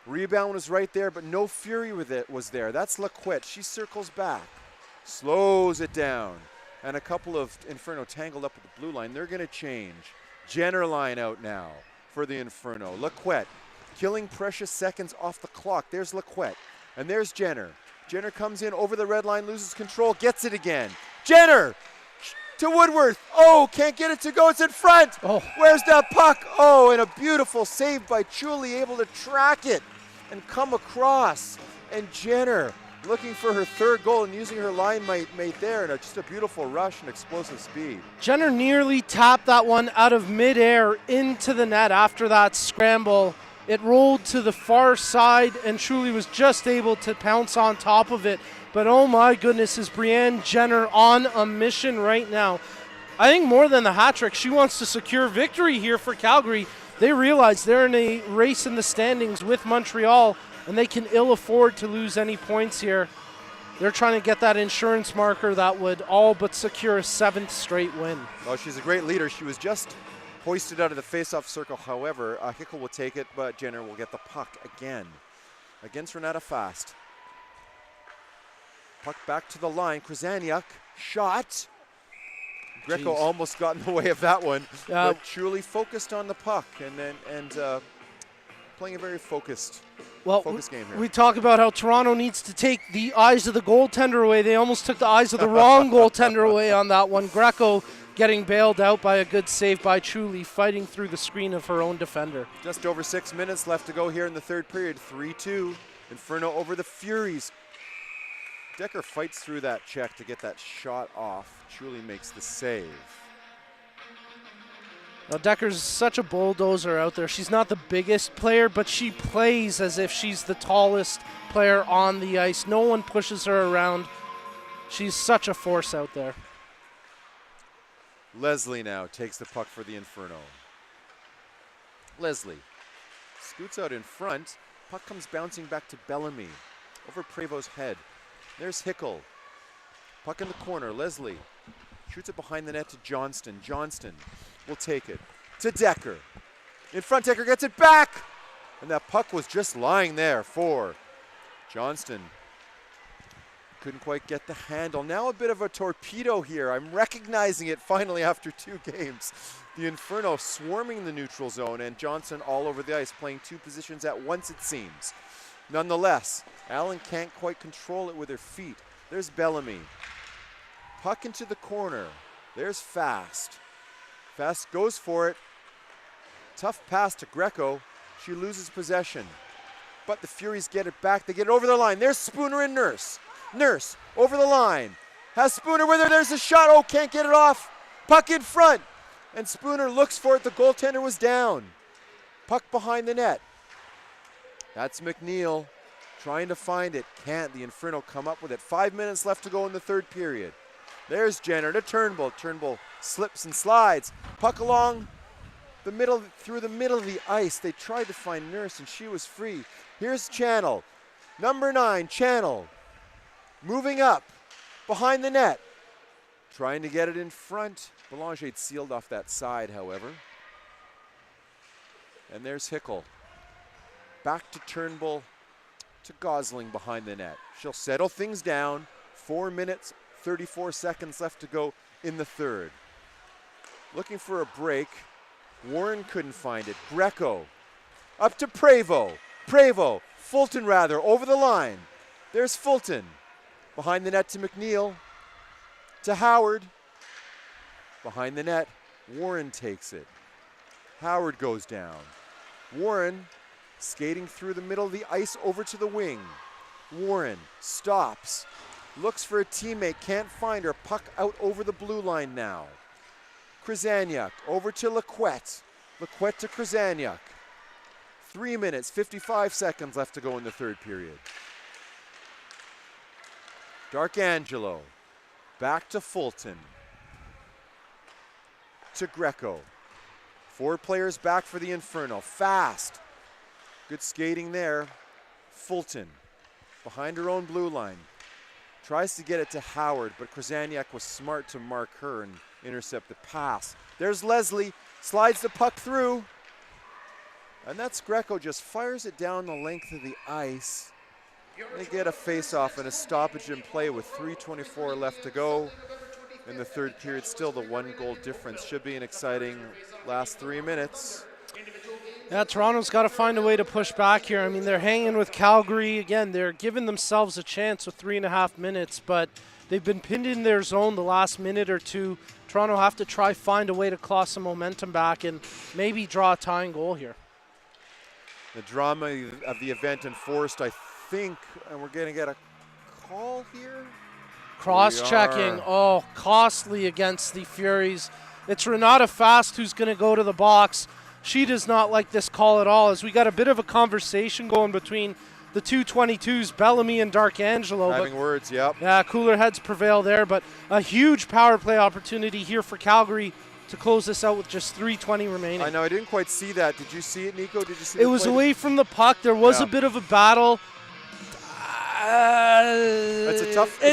Rebound was right there, but no Fury with it was there. That's Laquette. She circles back. Slows it down. And a couple of Inferno tangled up at the blue line. They're going to change. Jenner line out now for the Inferno. Laquette killing precious seconds off the clock. There's Laquette. And there's Jenner. Jenner comes in over the red line, loses control, gets it again. Jenner to Woodworth. Oh, can't get it to go. It's in front. Oh. Where's that puck? Oh, and a beautiful save by Chuli, able to track it and come across. And Jenner looking for her third goal and using her line mate there, and just a beautiful rush and explosive speed. Jenner nearly tapped that one out of midair into the net after that scramble. It rolled to the far side, and Chuli was just able to pounce on top of it. But oh my goodness, is Brianne Jenner on a mission right now. I think more than the hat trick, she wants to secure victory here for Calgary. They realize they're in a race in the standings with Montreal and they can ill afford to lose any points here. They're trying to get that insurance marker that would all but secure a 7th straight win. Well, she's a great leader. She was just hoisted out of the face-off circle. However, Hickel will take it, but Jenner will get the puck again against Renata Fast. Puck back to the line. Krasaniuk, shot. Greco almost got in the way of that one, but truly focused on the puck and playing a very focused game here. We talk about how Toronto needs to take the eyes of the goaltender away. They almost took the eyes of the wrong goaltender away on that one. Greco getting bailed out by a good save by Chuli, fighting through the screen of her own defender. Just over 6 minutes left to go here in the third period. 3-2. Inferno over the Furies. Decker fights through that check to get that shot off. Chuli makes the save. Now Decker's such a bulldozer out there. She's not the biggest player, but she plays as if she's the tallest player on the ice. No one pushes her around. She's such a force out there. Leslie now takes the puck for the Inferno. Leslie scoots out in front. Puck comes bouncing back to Bellamy. Over Prevo's head. There's Hickel. Puck in the corner. Leslie shoots it behind the net to Johnston. Johnston will take it to Decker. In front, Decker gets it back. And that puck was just lying there for Johnston. Couldn't quite get the handle. Now a bit of a torpedo here. I'm recognizing it finally after 2 games. The Inferno swarming the neutral zone and Johnson all over the ice, playing 2 positions at once, it seems. Nonetheless, Allen can't quite control it with her feet. There's Bellamy. Puck into the corner. There's Fast. Fast goes for it. Tough pass to Greco. She loses possession. But the Furies get it back. They get it over the line. There's Spooner and Nurse. Nurse over the line. Has Spooner with her. There's a shot. Oh, can't get it off. Puck in front. And Spooner looks for it. The goaltender was down. Puck behind the net. That's McNeil trying to find it. Can't. The Inferno come up with it. 5 minutes left to go in the third period. There's Jenner to Turnbull. Turnbull slips and slides. Puck along the middle, through the middle of the ice. They tried to find Nurse and she was free. Here's Channel. Number 9, Channel. Moving up behind the net. Trying to get it in front. Belanger sealed off that side, however. And there's Hickel. Back to Turnbull, to Gosling behind the net. She'll settle things down. 4 minutes, 34 seconds left to go in the third. Looking for a break. Warren couldn't find it. Greco up to Prevo. Prevo, Fulton rather, over the line. There's Fulton. Behind the net to McNeil. To Howard. Behind the net, Warren takes it. Howard goes down. Warren skating through the middle of the ice over to the wing. Warren stops. Looks for a teammate, can't find her. Puck out over the blue line now. Krasaniuk over to Lequette. Lequette to Krasaniuk. 3 minutes, 55 seconds left to go in the third period. Darkangelo back to Fulton. To Greco. 4 players back for the Inferno. Fast. Good skating there. Fulton behind her own blue line. Tries to get it to Howard, but Krasaniuk was smart to mark her and intercept the pass. There's Leslie. Slides the puck through. And that's Greco, just fires it down the length of the ice. They get a face-off and a stoppage in play with 3:24 left to go in the third period. Still the 1-goal difference. Should be an exciting last 3 minutes. Yeah, Toronto's got to find a way to push back here. I mean, they're hanging with Calgary. Again, they're giving themselves a chance with 3.5 minutes, but they've been pinned in their zone the last minute or two. Toronto have to try find a way to claw some momentum back and maybe draw a tying goal here. The drama of the event enforced, I think, and we're going to get a call here. Cross-checking. Oh, costly against the Furies. It's Renata Fast who's going to go to the box. She does not like this call at all, as we got a bit of a conversation going between the 222s, Bellamy and Darkangelo. Having words, yep. Yeah, cooler heads prevail there, but a huge power play opportunity here for Calgary to close this out with just 3:20 remaining. I know, I didn't quite see that. Did you see it, Nico? Did you see it? It was away from the puck. There was a bit of a battle. That's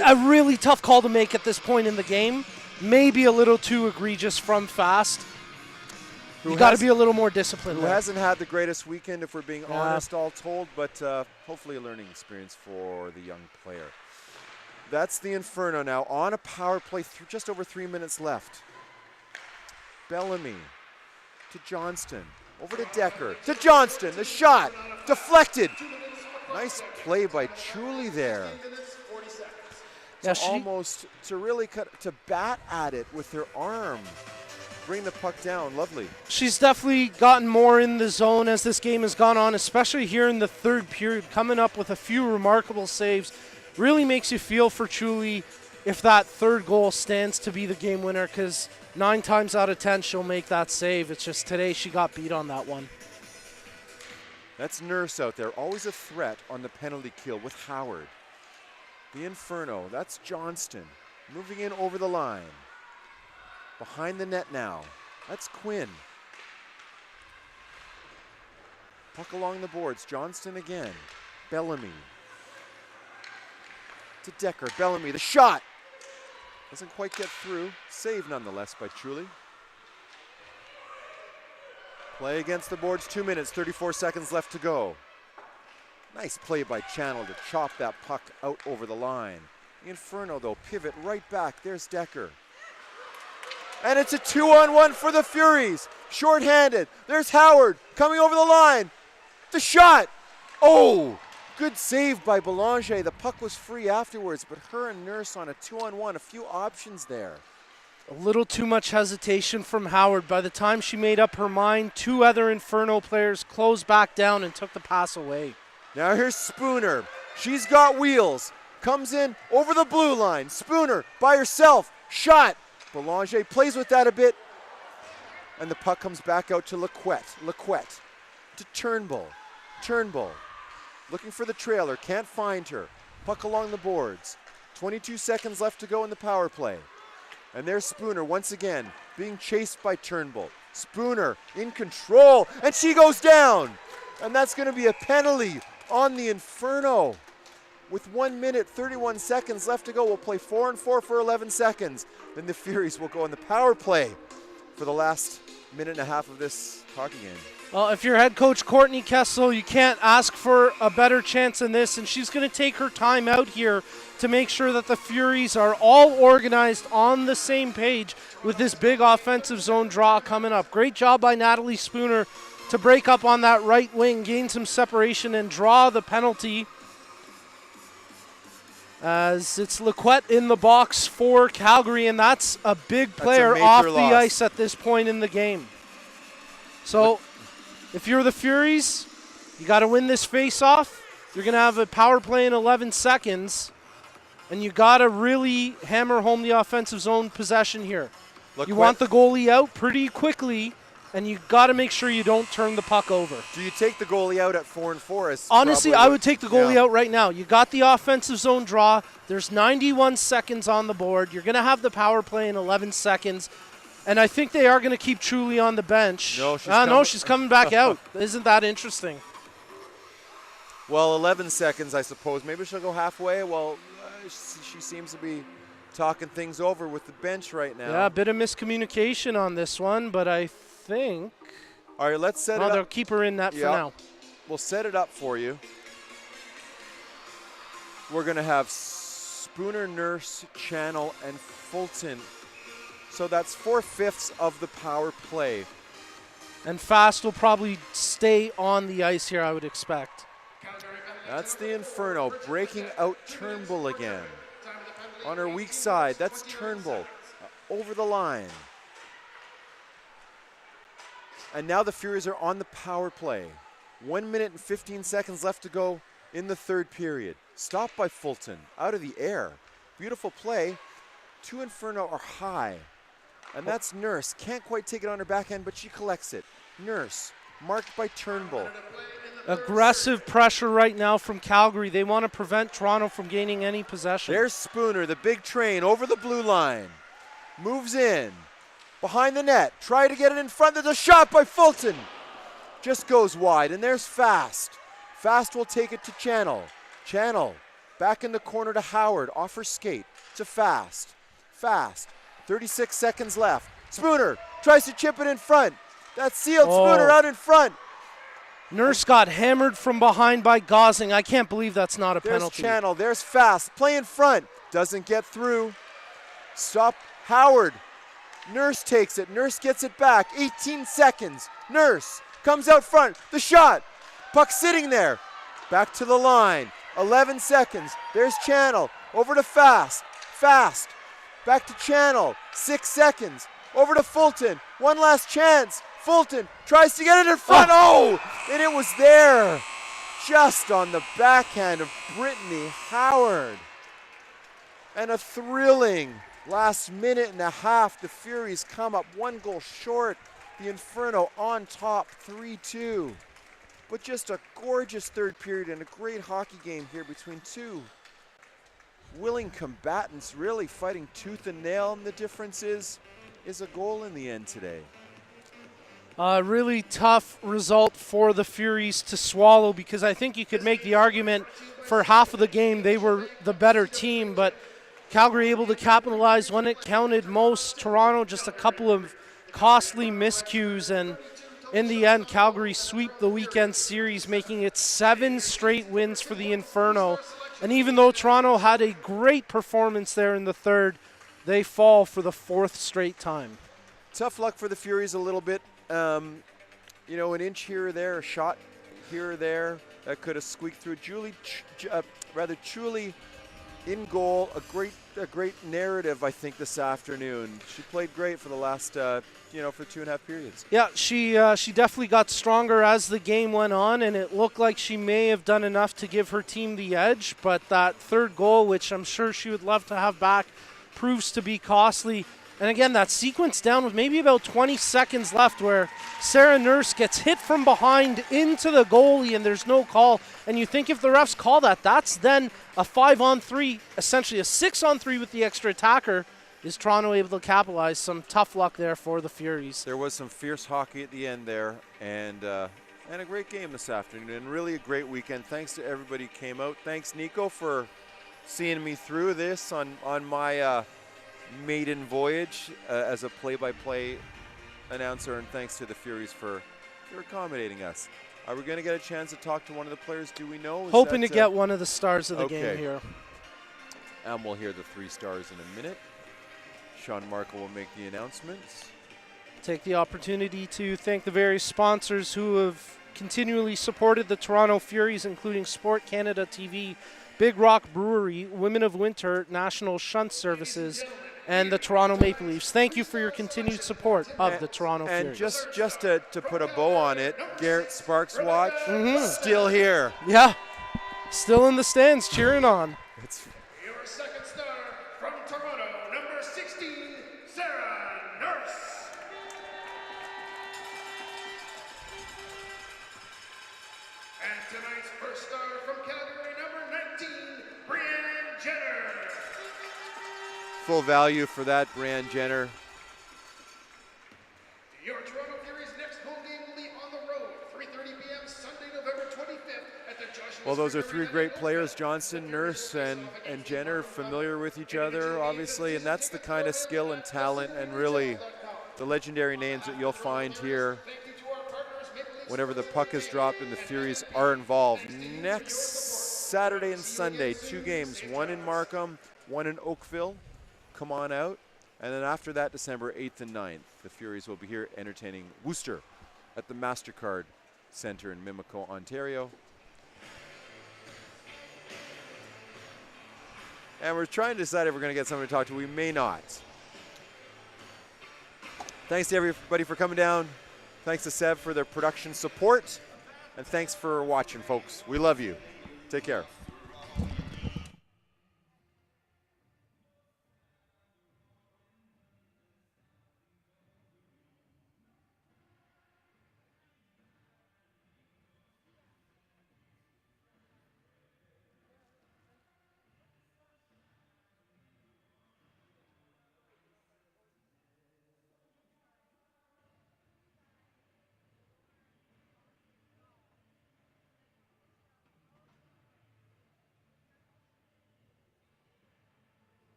a really tough call to make at this point in the game. Maybe a little too egregious from Fast. You got to be a little more disciplined. Who hasn't had the greatest weekend, if we're being honest, all told, but hopefully a learning experience for the young player. That's the Inferno now on a power play, just over 3 minutes left. Bellamy to Johnston, over to Decker, to Johnston, the shot, deflected. Nice play by Chuli there. Yeah, Almost to really to bat at it with her arm. Bring the puck down, lovely. She's definitely gotten more in the zone as this game has gone on, especially here in the third period, coming up with a few remarkable saves. Really makes you feel for Chuli if that third goal stands to be the game winner, because 9 times out of 10 she'll make that save. It's just today she got beat on that one. That's Nurse out there, always a threat on the penalty kill with Howard. The Inferno, that's Johnston, moving in over the line. Behind the net now, that's Quinn. Puck along the boards, Johnston again. Bellamy. To Decker, Bellamy, the shot! Doesn't quite get through, save nonetheless by Chuli. Play against the boards, 2 minutes, 34 seconds left to go. Nice play by Channel to chop that puck out over the line. The Inferno, though, pivot right back. There's Decker. And it's a 2-on-1 for the Furies. Short-handed. There's Howard coming over the line. The shot. Oh, good save by Belanger. The puck was free afterwards, but her and Nurse on a 2-on-1. A few options there. A little too much hesitation from Howard. By the time she made up her mind, 2 other Inferno players closed back down and took the pass away. Now here's Spooner. She's got wheels. Comes in over the blue line. Spooner by herself. Shot. Belanger plays with that a bit. And the puck comes back out to Laquette. Laquette to Turnbull. Turnbull looking for the trailer. Can't find her. Puck along the boards. 22 seconds left to go in the power play. And there's Spooner once again being chased by Turnbull. Spooner in control. And she goes down. And that's going to be a penalty on the Inferno. With 1 minute, 31 seconds left to go, we'll play 4-on-4 for 11 seconds. Then the Furies will go on the power play for the last minute and a half of this hockey game. Well, if you're head coach Courtney Kessel, you can't ask for a better chance than this, and she's going to take her time out here to make sure that the Furies are all organized on the same page with this big offensive zone draw coming up. Great job by Natalie Spooner to break up on that right wing, gain some separation, and draw the penalty. As it's Laquette in the box for Calgary, and that's a big player off the ice at this point in the game. So if you're the Furies, you got to win this face-off. You're going to have a power play in 11 seconds, and you got to really hammer home the offensive zone possession here. You want the goalie out pretty quickly, and you got to make sure you don't turn the puck over. Do you take the goalie out at 4-on-4? Honestly, I would take the goalie out right now. You got the offensive zone draw. There's 91 seconds on the board. You're going to have the power play in 11 seconds. And I think they are going to keep Chuli on the bench. No, she's coming back out. Isn't that interesting? Well, 11 seconds, I suppose. Maybe she'll go halfway. Well, she seems to be talking things over with the bench right now. Yeah, a bit of miscommunication on this one, but I think. All right, let's set it up. They'll keep her in that for now. We'll set it up for you. We're going to have Spooner, Nurse, Channel, and Fulton. So that's 4/5 of the power play. And Fast will probably stay on the ice here, I would expect. That's the Inferno breaking out Turnbull again. On her weak side, that's Turnbull over the line. And now the Furies are on the power play. 1 minute and 15 seconds left to go in the third period. Stopped by Fulton, out of the air. Beautiful play. 2 Inferno are high. And that's Nurse. Can't quite take it on her backhand, but she collects it. Nurse, marked by Turnbull. Aggressive pressure right now from Calgary. They want to prevent Toronto from gaining any possession. There's Spooner, the big train, over the blue line. Moves in. behind the net. Try to get it in front. There's a shot by Fulton. Just goes wide, and there's Fast. Fast will take it to Channel. Channel back in the corner to Howard. Offers skate to Fast. Fast. 36 seconds left. Spooner tries to chip it in front. That's sealed. Spooner out in front. Nurse got hammered from behind by Gosling. I can't believe that's not a penalty. There's Channel. There's Fast. Play in front. Doesn't get through. Stop. Howard. Nurse takes it. Nurse gets it back. 18 seconds. Nurse comes out front. The shot. Puck sitting there. Back to the line. 11 seconds. There's Channel. Over to Fast. Fast. Back to Channel. 6 seconds. Over to Fulton. One last chance. Fulton tries to get it in front. Oh! And it was there. Just on the backhand of Brittany Howard. And a thrilling last minute and a half. The Furies come up 1 goal short. The Inferno on top 3-2. But just a gorgeous third period and a great hockey game here between two willing combatants really fighting tooth and nail. And the difference is a goal in the end today. A really tough result for the Furies to swallow, because I think you could make the argument for half of the game they were the better team, but Calgary able to capitalize when it counted most. Toronto just a couple of costly miscues, and in the end Calgary sweep the weekend series, making it 7 straight wins for the Inferno. And even though Toronto had a great performance there in the third, they fall for the 4th straight time. Tough luck for the Furies a little bit. You know, an inch here or there, a shot here or there that could have squeaked through. Truly in goal, a great narrative, I think, this afternoon. She played great for the last, for 2.5 periods. Yeah, she definitely got stronger as the game went on, and it looked like she may have done enough to give her team the edge. But that third goal, which I'm sure she would love to have back, proves to be costly. And again, that sequence down with maybe about 20 seconds left where Sarah Nurse gets hit from behind into the goalie and there's no call. And you think if the refs call that, that's then a 5-on-3, essentially a 6-on-3 with the extra attacker. Is Toronto able to capitalize? Some tough luck there for the Furies. There was some fierce hockey at the end there, and a great game this afternoon, and really a great weekend. Thanks to everybody who came out. Thanks, Nico, for seeing me through this on my maiden voyage as a play-by-play announcer, and thanks to the Furies for accommodating us. Are we going to get a chance to talk to one of the players? Do we know? Hoping to get one of the stars of the game here. And we'll hear the 3 stars in a minute. Sean Markle will make the announcements. Take the opportunity to thank the various sponsors who have continually supported the Toronto Furies, including SportsCanada.TV, Big Rock Brewery, Women of Winter, National Shunt Services, and the Toronto Maple Leafs. Thank you for your continued support of the Toronto Furies. And just to put a bow on it, Garrett Sparks watch, still here. Yeah, still in the stands cheering on. Your second star from Toronto, number 16, Sarah Nurse. And tonight's first star from Calgary, number 19, Brianne Jenner. Full value for that, Brianne Jenner. Your Toronto Furies next home game will be on the road, 3:30 p.m. Sunday, November 25th at the Joshua. Well, those are 3 great players, Johnson, Nurse, and Jenner, familiar with each other, obviously, and that's the kind of skill and talent and really the legendary names that you'll find here whenever the puck is dropped and the Furies are involved. Next Saturday and Sunday, 2 games, one in Markham, one in Oakville. Come on out. And then after that, December 8th and 9th, the Furies will be here entertaining Worcester at the Mastercard Centre in Mimico, Ontario. And we're trying to decide if we're going to get someone to talk to. We may not. Thanks to everybody for coming down. Thanks to Seb for their production support. And thanks for watching, folks. We love you. Take care.